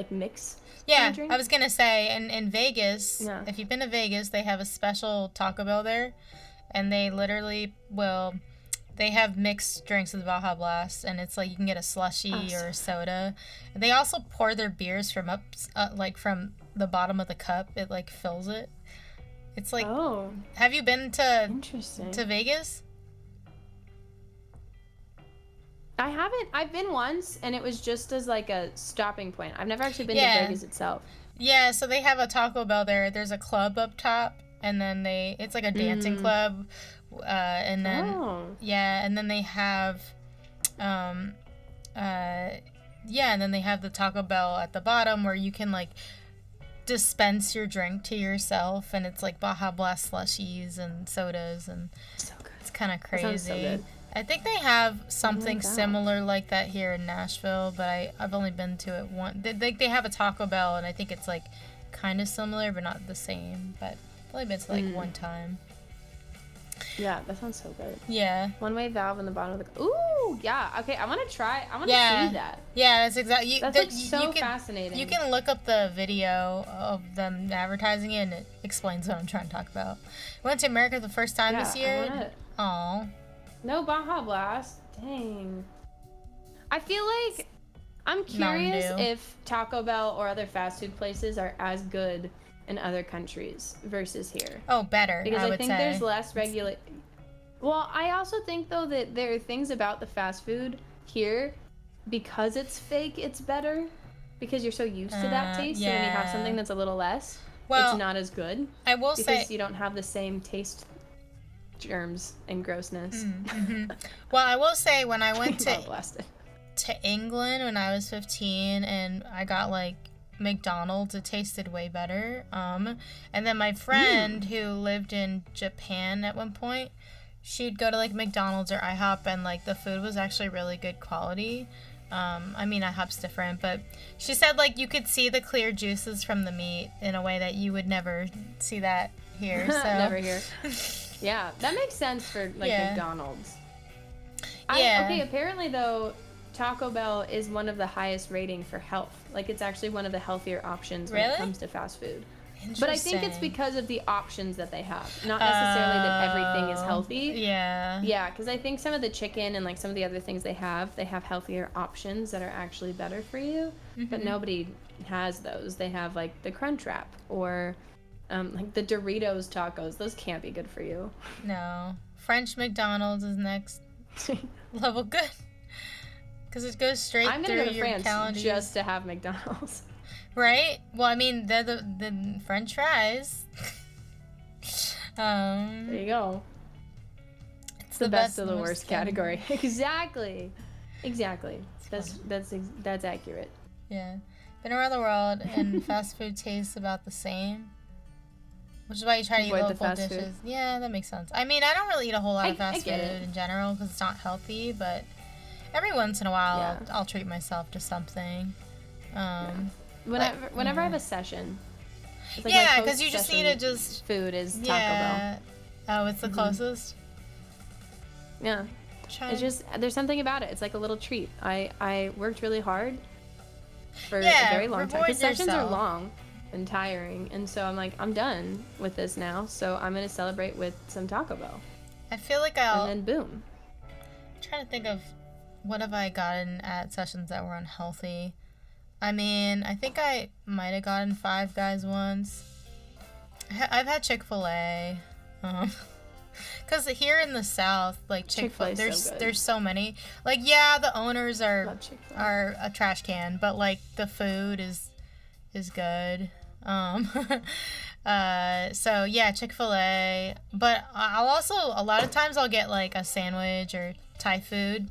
mix. Yeah, I was gonna say, in Vegas, Yeah. if you've been to Vegas, they have a special Taco Bell there, and they literally they have mixed drinks with Baja Blast, and it's you can get a slushie or a soda. And they also pour their beers from from the bottom of the cup. It fills it. It's Oh. Have you been to Interesting. Vegas? I haven't. I've been once, and it was just as a stopping point. I've never actually been to Vegas itself. Yeah, so they have a Taco Bell there. There's a club up top, and then it's a dancing club, and then and then they have, and then they have the Taco Bell at the bottom where you can dispense your drink to yourself, and it's Baja Blast slushies and sodas, and So good. it's kind of That crazy. sounds so good. I think they have something God. similar like that here in Nashville, but I've only been to it once. They have a Taco Bell, and I think it's kind of similar, but not the same. But I've only been to one time. Yeah, that sounds so good. Yeah. One-way valve in the bottom of the. Ooh, yeah. Okay, I want to try. I want to see that. Yeah, that's exactly. That's so fascinating. You can look up the video of them advertising it, and it explains what I'm trying to talk about. I went to America the first time this year. Aw. No Baja Blast. Dang. I feel like I'm curious Mountain Dew. if Taco Bell or other fast food places are as good in other countries versus here. Oh, better. Because I I would think say. there's less regulate. Well, I also think though that there are things about the fast food here, because it's fake, it's better. Because you're so used to that taste, so when you have something that's a little less, it's not as good. I will say because you don't have the same taste germs and grossness. Well, I will say when I went blasted. to England when I was 15 and I got like McDonald's, it tasted way better. And then my friend who lived in Japan at one point, she'd go to like McDonald's or IHOP and like the food was actually really good quality. I mean, IHOP's different, but she said like you could see the clear juices from the meat in a way that you would never see that here. So Never here. Yeah, that makes sense for like McDonald's. Yeah. Okay, apparently though, Taco Bell is one of the highest rating for health. Like it's actually one of the healthier options when it comes to fast food. But I think it's because of the options that they have, not necessarily that everything is healthy. Yeah. Yeah, because I think some of the chicken and like some of the other things they have healthier options that are actually better for you. But nobody has those. They have like the Crunchwrap or like the Doritos tacos. Those can't be good for you. No. French McDonald's is next level good. Because it goes straight I'm through gonna go to your France calories. just to have McDonald's. Right? Well, I mean, they're the French fries. There you go. It's the best of the most worst fun. category. Exactly. That's accurate. Yeah. Been around the world, and fast food tastes about the same. Which is why you try to eat Avoid the local fast dishes. food. Yeah, that makes sense. I mean, I don't really eat a whole lot of I fast get food it. in general because it's not healthy, but every once in a while, Yeah. I'll treat myself to something. Whenever I have a session. It's like Yeah, my 'cause you just need to post-session just- food is Taco Bell. Yeah. Oh, it's the closest? Yeah. Try- It's just there's something about it. It's like a little treat. I worked really hard for Yeah, a very long time. reward Because sessions are yourself. long and tiring, and so I'm like, I'm done with this now. So I'm gonna celebrate with some Taco Bell, I feel like I'll... and then boom. I'm trying to think of what have I gotten at sessions that were unhealthy. I mean, I think I might have gotten Five Guys once. I've had Chick-fil-A. Because here in the South, like Chick-fil-A, Chick-fil-A's so good. there's so many. Like, yeah, the owners are Love Chick-fil-A. are a trash can, but like the food is good. So yeah, Chick-fil-A. But I'll also a lot of times I'll get like a sandwich or Thai food.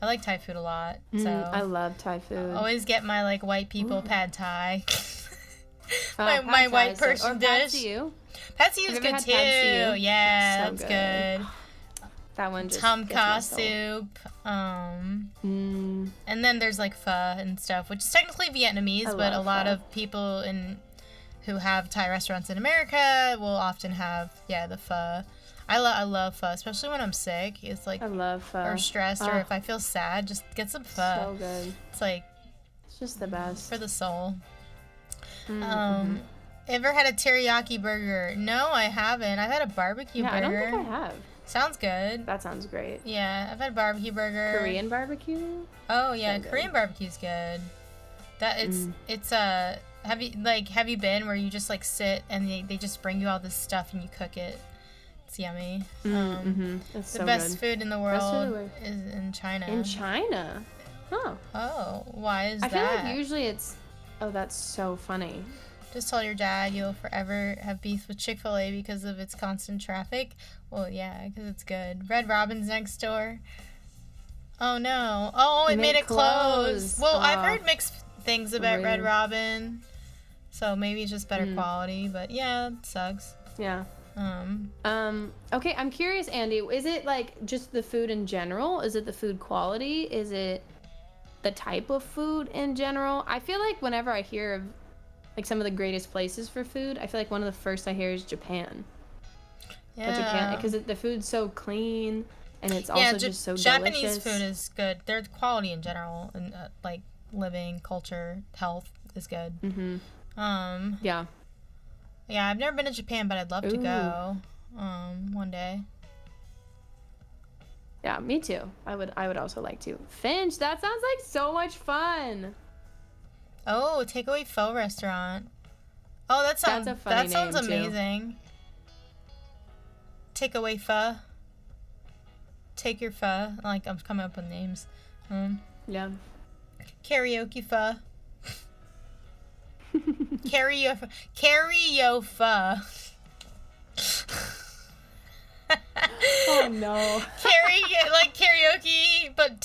I like Thai food a lot. So I love Thai food. always get my like white people pad Thai. Pad my Thai, white so- person or Pad dish. See-Ew. Pad See Ew's Have you good ever too. had Pad See-Ew? Yeah, So that's good. That one just Tom gets my kha soul. soup. And then there's like pho and stuff, which is technically Vietnamese, I but a love lot pho. of people who have Thai restaurants in America will often have the pho. I love pho, especially when I'm sick. It's like I love pho. or stressed or Oh, if I feel sad, just get some pho. so good. It's like It's just the best. for the soul. Mm-hmm. Ever had a teriyaki burger? No, I haven't. I've had a barbecue Yeah, I burger. don't think I have. Sounds good. That sounds great. Yeah, I've had a barbecue burger. Korean barbecue? Oh yeah, So good. Korean barbecue's good. That it's have you been where you just like sit and they just bring you all this stuff and you cook it? It's yummy. That's The so best good. food in the Best food in the world world. is in China. In China? Huh. Oh, why is I feel that? like usually it's... Oh, that's so funny. Just tell your dad you'll forever have beef with Chick-fil-A because of its constant traffic. Well, yeah, because it's good. Red Robin's next door. Oh no! Oh, it made it close. Well, I've heard mixed things about Red Rude. Robin, so maybe it's just better quality. But yeah, it sucks. Yeah. Okay, I'm curious, Andy. Is it like just the food in general? Is it the food quality? Is it the type of food in general? I feel like whenever I hear of like some of the greatest places for food, I feel like one of the first I hear is Japan. Yeah. Japan, because the food's so clean and it's also just so Japanese delicious. food is good. Their quality in general and like living, culture, health is good. Yeah. Yeah, I've never been to Japan, but I'd love to Ooh. go one day. Yeah, me too. I would also like to. Finch, that sounds like so much fun. Oh, takeaway pho restaurant. Oh, that sounds a funny that sounds name, too. amazing. Takeaway pho. Take your pho. Like I'm coming up with names. Yeah. Karaoke pho. Karaoke pho. Oh no. Karaoke, but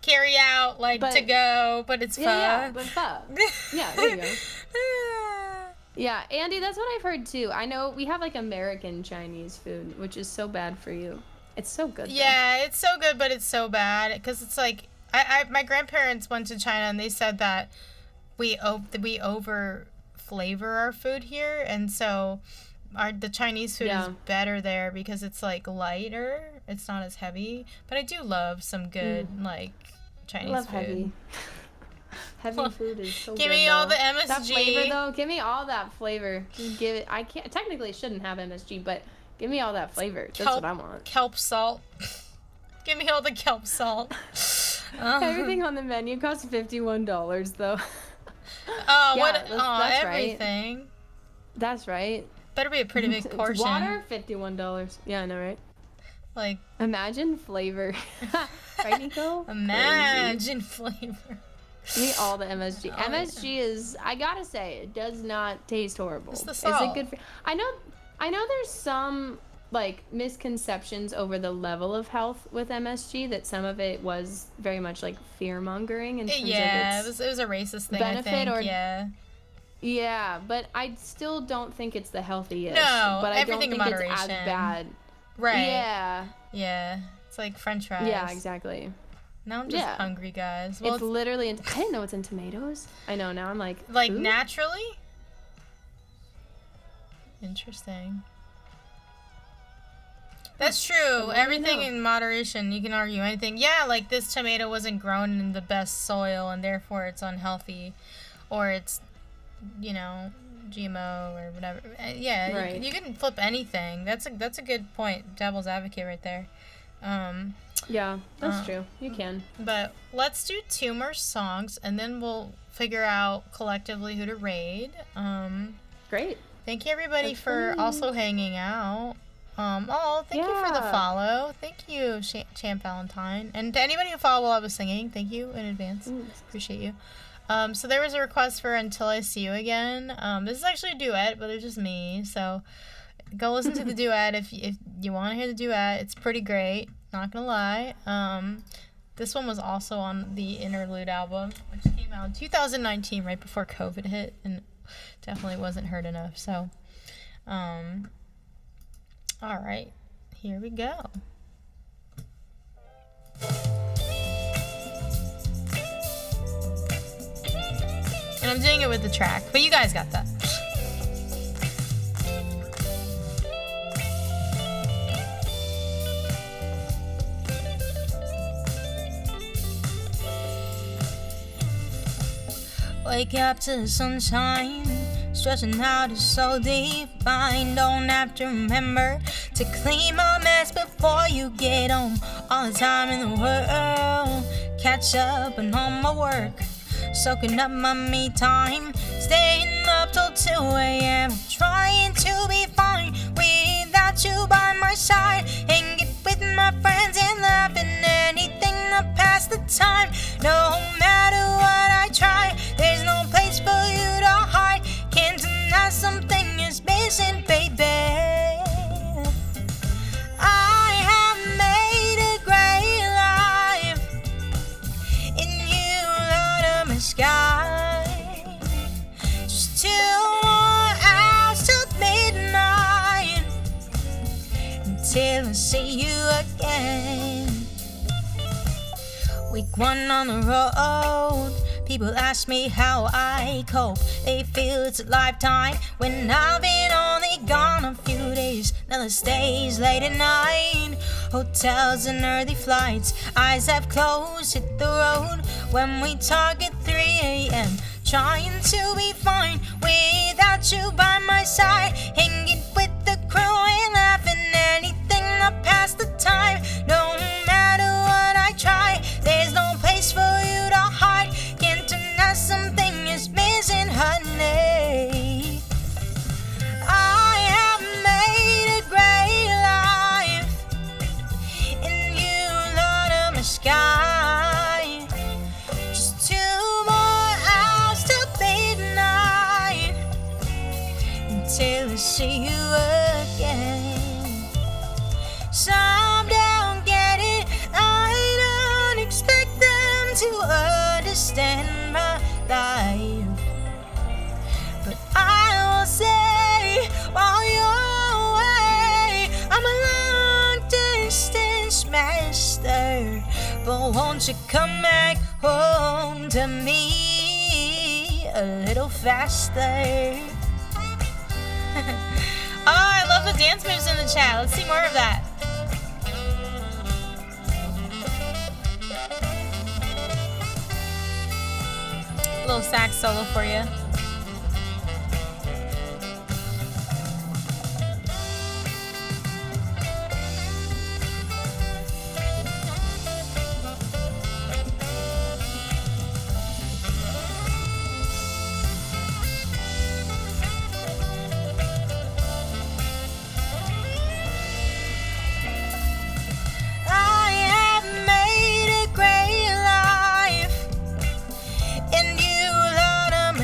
carry out, to go, but it's pho. Yeah, but pho. Yeah, there you go. Yeah, Andy, that's what I've heard too. I know we have American Chinese food, which is so bad for you. It's so good. Yeah, it's so good, but it's so bad because it's my grandparents went to China and they said that we over flavor our food here, and so the Chinese food is better there because it's lighter. It's not as heavy, but I do love some good Chinese food. Heavy food is so give good. me all the MSG. That flavor though, give me all that flavor. Just give it. I can't technically shouldn't have MSG, but give me all that flavor. That's what I want. Kelp salt. Give me all the kelp salt. Everything on the menu costs $51 though. Oh, yeah, that's everything. Right. That's right. Better be a pretty big portion. Water, $51. Yeah, I know, right? Imagine flavor. Right, Nico? Imagine flavor. Give me all the MSG. MSG is, I gotta say, it does not taste horrible. It's the salt. Is it good for, I know there's some misconceptions over the level of health with MSG, that some of it was very much fear mongering in terms of its it was a racist thing, benefit, I think. or yeah, but I still don't think it's the healthiest. No, but I don't everything think in it's moderation. as bad. Right. Yeah. It's like French fries. Yeah, exactly. Now I'm just hungry, guys. Well, it's literally I didn't know it's in tomatoes. I know, now I'm food? Naturally? Interesting. That's true. Everything in moderation. You can argue anything. Yeah, this tomato wasn't grown in the best soil and therefore it's unhealthy, or it's, GMO or whatever. Yeah, right. You can flip anything. That's a good point. Devil's advocate right there. Yeah, that's true. You can. But let's do 2 more songs and then we'll figure out collectively who to raid. Great. Thank you everybody for also hanging out. Thank you for the follow. Thank you, Champ Valentine. And to anybody who followed while I was singing, thank you in advance. Appreciate you. So there was a request for Until I See You Again. This is actually a duet, but it's just me. So go listen to the duet if you want to hear the duet. It's pretty great. Not gonna lie. This one was also on the Interlude album, which came out in 2019, right before COVID hit, and definitely wasn't heard enough. So, all right, here we go. And I'm doing it with the track, but you guys got that. Wake up to the sunshine, stretching out is so deep. I don't have to remember to clean my mess before you get home. All the time in the world, catch up on all my work, soaking up my me time, staying up till 2 a.m. Trying to be fine without you by my side, and get with my friends and laughing anything to pass the time. No matter what I try, there's no place for you to hide. Can't deny something is missing, baby. I have made a great life in you, Lord of my sky. Just 2 more hours till midnight until I see you again. Week 1 on the road, people ask me how I cope. They feel it's a lifetime when I've been only gone a few days. Now the stays late at night, hotels and early flights. Eyes have closed, hit the road when we talk at 3 a.m. Trying to be fine without you by my side, hanging with the crew and laughing anything to pass the time. No matter what I try, there's no place for you to hide. Can't deny something is missing, honey. I have made a great life in you, Lord of my sky. Just 2 more hours till midnight until I see you again. Someday extend my life. But I will say, while you're away, I'm a long distance master. But won't you come back home to me a little faster? Oh, I love the dance moves in the chat. Let's see more of that. Little sax solo for you.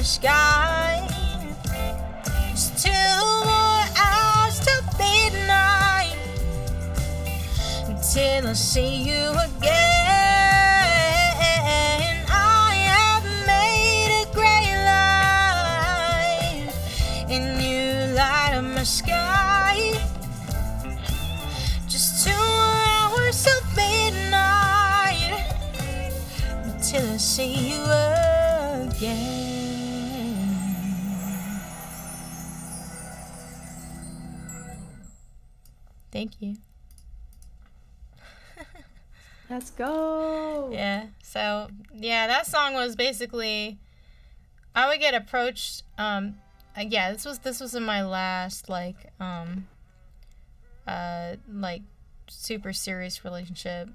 Sky. Just 2 more hours till midnight until I see you again. I have made a great life, and you light up my sky. Just 2 more hours till midnight until I see you again. Thank you. Let's go. Yeah. So yeah, that song was basically, I would get approached. Yeah, this was in my last like super serious relationship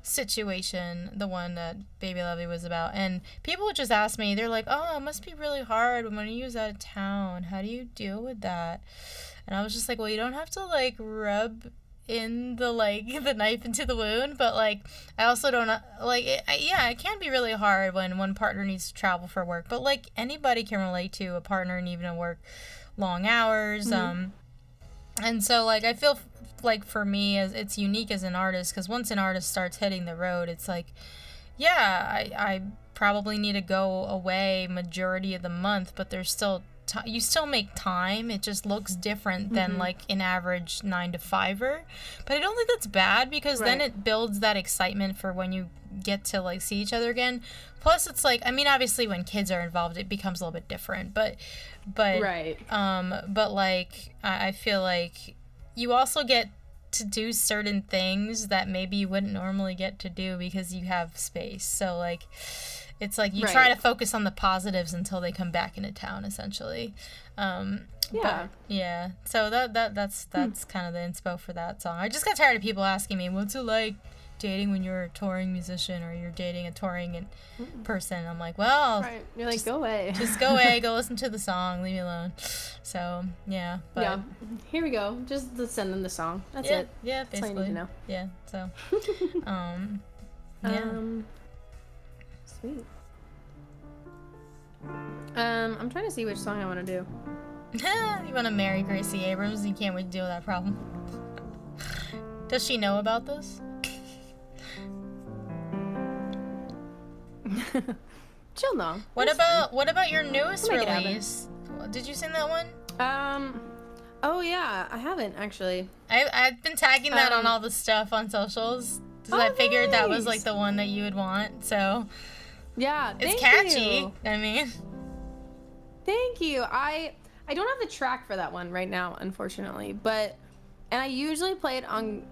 situation, the one that Baby Lovey was about, and people would just ask me, they're like, oh, it must be really hard when you was out of town. How do you deal with that? And I was just like, well, you don't have to like rub in the knife into the wound, but like I also don't it can be really hard when one partner needs to travel for work, but like anybody can relate to a partner and even work long hours. And so like I feel like for me, as it's unique as an artist, because once an artist starts hitting the road, it's like, yeah, I probably need to go away majority of the month, but there's still you still make time. It just looks different than like an average 9-to-5er, but I don't think that's bad, because then it builds that excitement for when you get to like see each other again. Plus it's like, I mean, obviously when kids are involved it becomes a little bit different, but like I feel like you also get to do certain things that maybe you wouldn't normally get to do because you have space. So like it's like you try to focus on the positives until they come back into town, essentially. So that's kind of the inspo for that song. I just got tired of people asking me, what's it like dating when you're a touring musician or you're dating a touring person? I'm like, well, you're like, go away. Just go away, go listen to the song, leave me alone. So yeah, but yeah, here we go. Just send them the song. That's it. Yeah, basically. That's all you need to know. Yeah, so sweet. I'm trying to see which song I want to do. You want to marry Gracie Abrams? You can't wait to deal with that problem. Does she know about this? She'll know. What about your newest release? Did you sing that one? Oh yeah, I haven't actually. I've been tagging that on all the stuff on socials because I figured that was like the one that you would want. So yeah, it's catchy. I mean, thank you. I don't have the track for that one right now, unfortunately, and I usually play it on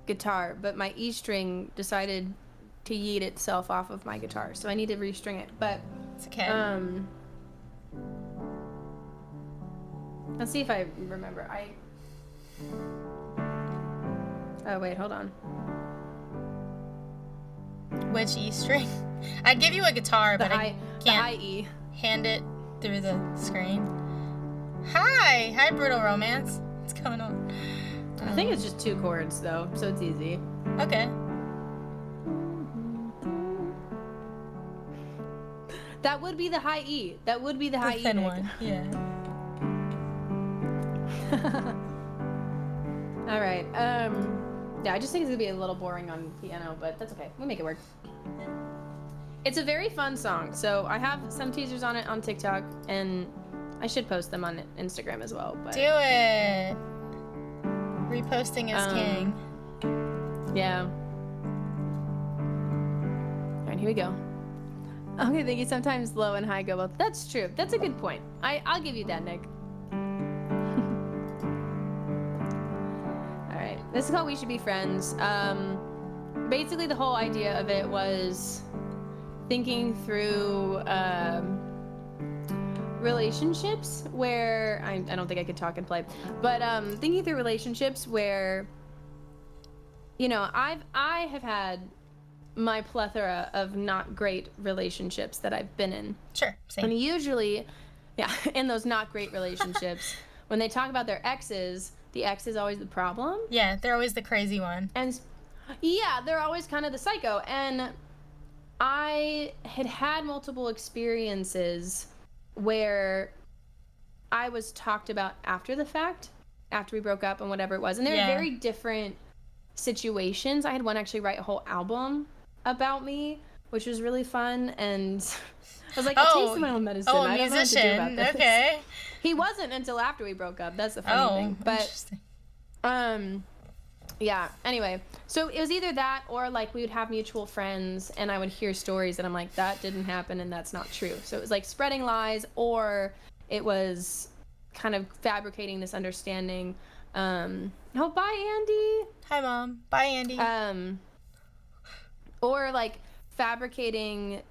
guitar, but my E string decided to yeet itself off of my guitar, so I need to restring it. But it's okay. Let's see if I remember. Oh wait, hold on. Which E string? I'd give you a guitar, but I can't the high E. Hand it through the screen. Hi, Brutal Romance. What's going on? I think it's just 2 chords though, so it's easy. Okay. That would be the high E. That would be the high E. Thin one. Yeah. All right. Yeah, I just think it's gonna be a little boring on piano, but that's okay. We'll make it work. It's a very fun song. So I have some teasers on it on TikTok, and I should post them on Instagram as well. But do it. Reposting is king. Yeah. All right, here we go. Okay, thank you. Sometimes low and high go both. That's true. That's a good point. I'll give you that, Nick. All right, this is called "We Should Be Friends." Basically, the whole idea of it was thinking through relationships where I don't think I could talk and play, but thinking through relationships where, you know, I have had my plethora of not great relationships that I've been in. Sure, same. And usually, yeah, in those not great relationships, when they talk about their exes, the ex is always the problem. Yeah, they're always the crazy one. And yeah, they're always kind of the psycho. And I had multiple experiences where I was talked about after the fact, after we broke up and whatever it was. And they were very different situations. I had one actually write a whole album about me, which was really fun. And I was like, I tasted my own medicine. Oh, a I don't know what to do about musician. this. Okay. He wasn't until after we broke up. That's the funny thing. But interesting. yeah, anyway, so it was either that or like we would have mutual friends and I would hear stories and I'm like, that didn't happen and that's not true. So it was like spreading lies, or it was kind of fabricating this understanding. Oh, bye, Andy. Hi, Mom. Bye, Andy. Or like fabricating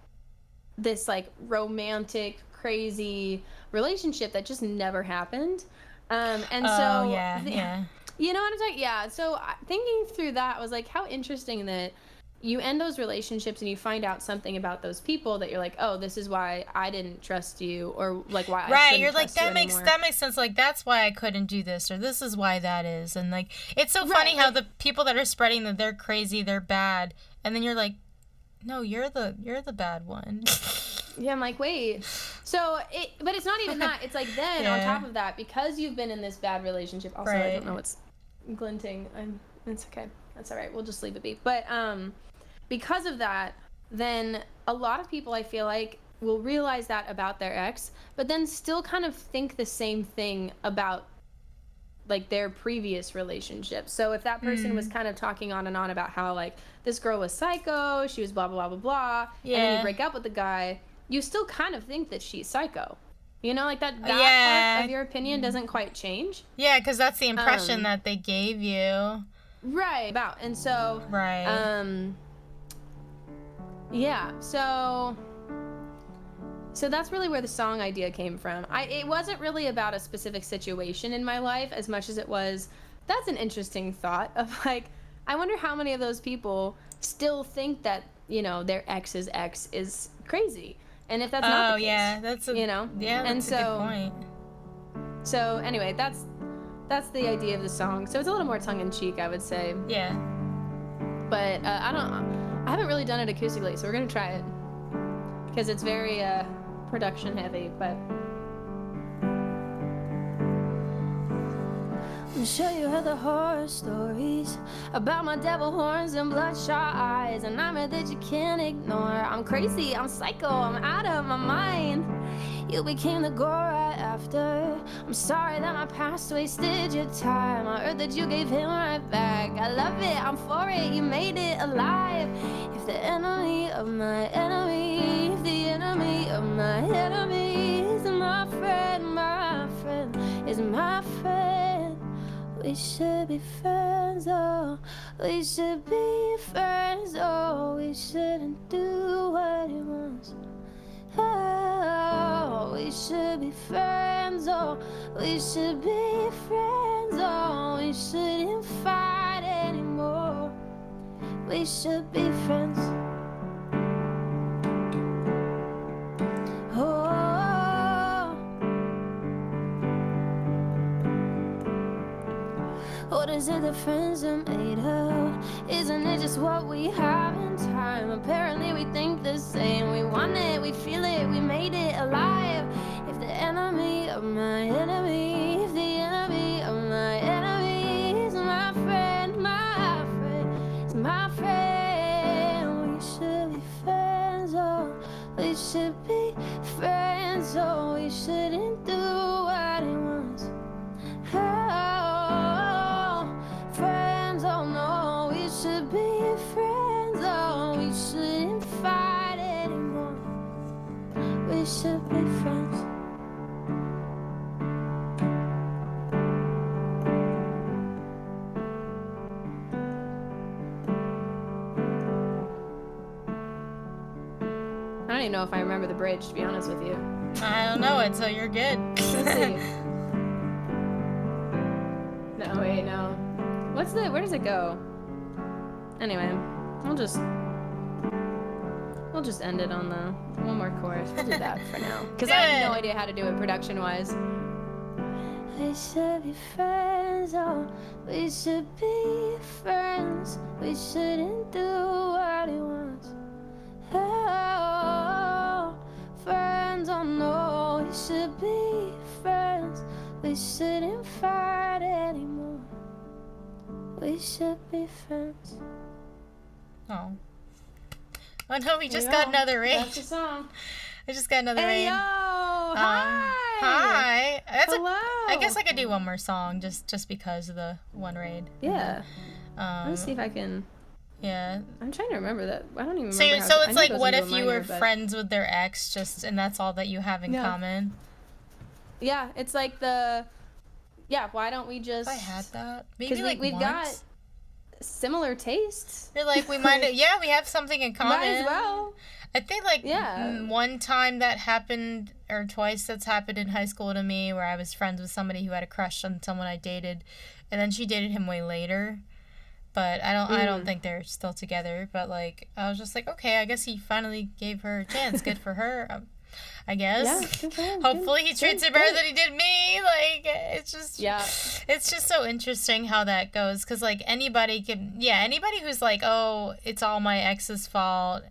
this like romantic, crazy relationship that just never happened. And so yeah. You know what I'm saying? Yeah. So thinking through that was like, how interesting that you end those relationships and you find out something about those people that you're like, oh, this is why I didn't trust you, or like why I shouldn't you're like, trust that makes sense. Like, that's why I couldn't do this, or this is why that is. And like, it's so funny how the people that are spreading that they're crazy, they're bad, and then you're like, no, you're the bad one. Yeah, I'm like, wait. So but it's not even that. It's like then on top of that, because you've been in this bad relationship. Also, I don't know what's glinting. It's okay. That's all right. We'll just leave it be. But because of that, then a lot of people, I feel like, will realize that about their ex, but then still kind of think the same thing about like their previous relationship. So if that person was kind of talking on and on about how like this girl was psycho, she was blah blah blah blah blah, and then you break up with the guy, you still kind of think that she's psycho. You know, like that part of your opinion doesn't quite change. Yeah, because that's the impression that they gave you. Right. And so yeah, so that's really where the song idea came from. It wasn't really about a specific situation in my life as much as it was, that's an interesting thought of like, I wonder how many of those people still think that, you know, their ex's ex is crazy. And if that's not the case, that's you know? Yeah, that's a good point. So anyway, that's the idea of the song. So it's a little more tongue-in-cheek, I would say. Yeah. But I haven't really done it acoustically, so we're gonna try it because it's very production heavy. But I'll show you other horror stories about my devil horns and bloodshot eyes, and I'm it that you can't ignore. I'm crazy, I'm psycho, I'm out of my mind. You became the girl right after. I'm sorry that my past wasted your time. I heard that you gave him right back. I love it, I'm for it, you made it alive. If the enemy of my enemy, if the enemy of my enemy is my friend is my friend. We should be friends, oh, we should be friends, oh, we shouldn't do what he wants. Oh, we should be friends, oh, we should be friends, oh, we shouldn't fight anymore. We should be friends. Oh, what is it that friends are made of? Isn't it just what we have in time? Apparently we think the same. We want it, we feel it, we made it alive. If the enemy of my enemy, if the enemy of my enemy is my friend is my friend, we should be friends, oh, don't even know if I remember the bridge, to be honest with you. I don't know it, so you're good. Let's see. No, wait, no. Where does it go? Anyway, we'll just end it on the one more chorus. We'll do that for now. Because I have no idea how to do it production-wise. We should be friends, oh, we should be friends. We shouldn't do what he wants. Oh, friends, oh no, we should be friends. We shouldn't fight anymore. We should be friends. Oh. Oh no, we just got another raid. That's the song. I just got another raid. Hey, yo! Hi! Hi! Hello! I guess I could do one more song just because of the one raid. Yeah. Let's see if I can... Yeah. I'm trying to remember that. I don't even So, remember so it's like, what if you were friends with their ex, and that's all that you have in common? Yeah, it's like the... Yeah, why don't we just... If I had that. Maybe because we've got similar tastes. You're like, we might... Yeah, we have something in common. Might as well. I think, like, one time that happened, or twice that's happened in high school to me, where I was friends with somebody who had a crush on someone I dated, and then she dated him way later. But I don't think they're still together. But, like, I was just like, okay, I guess he finally gave her a chance. Good for her, I guess. Yeah, good for him. Hopefully he treats her better than he did me. Like, it's just... Yeah. It's just so interesting how that goes. Because, like, anybody who's like, oh, it's all my ex's fault,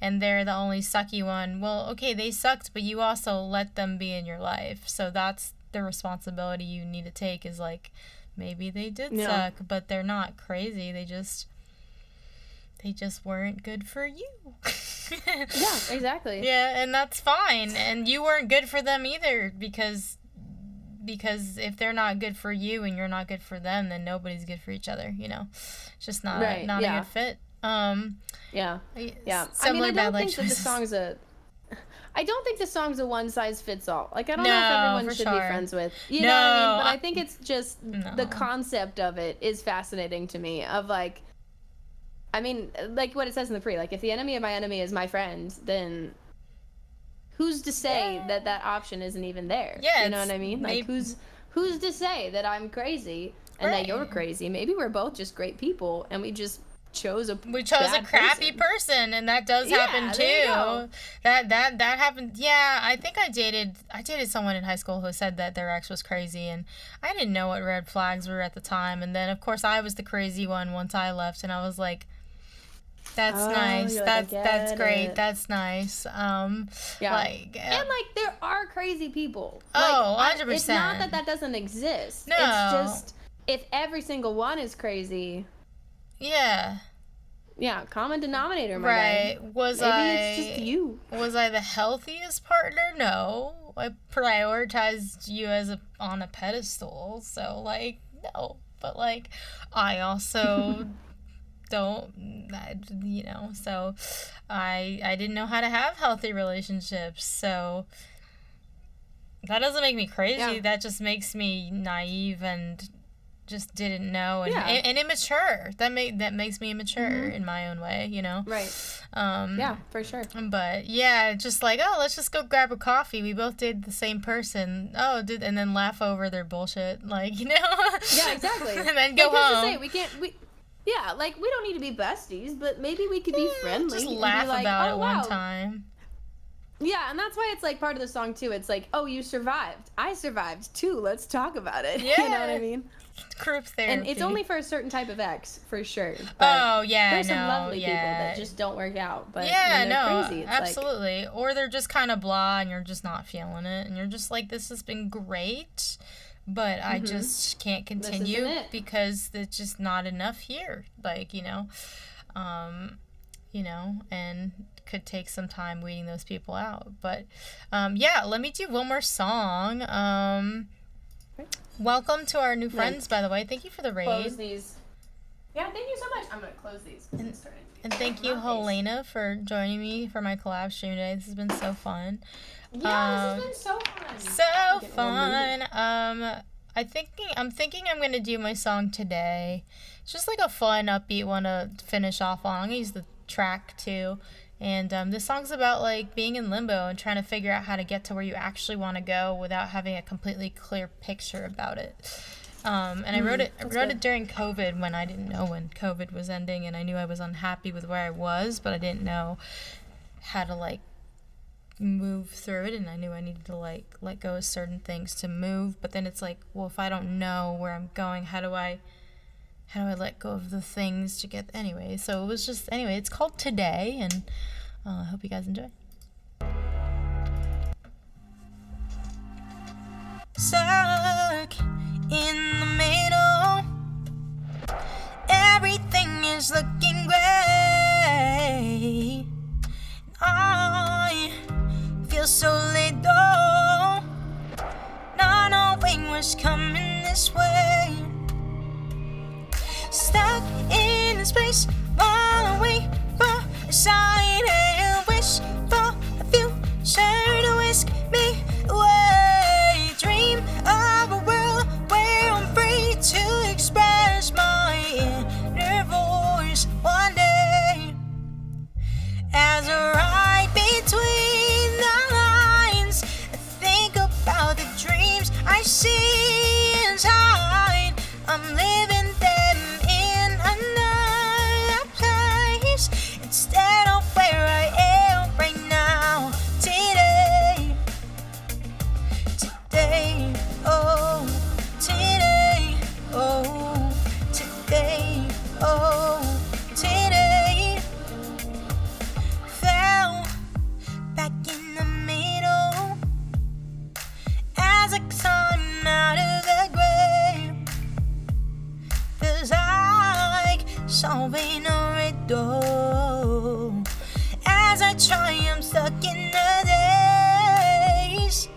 and they're the only sucky one. Well, okay, they sucked, but you also let them be in your life. So that's the responsibility you need to take, is, like... Maybe they did suck, but they're not crazy. They just weren't good for you. Yeah, exactly. Yeah, and that's fine. And you weren't good for them either, because if they're not good for you and you're not good for them, then nobody's good for each other, you know. It's just not a good fit. Yeah. Similar bad life choices. I don't think the song's a one-size-fits-all. Like, I don't know if everyone should be friends with. You know what I mean? But I think it's just the concept of it is fascinating to me. Of, like, I mean, like what it says in the pre. Like, if the enemy of my enemy is my friend, then who's to say that option isn't even there? Yeah, you know what I mean? Like, who's to say that I'm crazy and that you're crazy? Maybe we're both just great people, and we chose a crappy person, and that does happen too. That happened. Yeah, I think I dated someone in high school who said that their ex was crazy, and I didn't know what red flags were at the time. And then of course I was the crazy one once I left, and I was like, that's nice. That's great. That's nice. And like there are crazy people. Oh, 100%. It's not that doesn't exist. No. It's just if every single one is crazy. Yeah. Yeah, common denominator, my guy. Maybe it's just you. Was I the healthiest partner? No. I prioritized you on a pedestal, so, like, no. But, like, I also don't, you know, so I didn't know how to have healthy relationships, so that doesn't make me crazy. Yeah. That just makes me naive and just didn't know and immature. That makes me immature in my own way, you know. Right. Yeah, for sure. But yeah, just like, oh, let's just go grab a coffee. We both dated the same person. Oh, and then laugh over their bullshit, like, you know. Yeah, exactly. And then go home. We don't need to be besties, but maybe we could be friendly. Just laugh about it one time. Yeah, and that's why it's like part of the song too. It's like, oh, you survived. I survived too. Let's talk about it. Yeah. You know what I mean? Group therapy. And it's only for a certain type of ex, for sure. But there's some lovely people that just don't work out. But crazy, it's absolutely. Like, or they're just kind of blah, and you're just not feeling it, and you're just like, this has been great, but I just can't continue because there's just not enough here. Like, you know, and could take some time weeding those people out. But let me do one more song. Welcome to our new friends, by the way. Thank you for the raid. Close these. Yeah, thank you so much. I'm going to close these. And thank you, Helena, for joining me for my collab stream today. This has been so fun. Yeah, this has been so fun. So fun. I'm thinking I'm going to do my song today. It's just like a fun, upbeat one to finish off on. I'm going to use the track, too. And this song's about like being in limbo and trying to figure out how to get to where you actually want to go without having a completely clear picture about it. And I wrote it during COVID, when I didn't know when COVID was ending, and I knew I was unhappy with where I was, but I didn't know how to like move through it, and I knew I needed to like let go of certain things to move. But then it's like, well, if I don't know where I'm going, how do I let go of the things to get anyway? So it was just, anyway, it's called Today, and I hope you guys enjoy. Stuck in the middle, everything is looking great. I feel so little, not knowing what's coming this way. Stuck in a space, far away for a sign, and wish for a future to whisk me away. Dream of a world where I'm free to express my inner voice one day. As I ride between the lines, I think about the dreams I see inside. I'm living them in another place instead of where I am right now. Today, today, oh, today, oh, today, oh, today. Fell back in the middle as I climb out of the grave. Feels like solving a riddle. As I try, I'm stuck in the days.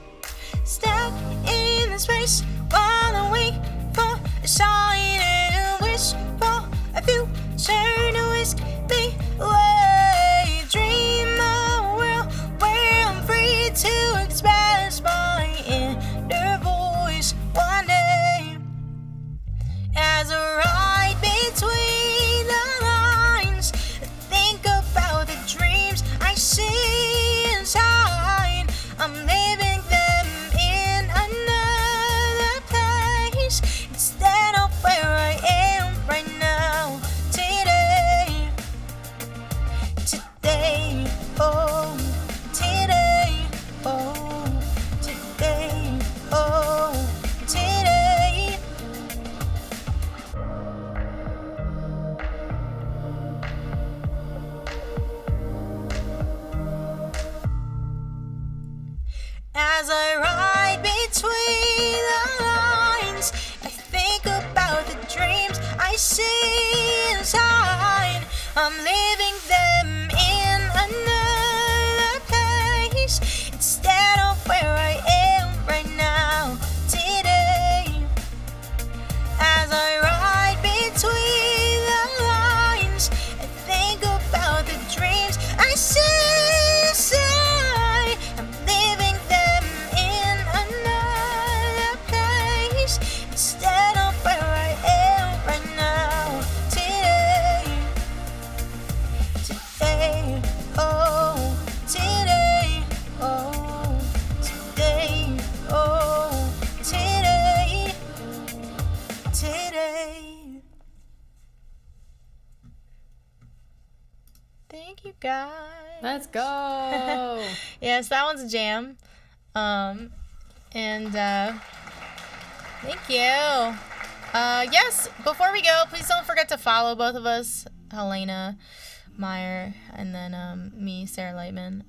Stuck in the space while I wait for a sign, and wish for a future to whisk me away. Dream of a world where I'm free to express my inner voice one day. As I ride between the lines, I think about the dreams I see inside. I'm living them in another place instead of where I am right now. Today, today, oh, today, oh, today, oh, today. As I ride between the lines, I think about the dreams I see inside. I'm living them in another place instead of where I am right now. Today, as I ride between the lines, I think about the dreams I see inside. I'm living them in another place instead of where I am right now. Today, today, oh, today, oh, today, oh, today, today. Thank you guys. Let's go. Yes, that one's a jam. And thank you. Yes, before we go, please don't forget to follow both of us, Helena Meyer, and then me, Sarah Lightman.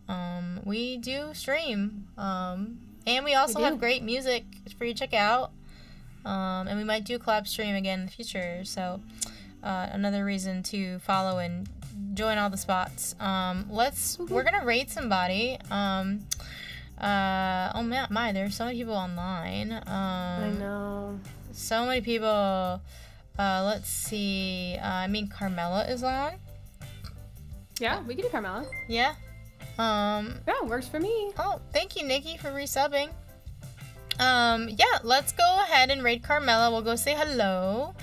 We do stream. And we also have great music for you to check out. And we might do a collab stream again in the future. So another reason to follow and join all the spots. We're gonna rate somebody. Oh my, there's so many people online. I know. So many people. Let's see. I mean, Carmela is on. Yeah, we can do Carmela. Yeah. Yeah, works for me. Oh, thank you, Nikki, for resubbing. Yeah, let's go ahead and rate Carmela. We'll go say hello.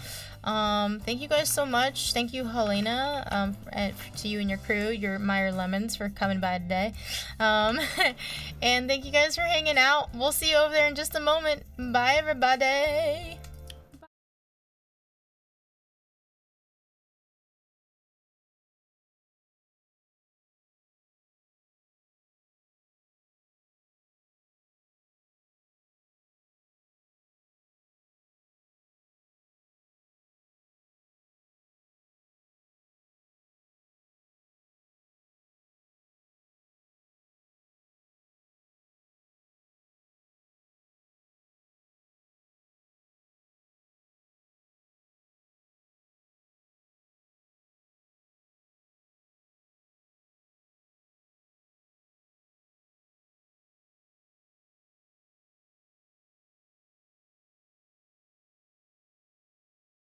Thank you guys so much. Thank you, Helena, to you and your crew, your Meyer Lemons, for coming by today. And thank you guys for hanging out. We'll see you over there in just a moment. Bye, everybody.